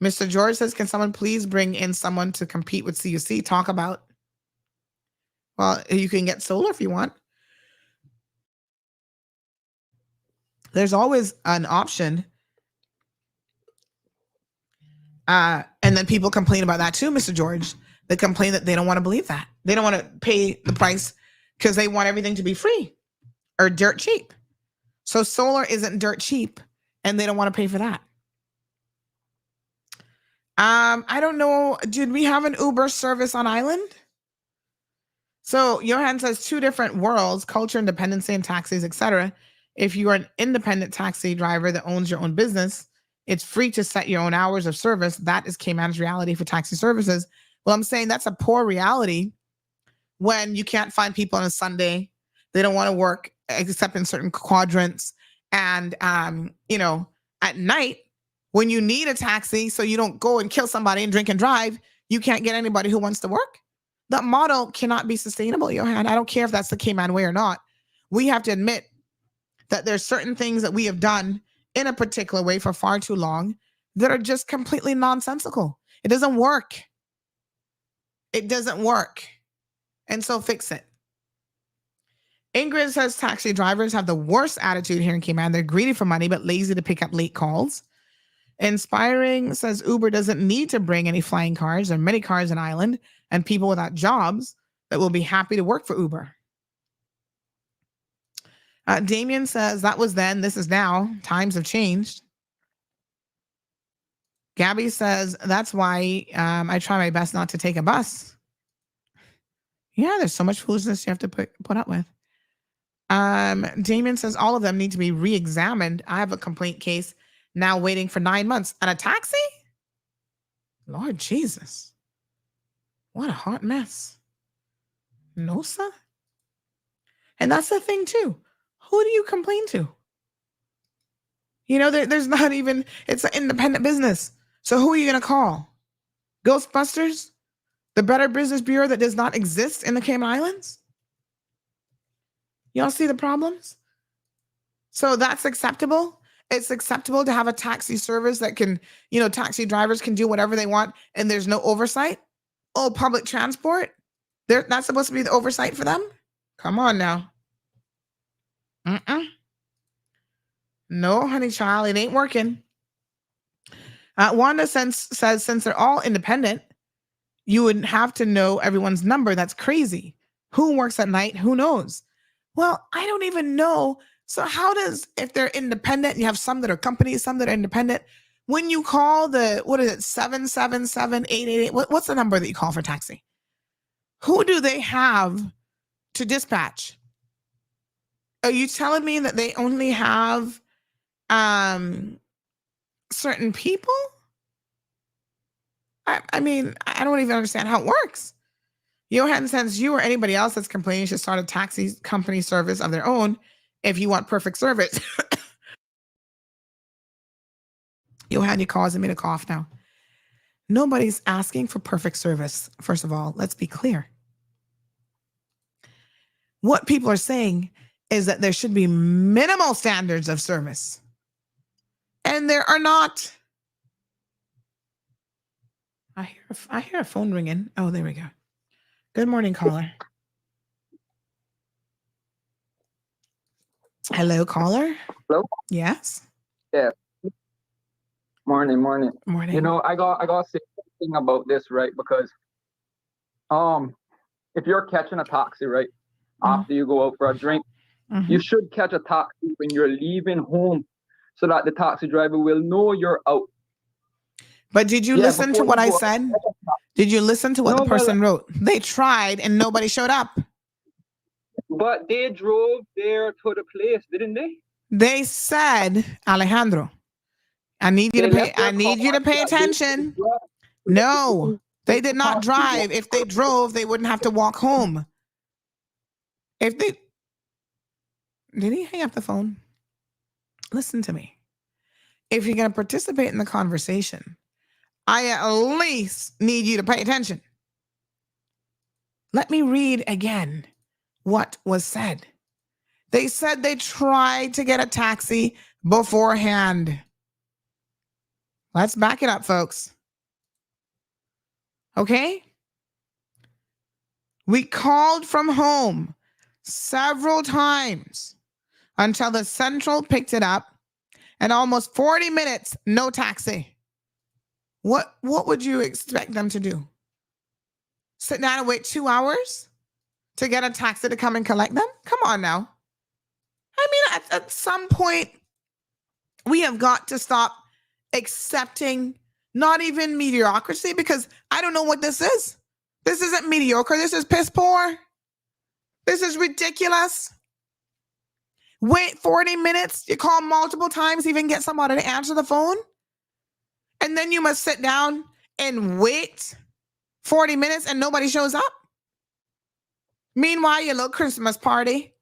Speaker 5: Mr. George says, can someone please bring in someone to compete with CUC? Talk about, well, you can get solar if you want. There's always an option. And then people complain about that too, Mr. George. They complain that they don't want to believe that. They don't want to pay the price because they want everything to be free or dirt cheap. So solar isn't dirt cheap and they don't want to pay for that. I don't know. Did we have an Uber service on island? So Johan says 2 different worlds, culture, independency, and taxis, etc. If you are an independent taxi driver that owns your own business, it's free to set your own hours of service. That is Cayman's reality for taxi services. Well, I'm saying that's a poor reality when you can't find people on a Sunday. They don't want to work except in certain quadrants. And, at night, when you need a taxi so you don't go and kill somebody and drink and drive, you can't get anybody who wants to work. That model cannot be sustainable, Johan. I don't care if that's the Cayman way or not. We have to admit that there's certain things that we have done in a particular way for far too long that are just completely nonsensical. It doesn't work. It doesn't work. And so fix it. Ingrid says taxi drivers have the worst attitude here in Cayman. They're greedy for money, but lazy to pick up late calls. Inspiring says Uber doesn't need to bring any flying cars. There are many cars on island and people without jobs that will be happy to work for Uber. Damien says that was then, this is now. Times have changed. Gabby says that's why I try my best not to take a bus. Yeah, there's so much foolishness you have to put up with. Damien says all of them need to be re-examined. I have a complaint case now waiting for 9 months. And a taxi? Lord Jesus. What a hot mess. No, sir. And that's the thing too. Who do you complain to? There's not even, it's an independent business. So who are you going to call? Ghostbusters? The Better Business Bureau that does not exist in the Cayman Islands? Y'all see the problems? So that's acceptable. It's acceptable to have a taxi service that can, taxi drivers can do whatever they want and there's no oversight. Oh, public transport? That's supposed to be the oversight for them? Come on now. No, honey child, it ain't working. Wanda says since they're all independent, you would have to know everyone's number. That's crazy. Who works at night? Who knows? Well, I don't even know. So how does, if they're independent, you have some that are companies, some that are independent, when you call 777-888, what's the number that you call for taxi? Who do they have to dispatch? Are you telling me that they only have certain people? I mean, I don't even understand how it works. Johan says you or anybody else that's complaining should start a taxi company service of their own if you want perfect service. Johan, you're causing me to cough now. Nobody's asking for perfect service. First of all, let's be clear. What people are saying is that there should be minimal standards of service. And there are not. I hear a phone ringing. Oh, there we go. Good morning, caller. Hello, caller.
Speaker 14: Hello?
Speaker 5: Yes.
Speaker 14: Yeah. Morning.
Speaker 5: Morning.
Speaker 14: I got to say something about this, right? Because if you're catching a taxi, right, after you go out for a drink, you should catch a taxi when you're leaving home so that the taxi driver will know you're out.
Speaker 5: But did you listen to what I said? Did you listen to what the person wrote? They tried and nobody showed up.
Speaker 14: But they drove there to the place, didn't they?
Speaker 5: They said, Alejandro, I need you to pay attention. No, they did not drive. If they drove, they wouldn't have to walk home. Did he hang up the phone? Listen to me. If you're going to participate in the conversation, I at least need you to pay attention. Let me read again what was said. They said they tried to get a taxi beforehand. Let's back it up, folks. Okay? We called from home several times until the Central picked it up, and almost 40 minutes, no taxi. What would you expect them to do? Sit down and wait 2 hours to get a taxi to come and collect them? Come on now. I mean, at some point, we have got to stop accepting not even mediocrity, because I don't know what this is. This isn't mediocre. This is piss poor. This is ridiculous. Wait 40 minutes. You call multiple times, even get somebody to answer the phone. And then you must sit down and wait 40 minutes and nobody shows up. Meanwhile, your little Christmas party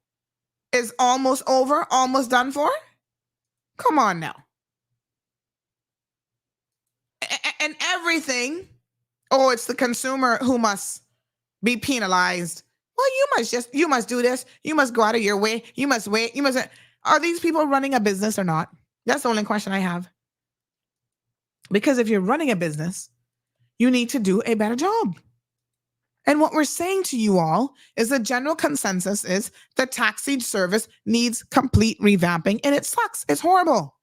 Speaker 5: is almost over, almost done for. Come on now. And everything, it's the consumer who must be penalized. Well, you must do this. You must go out of your way. You must wait. Are these people running a business or not? That's the only question I have. Because if you're running a business, you need to do a better job. And what we're saying to you all is the general consensus is the taxi service needs complete revamping, and it sucks. It's horrible.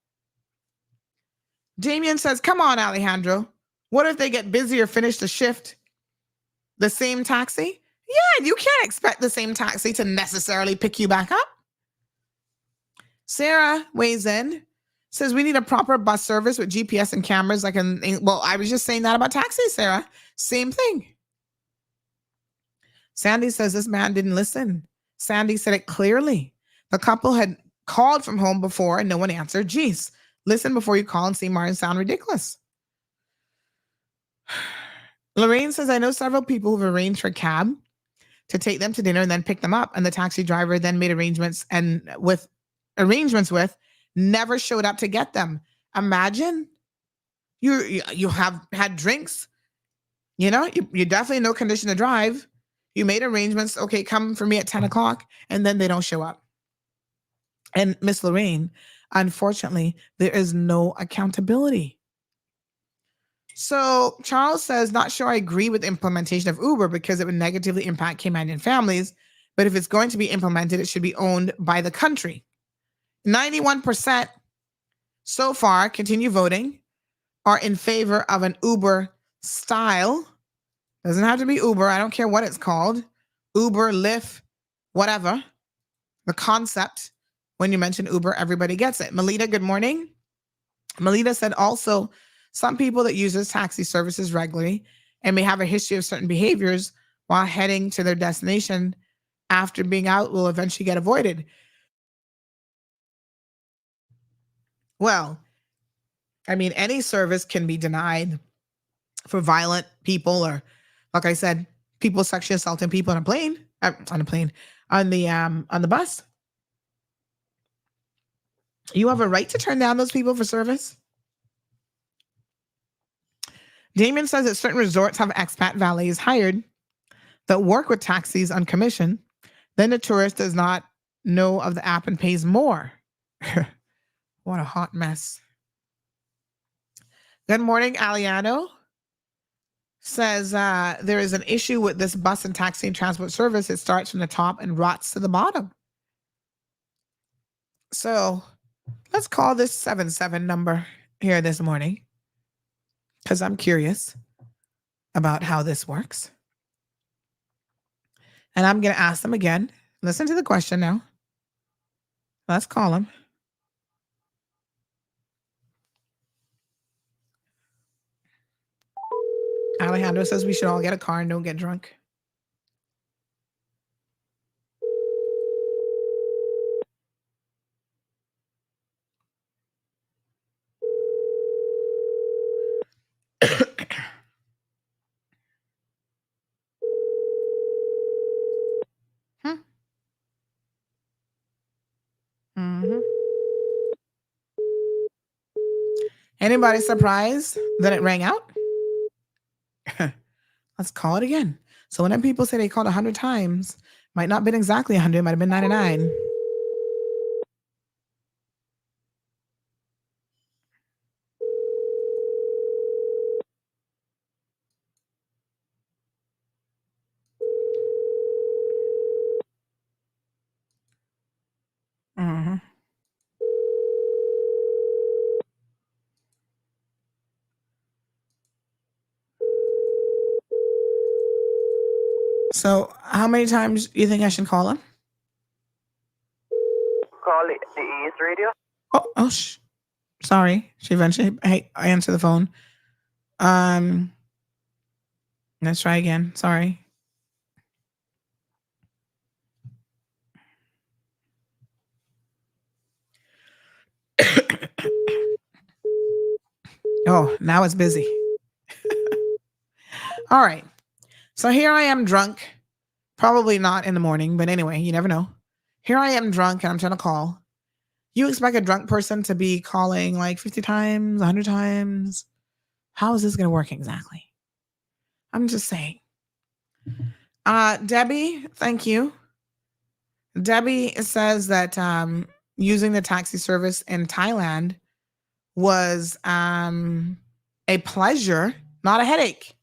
Speaker 5: Damien says, come on, Alejandro. What if they get busy or finish the shift? The same taxi? Yeah, you can't expect the same taxi to necessarily pick you back up. Sarah weighs in, says we need a proper bus service with GPS and cameras. I was just saying that about taxis, Sarah. Same thing. Sandy says this man didn't listen. Sandy said it clearly. The couple had called from home before and no one answered. Geez, listen before you call and see Martin sound ridiculous. Lorraine says, I know several people who've arranged for a cab to take them to dinner and then pick them up. And the taxi driver then made arrangements with never showed up to get them. Imagine you have had drinks. You definitely no condition to drive. You made arrangements. Okay, come for me at 10 o'clock, and then they don't show up. And Miss Lorraine, unfortunately, there is no accountability. So Charles says, not sure I agree with the implementation of Uber because it would negatively impact Caymanian families. But if it's going to be implemented, it should be owned by the country. 91% so far, continue voting, are in favor of an Uber style. Doesn't have to be Uber. I don't care what it's called. Uber, Lyft, whatever. The concept, when you mention Uber, everybody gets it. Melita, good morning. Melita said also, some people that use taxi services regularly and may have a history of certain behaviors while heading to their destination after being out will eventually get avoided. Well, I mean, any service can be denied for violent people or, like I said, people sexually assaulting people on a plane, on the bus. You have a right to turn down those people for service. Damien says that certain resorts have expat valets hired that work with taxis on commission. Then the tourist does not know of the app and pays more. What a hot mess. Good morning, Aliano. Says there is an issue with this bus and taxi and transport service. It starts from the top and rots to the bottom. So let's call this 77 number here this morning because I'm curious about how this works. And I'm going to ask them again. Listen to the question now. Let's call them. Alejandro says we should all get a car and don't get drunk. Anybody surprised that it rang out? Let's call it again. So when people say they called 100 times, might not have been exactly 100, might have been 99. Mm-hmm. So how many times do you think I should call him?
Speaker 11: Call it the East Radio.
Speaker 5: Sorry. She eventually, I answer the phone. Let's try again. Sorry. Oh, now it's busy. All right. So here I am drunk. Probably not in the morning, but anyway, you never know. Here I am drunk and I'm trying to call. You expect a drunk person to be calling like 50 times, 100 times? How is this going to work exactly? I'm just saying. Debbie, thank you. Debbie says that using the taxi service in Thailand was a pleasure, not a headache.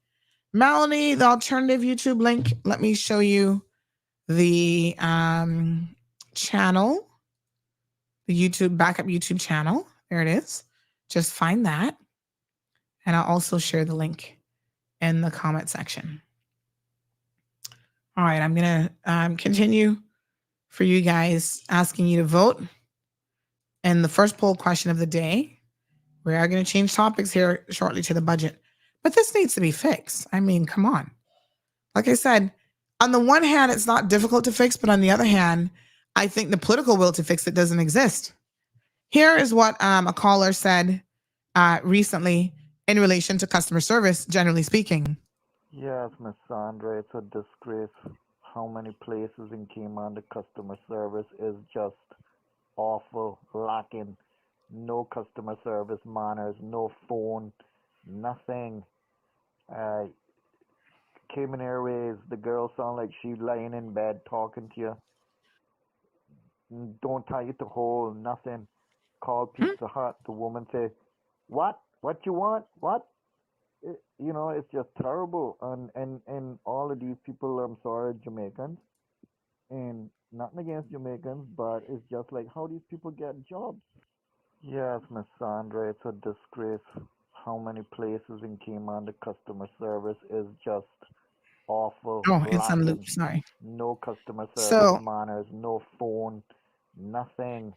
Speaker 5: Melanie, the alternative YouTube link. Let me show you the channel, the YouTube backup YouTube channel. There it is. Just find that. And I'll also share the link in the comment section. All right, I'm going to continue for you guys, asking you to vote. And the first poll question of the day, we are going to change topics here shortly to the budget. But this needs to be fixed. I mean, come on. Like I said, on the one hand, it's not difficult to fix, but on the other hand, I think the political will to fix it doesn't exist. Here is what a caller said recently in relation to customer service, generally speaking.
Speaker 15: Yes, Miss Sandra, it's a disgrace how many places in Cayman the customer service is just awful, lacking. No customer service manners, no phone, nothing. Cayman Airways, the girl sound like she lying in bed talking to you. Don't tie you to hold, nothing. Call Pizza Hut. The woman say, "What? What you want? What?" You know, it's just terrible. And all of these people, I'm sorry, Jamaicans, and nothing against Jamaicans, but it's just like how these people get jobs. Yes, Miss Sandra, it's a disgrace. How many places in Cayman the customer service is just awful.
Speaker 5: Oh, it's on
Speaker 15: lacking.
Speaker 5: loop. Sorry.
Speaker 15: No customer service
Speaker 5: So
Speaker 15: manners, no phone, nothing.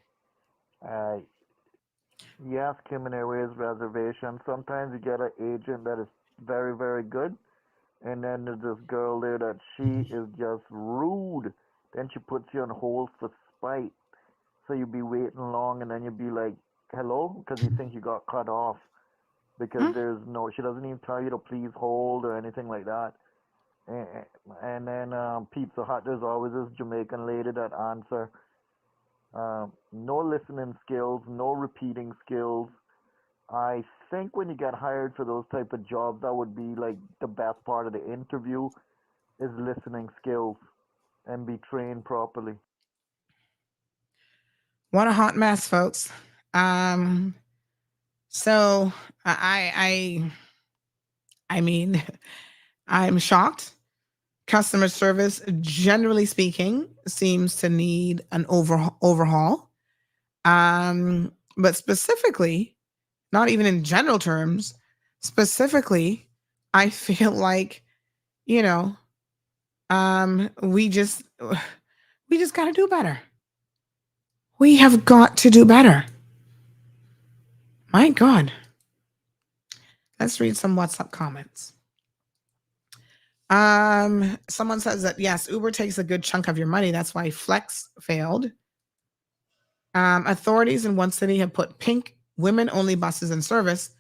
Speaker 15: Yes, Cayman Airways reservation. Sometimes you get an agent that is very, very good, and then there's this girl there that she is just rude. Then she puts you on hold for spite. So you be waiting long, and then you be like, "Hello," because you think you got cut off. Because there's no, she doesn't even tell you to please hold or anything like that. And then Pizza Hut, there's always this Jamaican lady that answer. No listening skills, no repeating skills. I think when you get hired for those type of jobs, that would be like the best part of the interview is listening skills and be trained properly.
Speaker 5: What a hot mess, folks. So I mean, I'm shocked. Customer service, generally speaking, seems to need an overhaul. But specifically, not even in general terms, specifically, I feel like, you know, we just got to do better. We have got to do better. My God. Let's read some WhatsApp comments. Someone says that, yes, Uber takes a good chunk of your money. That's why Flex failed. Authorities in one city have put pink women-only buses in service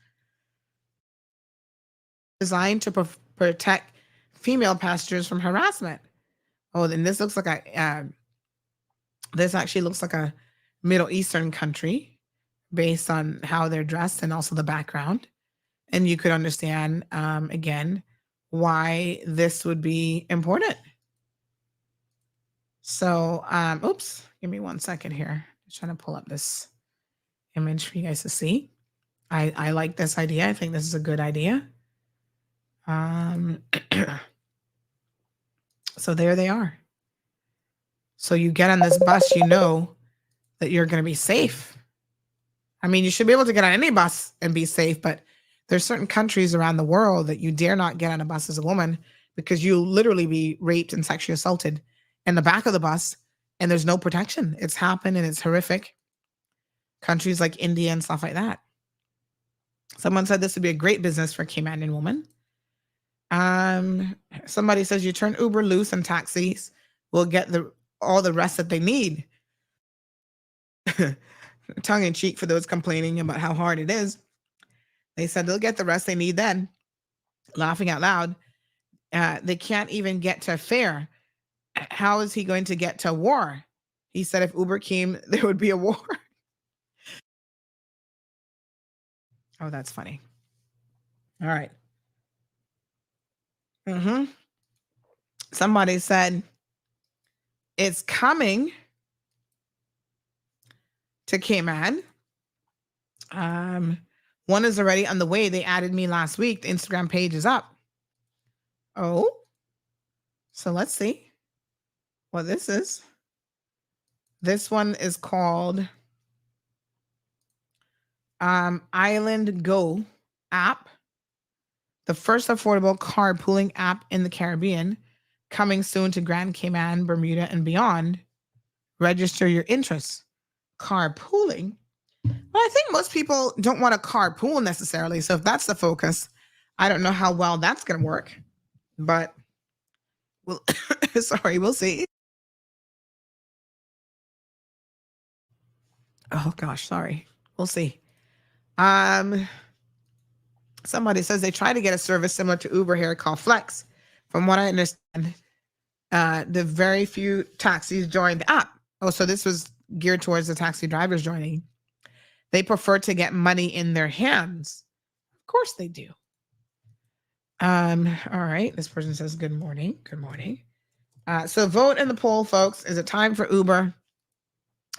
Speaker 5: designed to protect female passengers from harassment. Oh, then this looks like this actually looks like a Middle Eastern country based on how they're dressed and also the background. And you could understand, again, why this would be important. So, oops, give me 1 second here. Just trying to pull up this image for you guys to see. I like this idea. I think this is a good idea. So there they are. So you get on this bus, you know that you're going to be safe. I mean, you should be able to get on any bus and be safe, but there's certain countries around the world that you dare not get on a bus as a woman because you'll literally be raped and sexually assaulted in the back of the bus and there's no protection. It's happened and it's horrific. Countries like India and stuff like that. Someone said this would be a great business for Cayman women. Somebody says you turn Uber loose and taxis will get all the rest that they need. Tongue in cheek for those complaining about how hard it is. They said they'll get the rest they need then. Laughing out loud. They can't even get to fare. How is he going to get to war? He said if Uber came, there would be a war. Oh, that's funny. All right. Somebody said it's coming to Cayman. One is already on the way. They added me last week. The Instagram page is up. Oh, so let's see what this is. This one is called Island Go app. The first affordable carpooling app in the Caribbean, coming soon to Grand Cayman, Bermuda, and beyond. Register your interests. Carpooling? Well, I think most people don't want to carpool necessarily. So if that's the focus, I don't know how well that's going to work. But, we'll see. Oh, gosh, sorry. We'll see. Somebody says they try to get a service similar to Uber here called Flex. From what I understand, the very few taxis joined the app. Oh, so this was geared towards the taxi drivers joining. They prefer to get money in their hands. Of course they do. All right. This person says, good morning. Good morning. So vote in the poll, folks. Is it time for Uber?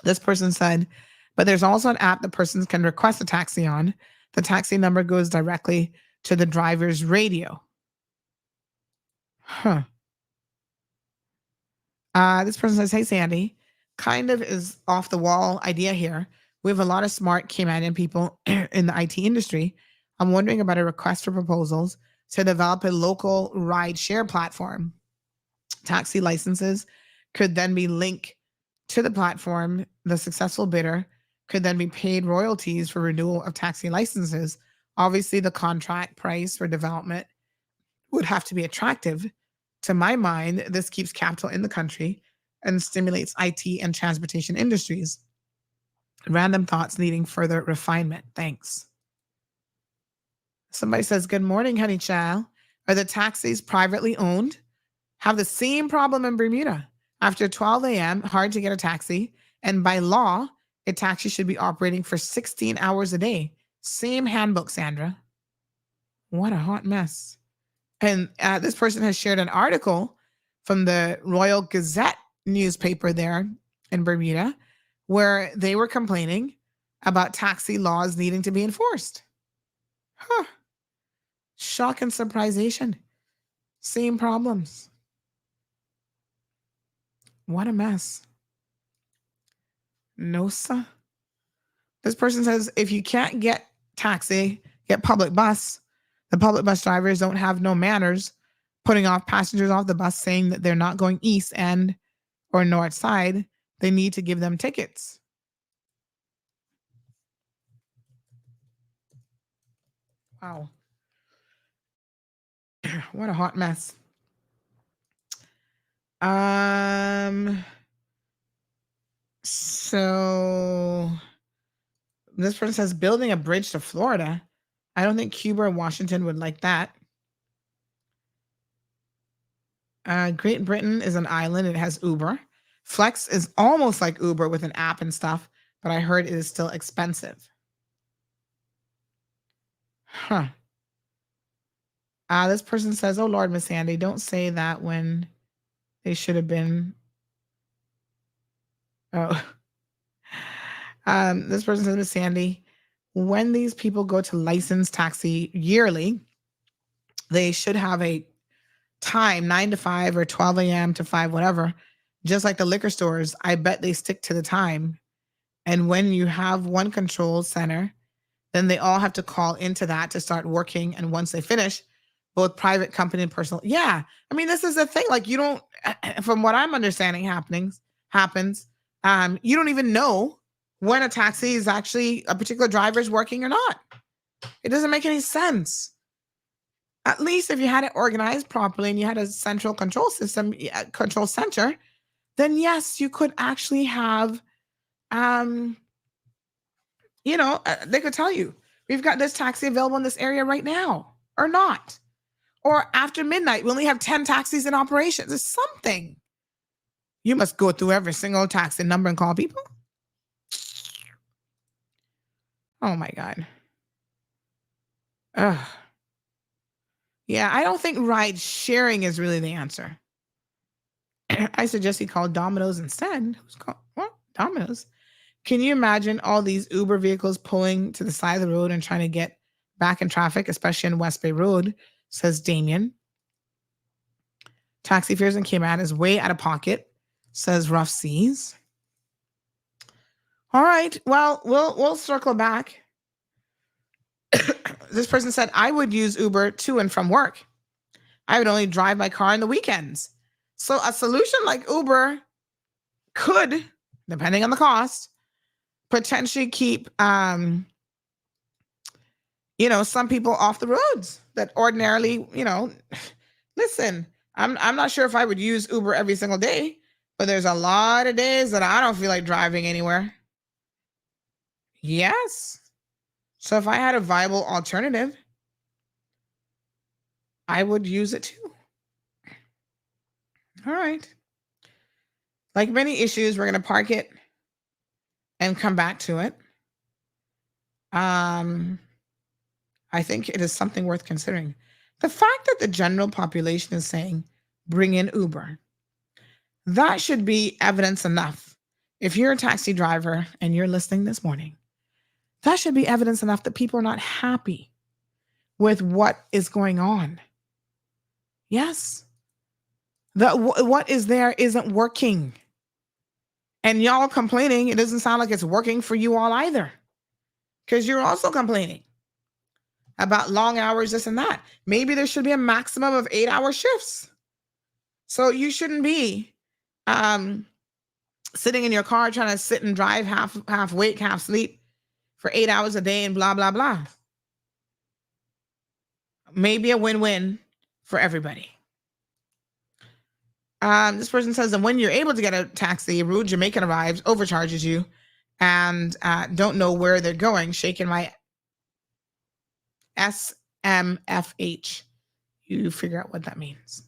Speaker 5: This person said, but there's also an app that persons can request a taxi on. The taxi number goes directly to the driver's radio. Huh. This person says, hey, Sandy, kind of is off the wall idea here. We have a lot of smart Cayman people in the IT industry. I'm wondering about a request for proposals to develop a local ride share platform. Taxi licenses could then be linked to the platform. The successful bidder could then be paid royalties for renewal of taxi licenses. Obviously, the contract price for development would have to be attractive. To my mind, this keeps capital in the country and stimulates IT and transportation industries. Random thoughts needing further refinement. Thanks. Somebody says, good morning, honey child. Are the taxis privately owned? Have the same problem in Bermuda. After 12 a.m., hard to get a taxi. And by law, a taxi should be operating for 16 hours a day. Same handbook, Sandra. What a hot mess. And this person has shared an article from the Royal Gazette newspaper there in Bermuda, where they were complaining about taxi laws needing to be enforced. Huh. Shock and surprisation. Same problems. What a mess. No, sir. This person says, if you can't get taxi, get public bus. The public bus drivers don't have no manners, putting off passengers off the bus saying that they're not going east end or north side. They need to give them tickets. Wow. What a hot mess. So this person says, building a bridge to Florida. I don't think Cuba or Washington would like that. Great Britain is an island. It has Uber. Flex is almost like Uber with an app and stuff, but I heard it is still expensive. Huh. This person says, oh, Lord, Miss Sandy, don't say that when they should have been. Oh. This person says, Miss Sandy, when these people go to license taxi yearly, they should have a time, 9 to 5 or 12 a.m. to 5, whatever. Just like the liquor stores, I bet they stick to the time. And when you have one control center, then they all have to call into that to start working. And once they finish, both private company and personal. Yeah. I mean, this is the thing. Like, you don't, from what I'm understanding happens, you don't even know when a taxi is actually a particular driver is working or not. It doesn't make any sense. At least if you had it organized properly and you had a central control system, control center, then yes, you could actually have, they could tell you, we've got this taxi available in this area right now, or not. Or after midnight, we only have 10 taxis in operations. It's something. You must go through every single taxi number and call people. Oh my God. Ugh. Yeah, I don't think ride sharing is really the answer. I suggest he call Domino's instead. Who's called what? Domino's. Can you imagine all these Uber vehicles pulling to the side of the road and trying to get back in traffic, especially in West Bay Road, says Damien. Taxi fares in Cayman is way out of pocket, says Rough Seas. All right, well, we'll circle back. This person said, I would use Uber to and from work. I would only drive my car on the weekends. So a solution like Uber could, depending on the cost, potentially keep, some people off the roads that ordinarily, listen, I'm not sure if I would use Uber every single day, but there's a lot of days that I don't feel like driving anywhere. Yes. So if I had a viable alternative, I would use it too. All right. Like many issues, we're going to park it and come back to it. I think it is something worth considering. The fact that the general population is saying, bring in Uber, that should be evidence enough. If you're a taxi driver and you're listening this morning, that should be evidence enough that people are not happy with what is going on. Yes. What is there isn't working. And y'all complaining, it doesn't sound like it's working for you all either. Because you're also complaining about long hours, this and that. Maybe there should be a maximum of 8-hour shifts. So you shouldn't be sitting in your car trying to sit and drive half wake, half sleep for 8 hours a day and blah, blah, blah. Maybe a win-win for everybody. This person says that when you're able to get a taxi, a rude Jamaican arrives, overcharges you, and don't know where they're going, shaking my SMFH. You figure out what that means.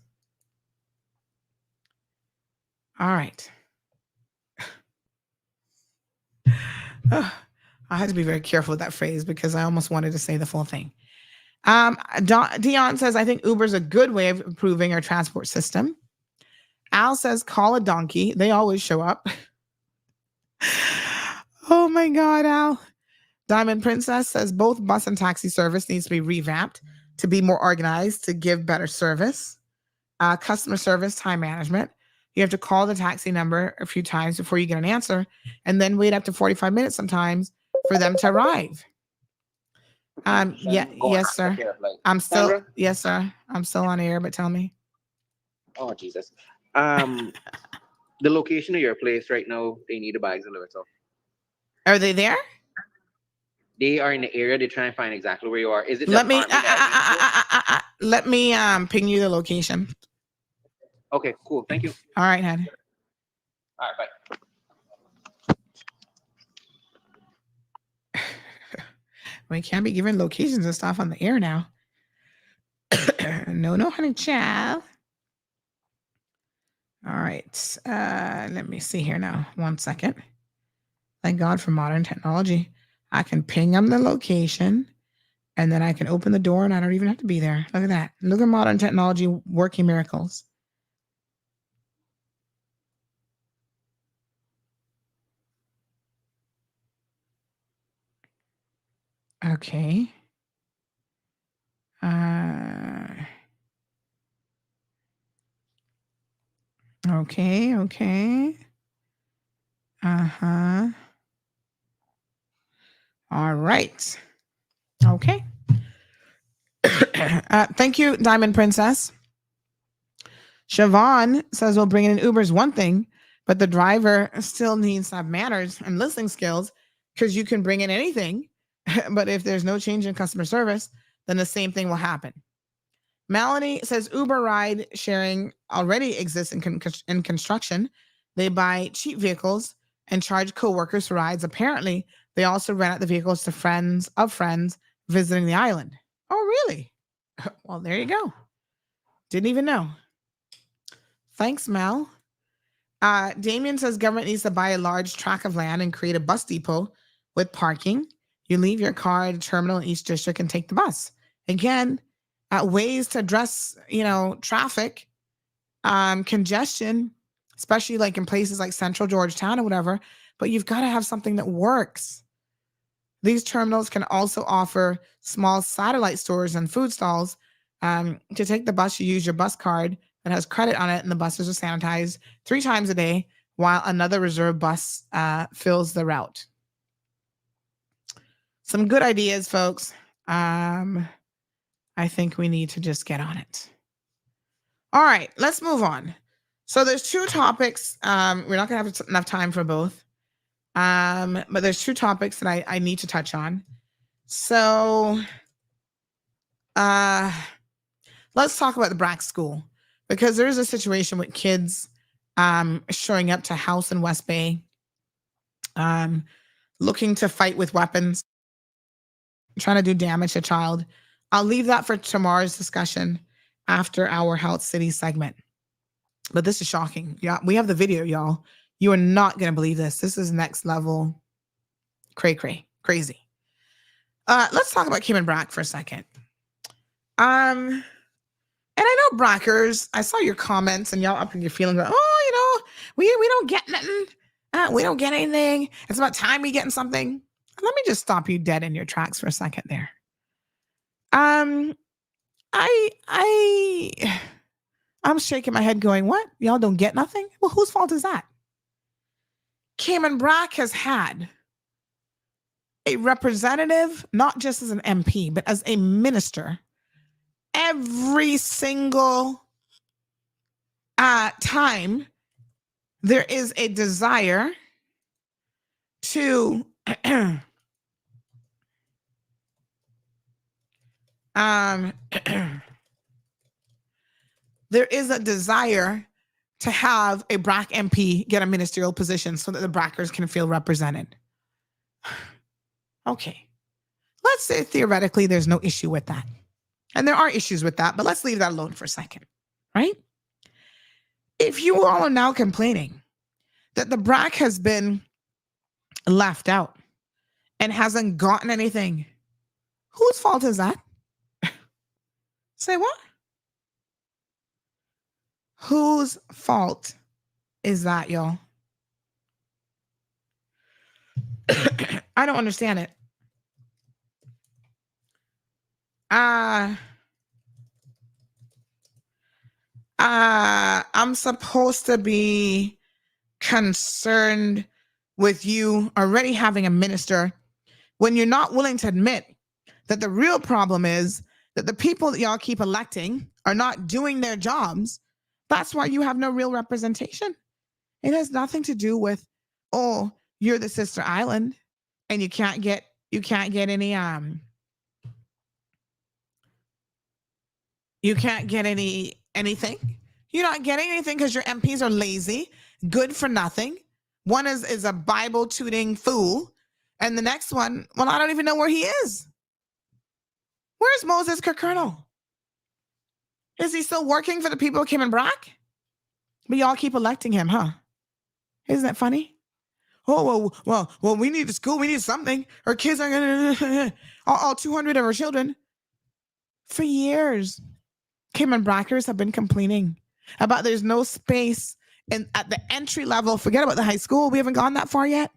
Speaker 5: All right. I had to be very careful with that phrase because I almost wanted to say the full thing. Dion says, I think Uber's a good way of improving our transport system. Al says, call a donkey. They always show up. Oh my God, Al. Diamond Princess says, both bus and taxi service needs to be revamped to be more organized, to give better service. Customer service, time management. You have to call the taxi number a few times before you get an answer, and then wait up to 45 minutes sometimes for them to arrive. Yes, sir. Yes, sir. I'm still on air, but tell me.
Speaker 16: Oh, Jesus. The location of your place right now, they need the bags delivered. So,
Speaker 5: are they there?
Speaker 16: They are in the area. They're trying to find exactly where you are. Is it?
Speaker 5: Let me ping you the location.
Speaker 16: Okay, cool. Thank you.
Speaker 5: All right, honey.
Speaker 16: All right, bye.
Speaker 5: We can't be giving locations and stuff on the air now. No, honey, child. All right. Let me see here now. 1 second. Thank God for modern technology. I can ping them the location, and then I can open the door, and I don't even have to be there. Look at that. Look at modern technology working miracles. Okay. Okay. Uh-huh. All right. Okay. Thank you, Diamond Princess. Siobhan says, well, bringing in Uber is one thing, but the driver still needs to have manners and listening skills, because you can bring in anything, but if there's no change in customer service, then the same thing will happen. Melanie says, Uber ride sharing already exists in construction. They buy cheap vehicles and charge coworkers for rides. Apparently, they also rent out the vehicles to friends of friends visiting the island. Oh, really? Well, there you go. Didn't even know. Thanks, Mel. Damien says government needs to buy a large tract of land and create a bus depot with parking. You leave your car at a terminal in each district and take the bus. Again, ways to address, traffic, congestion, especially like in places like Central Georgetown or whatever. But you've got to have something that works. These terminals can also offer small satellite stores and food stalls. To take the bus, you use your bus card that has credit on it, and the buses are sanitized 3 times a day while another reserve bus fills the route. Some good ideas, folks. I think we need to just get on it. All right, let's move on. So there's 2 topics. We're not going to have enough time for both. But there's 2 topics that I need to touch on. So let's talk about the Brac school, because there is a situation with kids showing up to house in West Bay, looking to fight with weapons, trying to do damage to a child. I'll leave that for tomorrow's discussion after our Health City segment. But this is shocking. Yeah, we have the video, y'all. You are not going to believe this. This is next level crazy. Let's talk about Cayman Brac for a second. And I know Brackers, I saw your comments and y'all up in your feelings like, oh, we don't get nothing. We don't get anything. It's about time we getting something. Let me just stop you dead in your tracks for a second there. I'm shaking my head going, what? Y'all don't get nothing? Well, whose fault is that? Cayman Brac has had a representative, not just as an MP, but as a minister, every single time there is a desire to there is a desire to have a Brac MP get a ministerial position so that the Brackers can feel represented. Okay. Let's say theoretically there's no issue with that. And there are issues with that, but let's leave that alone for a second, right? If you all are now complaining that the Brac has been left out and hasn't gotten anything, whose fault is that? Say what? Whose fault is that, y'all? I don't understand it. I'm supposed to be concerned with you already having a minister when you're not willing to admit that the real problem is that the people that y'all keep electing are not doing their jobs. That's why you have no real representation. It has nothing to do with, oh, you're the sister island and you can't get any anything. You're not getting anything because your MPs are lazy, good for nothing. One is a Bible tooting fool, and the next one, well, I don't even know where he is. Where's Moses Kirkernel? Is he still working for the people of Cayman Brac? But y'all keep electing him, huh? Isn't that funny? Oh, well, we need a school. We need something. Our kids are going to, all 200 of our children. For years, Cayman Brackers have been complaining about there's no space at the entry level. Forget about the high school. We haven't gone that far yet.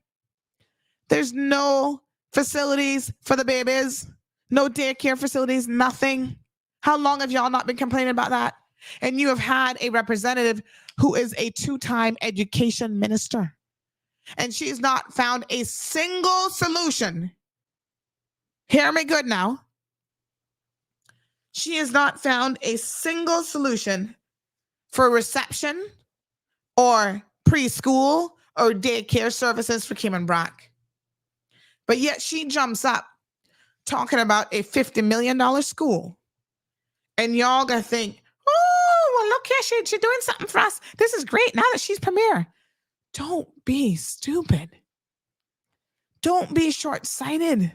Speaker 5: There's no facilities for the babies. No daycare facilities, nothing. How long have y'all not been complaining about that? And you have had a representative who is a 2-time education minister. And she's not found a single solution. Hear me good now. She has not found a single solution for reception or preschool or daycare services for Cayman Brac. But yet she jumps up talking about a $50 million school. And y'all gonna think, oh, well, look here, she's doing something for us. This is great now that she's premier. Don't be stupid. Don't be short-sighted.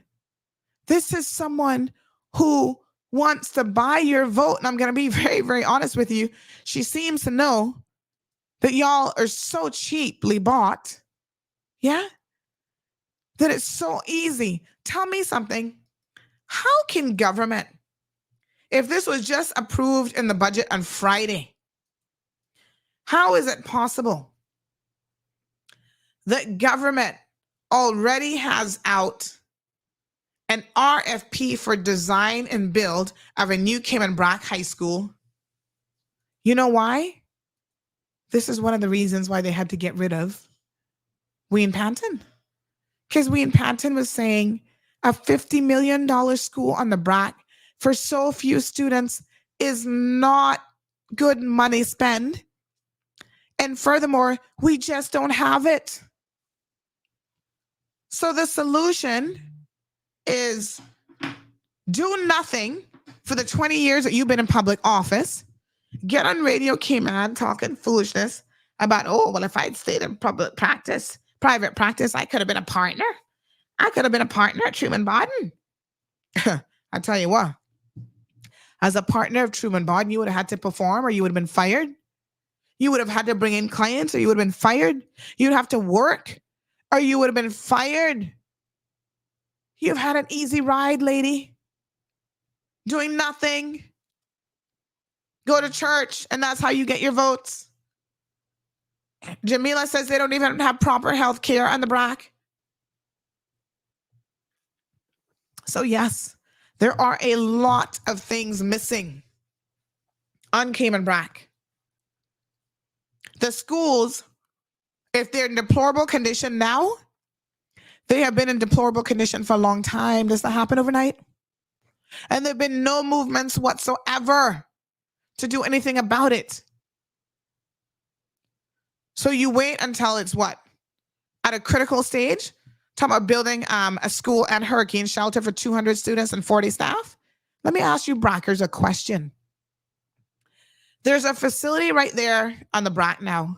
Speaker 5: This is someone who wants to buy your vote. And I'm going to be very, very honest with you. She seems to know that y'all are so cheaply bought. Yeah? That it's so easy. Tell me something. How can government, if this was just approved in the budget on Friday, how is it possible that government already has out an RFP for design and build of a new Cayman Brac high school? You know why? This is one of the reasons why they had to get rid of Ween Panton. Because Ween Panton was saying a $50 million school on the Brac for so few students is not good money spent. And furthermore, we just don't have it. So the solution is do nothing for the 20 years that you've been in public office. Get on Radio Cayman talking foolishness about, oh, well, if I'd stayed in private practice, I could have been a partner. I could have been a partner at Truman Bodden. I tell you what, as a partner of Truman Bodden, you would have had to perform or you would have been fired. You would have had to bring in clients or you would have been fired. You'd have to work or you would have been fired. You've had an easy ride, lady. Doing nothing. Go to church, and that's how you get your votes. Jamila says they don't even have proper health care on the Brac. So yes, there are a lot of things missing on Cayman Brac. The schools, if they're in deplorable condition now, they have been in deplorable condition for a long time. Does that happen overnight? And there have been no movements whatsoever to do anything about it. So you wait until it's what? At a critical stage? Talking about building a school and hurricane shelter for 200 students and 40 staff? Let me ask you Brackers a question. There's a facility right there on the Brac now.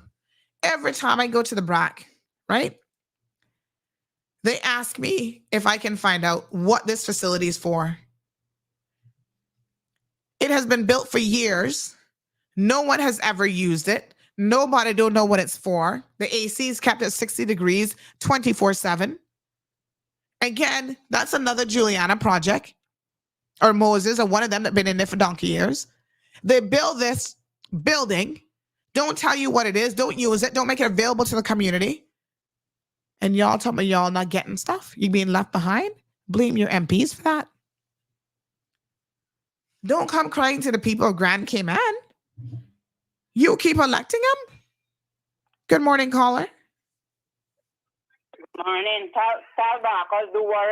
Speaker 5: Every time I go to the Brac, right? They ask me if I can find out what this facility is for. It has been built for years. No one has ever used it. Nobody don't know what it's for. The AC is kept at 60 degrees 24/7. Again, that's another Juliana project or Moses or one of them that been in there for donkey years. They build this building, don't tell you what it is, don't use it, don't make it available to the community. And y'all tell me y'all not getting stuff. You being left behind? Blame your MPs for that. Don't come crying to the people of Grand Cayman. You keep electing them? Good morning, caller.
Speaker 17: Morning. Tell Brackers do what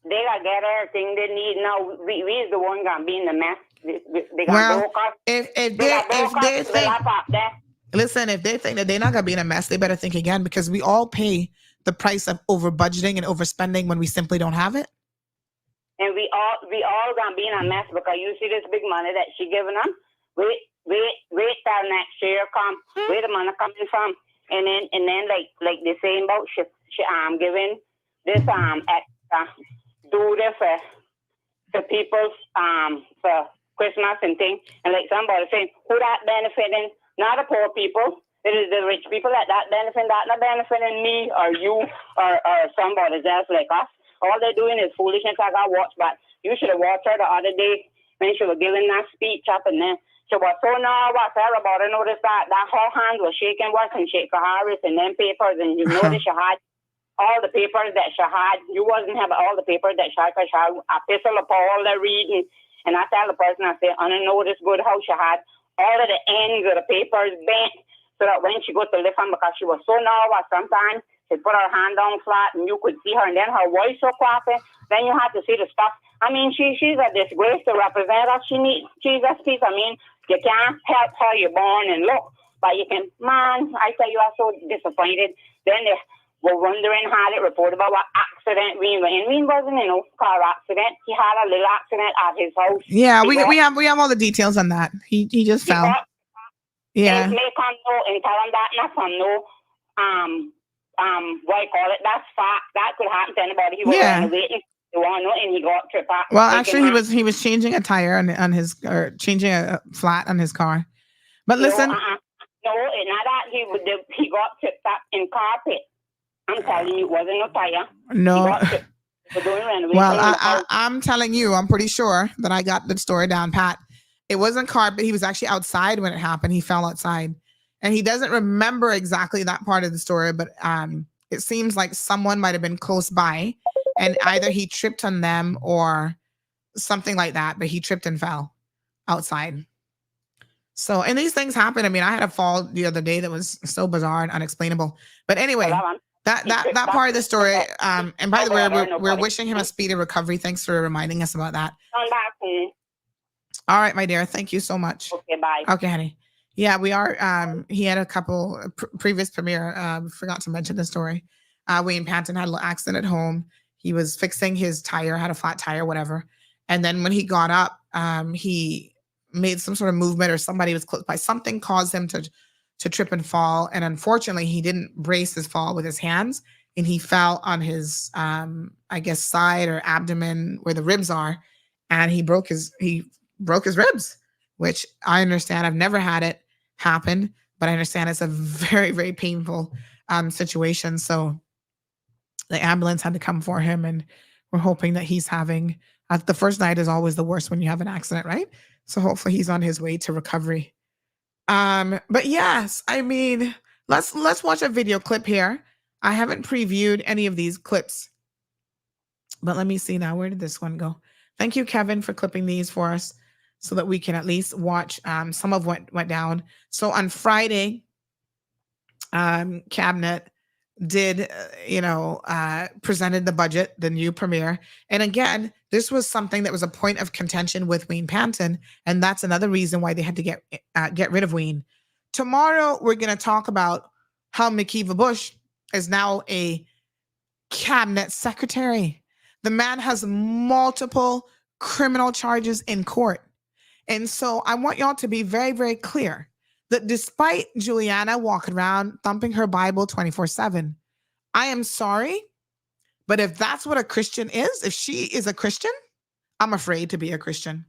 Speaker 17: they gotta get everything they need now. We is the one gonna be in the mess. They got broke us.
Speaker 5: If they think, listen, if they think that they're not gonna be in a mess, they better think again, because we all pay the price of over budgeting and overspending when we simply don't have it.
Speaker 17: And we all gonna be in a mess because you see this big money that she giving them. Wait till next year come. Where the money coming from? And then like they saying about she giving this extra do this for people's for Christmas and things. And like somebody saying, who that benefiting? Not the poor people. It is the rich people that benefiting. That not benefiting me or you or somebody else like us. All they're doing is foolishness. I got watched, but you should have watched her the other day when she was giving that speech up, and then she was so nervous. Everybody noticed that her hand was shaking worse than Shaker Harris, and then papers, and you noticed she had all the papers that she had. You wasn't having all the papers that she had, because she had a pistol of all the reading. And I tell the person, I say, I don't know this good how she had all of the ends of the papers bent, so that when she goes to lift them, because she was so nervous, sometimes she put her hand down flat and you could see her, and then her voice so cracking. Then you had to see the stuff. I mean, she's a disgrace to represent us. She needs Jesus peace. I mean, you can't help how you're born and look, but you can, man, I tell you, I'm so disappointed. Then they were wondering how it reported about what accident Ween was in. Ween wasn't in no car accident. He had a little accident at his house.
Speaker 5: Yeah, we have all the details on that. He just fell. Yeah.
Speaker 17: Make him know and tell him that not from no what I call it, that's fact. That could happen to anybody. He was waiting to want and he got tripped up.
Speaker 5: Well, actually he was changing a tire on his, or changing a flat on his car. But listen.
Speaker 17: No, it's not that he got tripped up in carpet. I'm telling you, it wasn't no tire.
Speaker 5: No. Well, I'm telling you, I'm pretty sure that I got the story down pat. It wasn't carpet. He was actually outside when it happened. He fell outside. And he doesn't remember exactly that part of the story, but it seems like someone might have been close by, and either he tripped on them or something like that, but he tripped and fell outside. So, and these things happen. I mean, I had a fall the other day that was so bizarre and unexplainable. But anyway, that part of the story, and by the way, we're wishing him a speedy recovery. Thanks for reminding us about that. All right, my dear. Thank you so much.
Speaker 17: Okay, bye.
Speaker 5: Okay, honey. Yeah, we are. He had a couple previous premiere. Forgot to mention the story. Wayne Panton had a little accident at home. He was fixing his tire, had a flat tire, whatever. And then when he got up, he made some sort of movement, or somebody was close by. Something caused him to trip and fall. And unfortunately, he didn't brace his fall with his hands, and he fell on his, I guess, side or abdomen where the ribs are, and he broke his ribs, which I understand. I've never had it happen, but I understand it's a very, very painful situation. So the ambulance had to come for him, and we're hoping that he's having the first night is always the worst when you have an accident, right? So hopefully he's on his way to recovery. But yes, I mean, let's watch a video clip here. I haven't previewed any of these clips, but let me see now. Where did this one go? Thank you, Kevin, for clipping these for us so that we can at least watch some of what went down. So on Friday, Cabinet did, presented the budget, the new premier. And again, this was something that was a point of contention with Wayne Panton. And that's another reason why they had to get rid of Wayne. Tomorrow, we're going to talk about how Mckeeva Bush is now a cabinet secretary. The man has multiple criminal charges in court. And so I want y'all to be very, very clear that despite Juliana walking around thumping her Bible 24/7, I am sorry, but if that's what a Christian is, if she is a Christian, I'm afraid to be a Christian.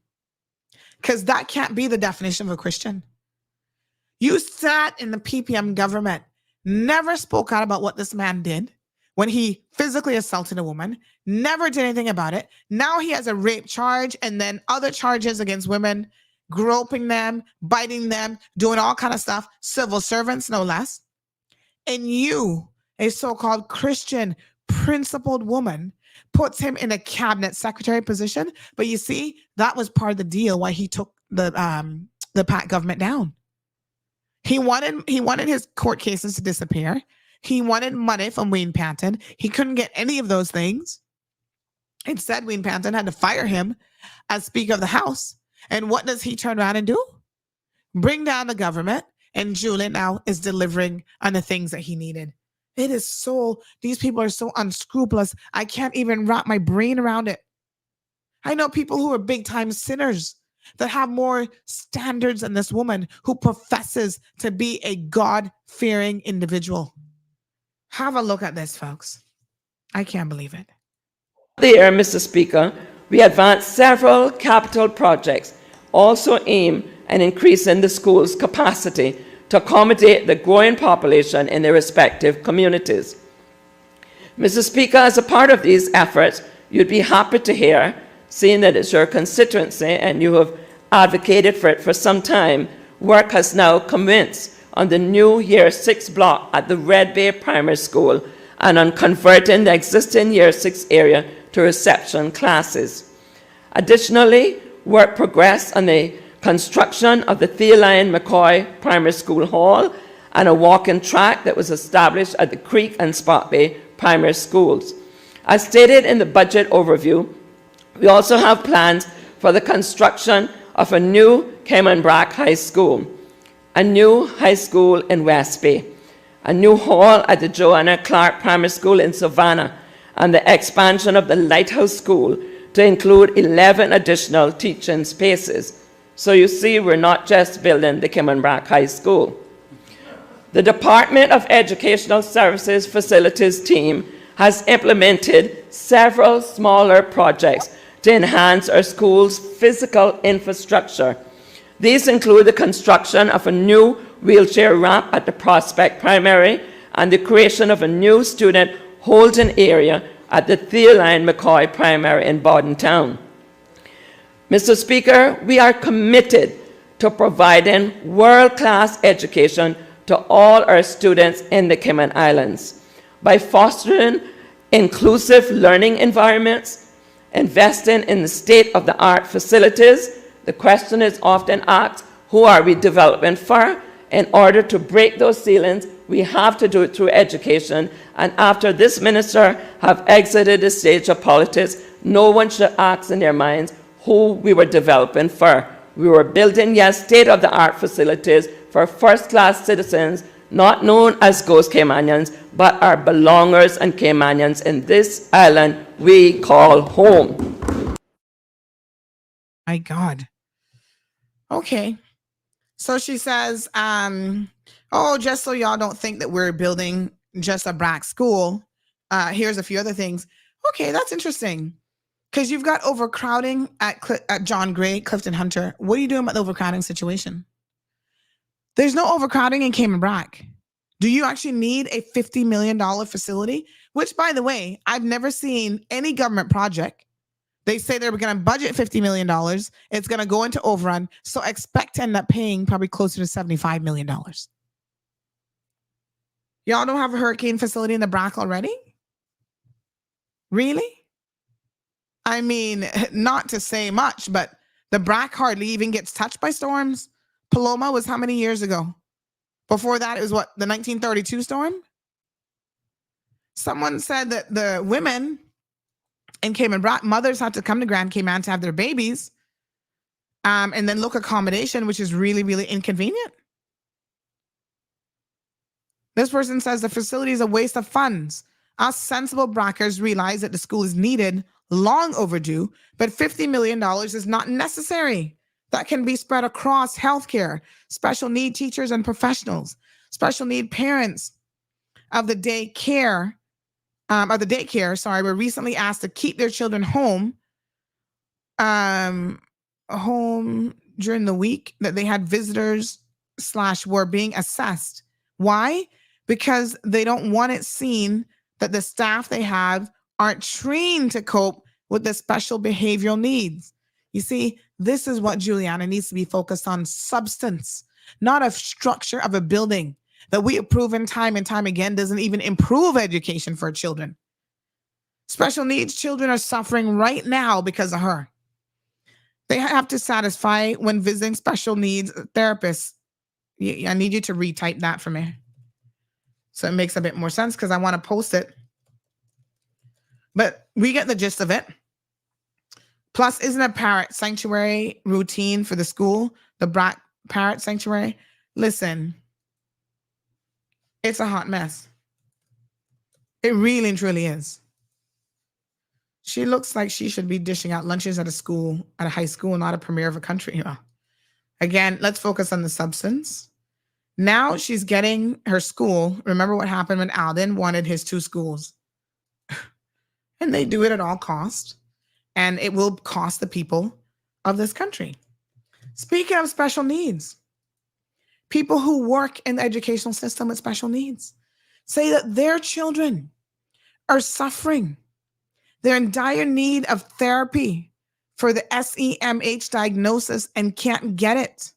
Speaker 5: Because that can't be the definition of a Christian. You sat in the PPM government, never spoke out about what this man did when he physically assaulted a woman, never did anything about it. Now he has a rape charge and then other charges against women, groping them, biting them, doing all kind of stuff, civil servants, no less. And you, a so-called Christian principled woman, puts him in a cabinet secretary position. But you see, that was part of the deal why he took the PAC government down. He wanted his court cases to disappear. He wanted money from Wayne Panton. He couldn't get any of those things. Instead, Wayne Panton had to fire him as Speaker of the House. And what does he turn around and do? Bring down the government. And Julian now is delivering on the things that he needed. It is so, these people are so unscrupulous. I can't even wrap my brain around it. I know people who are big time sinners that have more standards than this woman who professes to be a God-fearing individual. Have a look at this, folks. I can't believe it.
Speaker 18: There, Mr. Speaker, we advanced several capital projects, also aimed at increasing the school's capacity to accommodate the growing population in their respective communities. Mr. Speaker, as a part of these efforts, you'd be happy to hear, seeing that it's your constituency and you have advocated for it for some time, work has now commenced on the new Year 6 block at the Red Bay Primary School and on converting the existing Year 6 area to reception classes. Additionally, work progressed on the construction of the Airline McCoy Primary School Hall and a walking track that was established at the Creek and Spot Bay Primary Schools. As stated in the budget overview, we also have plans for the construction of a new Cayman Brac High School, a new high school in West Bay, a new hall at the Joanna Clark Primary School in Savannah, and the expansion of the Lighthouse School to include 11 additional teaching spaces. So you see, we're not just building the Cayman Brac High School. The Department of Educational Services Facilities team has implemented several smaller projects to enhance our school's physical infrastructure. These include the construction of a new wheelchair ramp at the Prospect Primary and the creation of a new student holding area at the Airline McCoy Primary in Bordentown. Mr. Speaker, we are committed to providing world-class education to all our students in the Cayman Islands by fostering inclusive learning environments, investing in the state-of-the-art facilities. The question is often asked, who are we developing for? In order to break those ceilings, we have to do it through education. And after this minister have exited the stage of politics, no one should ask in their minds who we were developing for. We were building, yes, state-of-the-art facilities for first-class citizens, not known as ghost Caymanians, but our belongers and Caymanians in this island we call home.
Speaker 5: My God. Okay. So she says, oh, just so y'all don't think that we're building just a Brac school, here's a few other things. Okay, that's interesting. Because you've got overcrowding at John Gray, Clifton Hunter. What are you doing about the overcrowding situation? There's no overcrowding in Cayman Brac. Do you actually need a $50 million facility? Which, by the way, I've never seen any government project They say they're going to budget $50 million. It's going to go into overrun. So expect to end up paying probably closer to $75 million. Y'all don't have a hurricane facility in the Brac already? Really? I mean, not to say much, but the Brac hardly even gets touched by storms. Paloma was how many years ago? Before that, it was what, the 1932 storm? Someone said that the women in Cayman Brac, mothers have to come to Grand Cayman to have their babies, and then look accommodation, which is really, really inconvenient. This person says the facility is a waste of funds. Us sensible Brackers realize that the school is needed, long overdue, but $50 million is not necessary. That can be spread across healthcare, special need teachers and professionals, special need parents of the daycare, were recently asked to keep their children home during the week that they had visitors / were being assessed. Why? Because they don't want it seen that the staff they have aren't trained to cope with the special behavioral needs. You see, this is what Juliana needs to be focused on: substance, not a structure of a building that we have proven time and time again doesn't even improve education for children. Special needs children are suffering right now because of her. They have to satisfy when visiting special needs therapists. I need you to retype that for me, so it makes a bit more sense, because I want to post it. But we get the gist of it. Plus, isn't a parrot sanctuary routine for the school? The Brac Parrot Sanctuary? Listen, it's a hot mess. It really and truly is. She looks like she should be dishing out lunches at a high school, not a premier of a country. Again, let's focus on the substance. Now she's getting her school. Remember what happened when Alden wanted his 2 schools? And they do it at all cost. And it will cost the people of this country. Speaking of special needs, people who work in the educational system with special needs say that their children are suffering. They're in dire need of therapy for the SEMH diagnosis and can't get it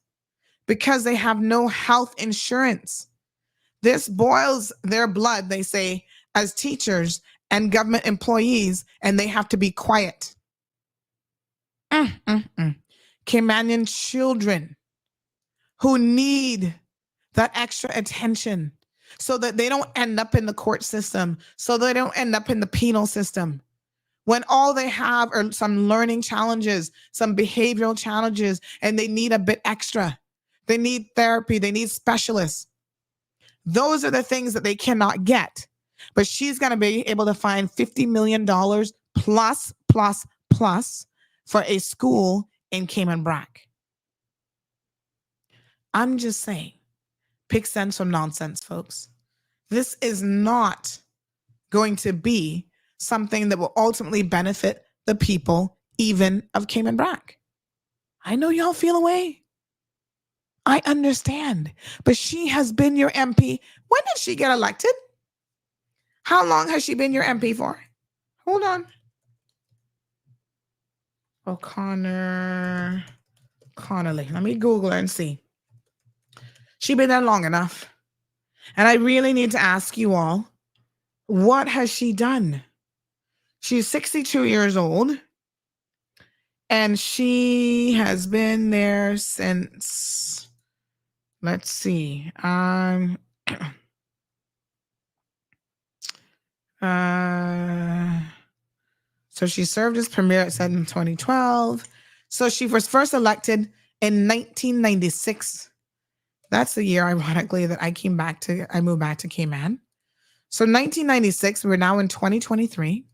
Speaker 5: because they have no health insurance. This boils their blood, they say, as teachers and government employees, and they have to be quiet. Caymanian children who need that extra attention so that they don't end up in the court system, so they don't end up in the penal system, when all they have are some learning challenges, some behavioral challenges, and they need a bit extra. They need therapy. They need specialists. Those are the things that they cannot get. But she's going to be able to find $50 million plus for a school in Cayman Brac. I'm just saying, pick sense from nonsense, folks. This is not going to be something that will ultimately benefit the people even of Cayman Brac. I know y'all feel away. I understand. But she has been your MP. When did she get elected? How long has she been your MP for? Hold on. Connolly. Let me Google her and see. She's been there long enough. And I really need to ask you all, what has she done? She's 62 years old. And she has been there since, let's see. So she served as premier, it said, in 2012. So she was first elected in 1996. That's the year, ironically, that I moved back to Cayman. So 1996, we're now in 2023.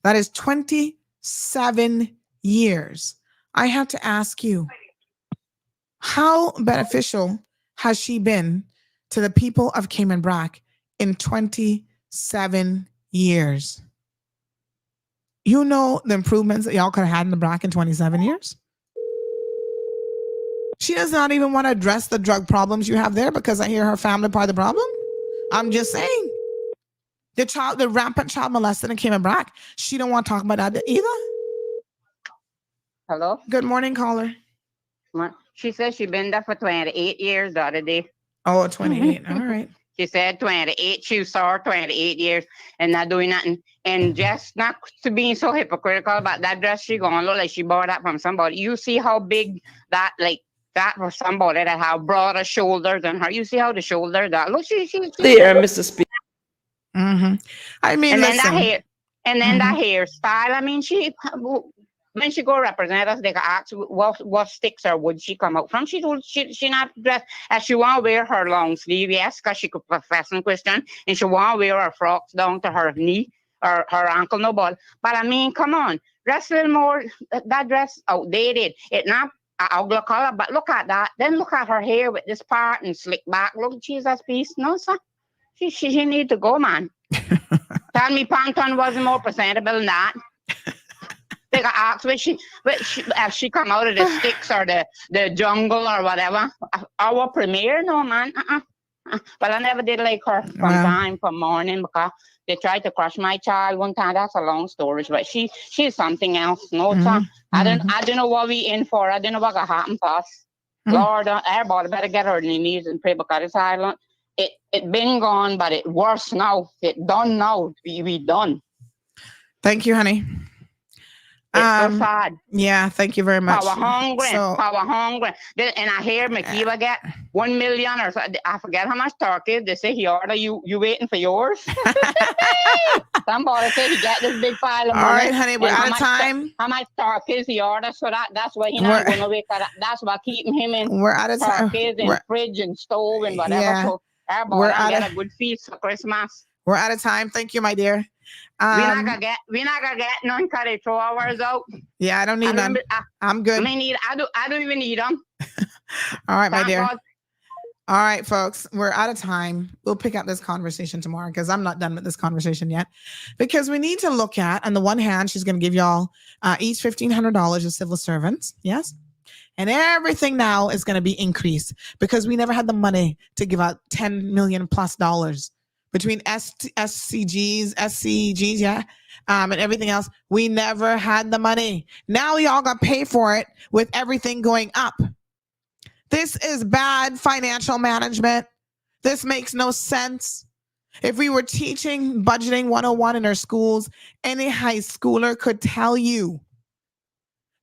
Speaker 5: That is 27 years. I have to ask you, how beneficial has she been to the people of Cayman Brac in 27 years? You know the improvements that y'all could have had in the Brac in 27 years? She does not even want to address the drug problems you have there because I hear her family part of the problem. I'm just saying. The rampant child molested in Cayman Brac, she don't want to talk about that either.
Speaker 17: Hello?
Speaker 5: Good morning, caller.
Speaker 17: She said she been there for 28 years the other day.
Speaker 5: Oh, 28. All right.
Speaker 17: She said 28. She saw her 28 years and not doing nothing. And just not to being so hypocritical about that dress she gonna look like she bought that from somebody. You see how big that, like, that was somebody that have broader shoulders than her. You see how the shoulders are. Look, she
Speaker 18: There, Mr. Speaker.
Speaker 5: Mm-hmm. I mean,
Speaker 17: and
Speaker 5: listen.
Speaker 17: then that hair, and then that hairstyle. I mean, when she go represent us, they can ask what sticks or would she come out from. She not dressed as she want to wear her long sleeve, yes, because she could professional Christian, and she want to wear her frocks down to her knee or her ankle, no ball. But I mean, come on, dress a little more. That dress outdated. It not ugly color, but look at that. Then look at her hair with this part and slick back. Look, Jesus, piece. No, sir. She need to go, man. Tell me Panton wasn't more presentable than that. They got asked if she come out of the sticks or the jungle or whatever. Our premiere, no, man. But I never did like her from time from morning because they tried to crush my child one time. That's a long story, but she's something else. No, sir. I don't know what we in for. I don't know what gonna happen to us. Lord, everybody better get her on their knees and pray because it's silent. It been gone, but it worse now. It done now. We done.
Speaker 5: Thank you, honey.
Speaker 17: It's so sad.
Speaker 5: Yeah, thank you very much.
Speaker 17: Power hungry. And I hear Mckeeva get 1 million or so. I forget how much turkey. They say he order you waiting for yours. Somebody said he got this big pile of money.
Speaker 5: All right, honey, we're out of time.
Speaker 17: How much turkeys he order? So that's why he not going to wake up. That's why keeping him in.
Speaker 5: We're out of time.
Speaker 17: Turkeys and fridge and stove and whatever.
Speaker 5: Yeah.
Speaker 17: So everybody get a good feast for Christmas.
Speaker 5: We're out of time. Thank you, my dear.
Speaker 17: We're not gonna get none because they throw ours out.
Speaker 5: Yeah, I don't need none. I'm good.
Speaker 17: I don't even need them.
Speaker 5: All right, my dear. All right, folks, we're out of time. We'll pick up this conversation tomorrow because I'm not done with this conversation yet. Because we need to look at, on the one hand, she's going to give y'all each $1,500 of civil servants. Yes. And everything now is going to be increased because we never had the money to give out $10 million plus between SCGs, yeah, and everything else. We never had the money. Now we all got to pay for it with everything going up. This is bad financial management. This makes no sense. If we were teaching budgeting 101 in our schools, any high schooler could tell you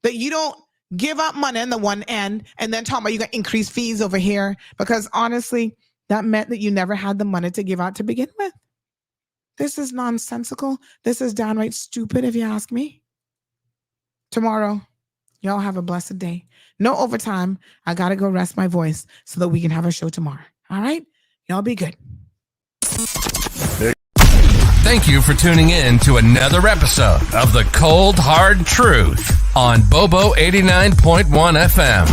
Speaker 5: that you don't give up money on the one end and then talk about you got increased fees over here, because honestly, that meant that you never had the money to give out to begin with. This is nonsensical. This is downright stupid, if you ask me. Tomorrow, y'all have a blessed day. No overtime. I got to go rest my voice so that we can have a show tomorrow. All right? Y'all be good.
Speaker 19: Thank you for tuning in to another episode of The Cold Hard Truth on Bobo 89.1 FM.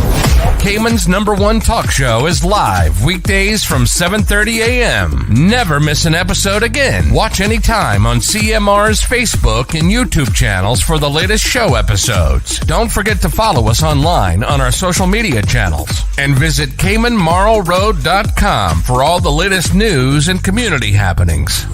Speaker 19: Cayman's #1 talk show is live weekdays from 7:30 a.m. Never miss an episode again. Watch anytime on CMR's Facebook and YouTube channels for the latest show episodes. Don't forget to follow us online on our social media channels and visit CaymanMarlRoad.com for all the latest news and community happenings.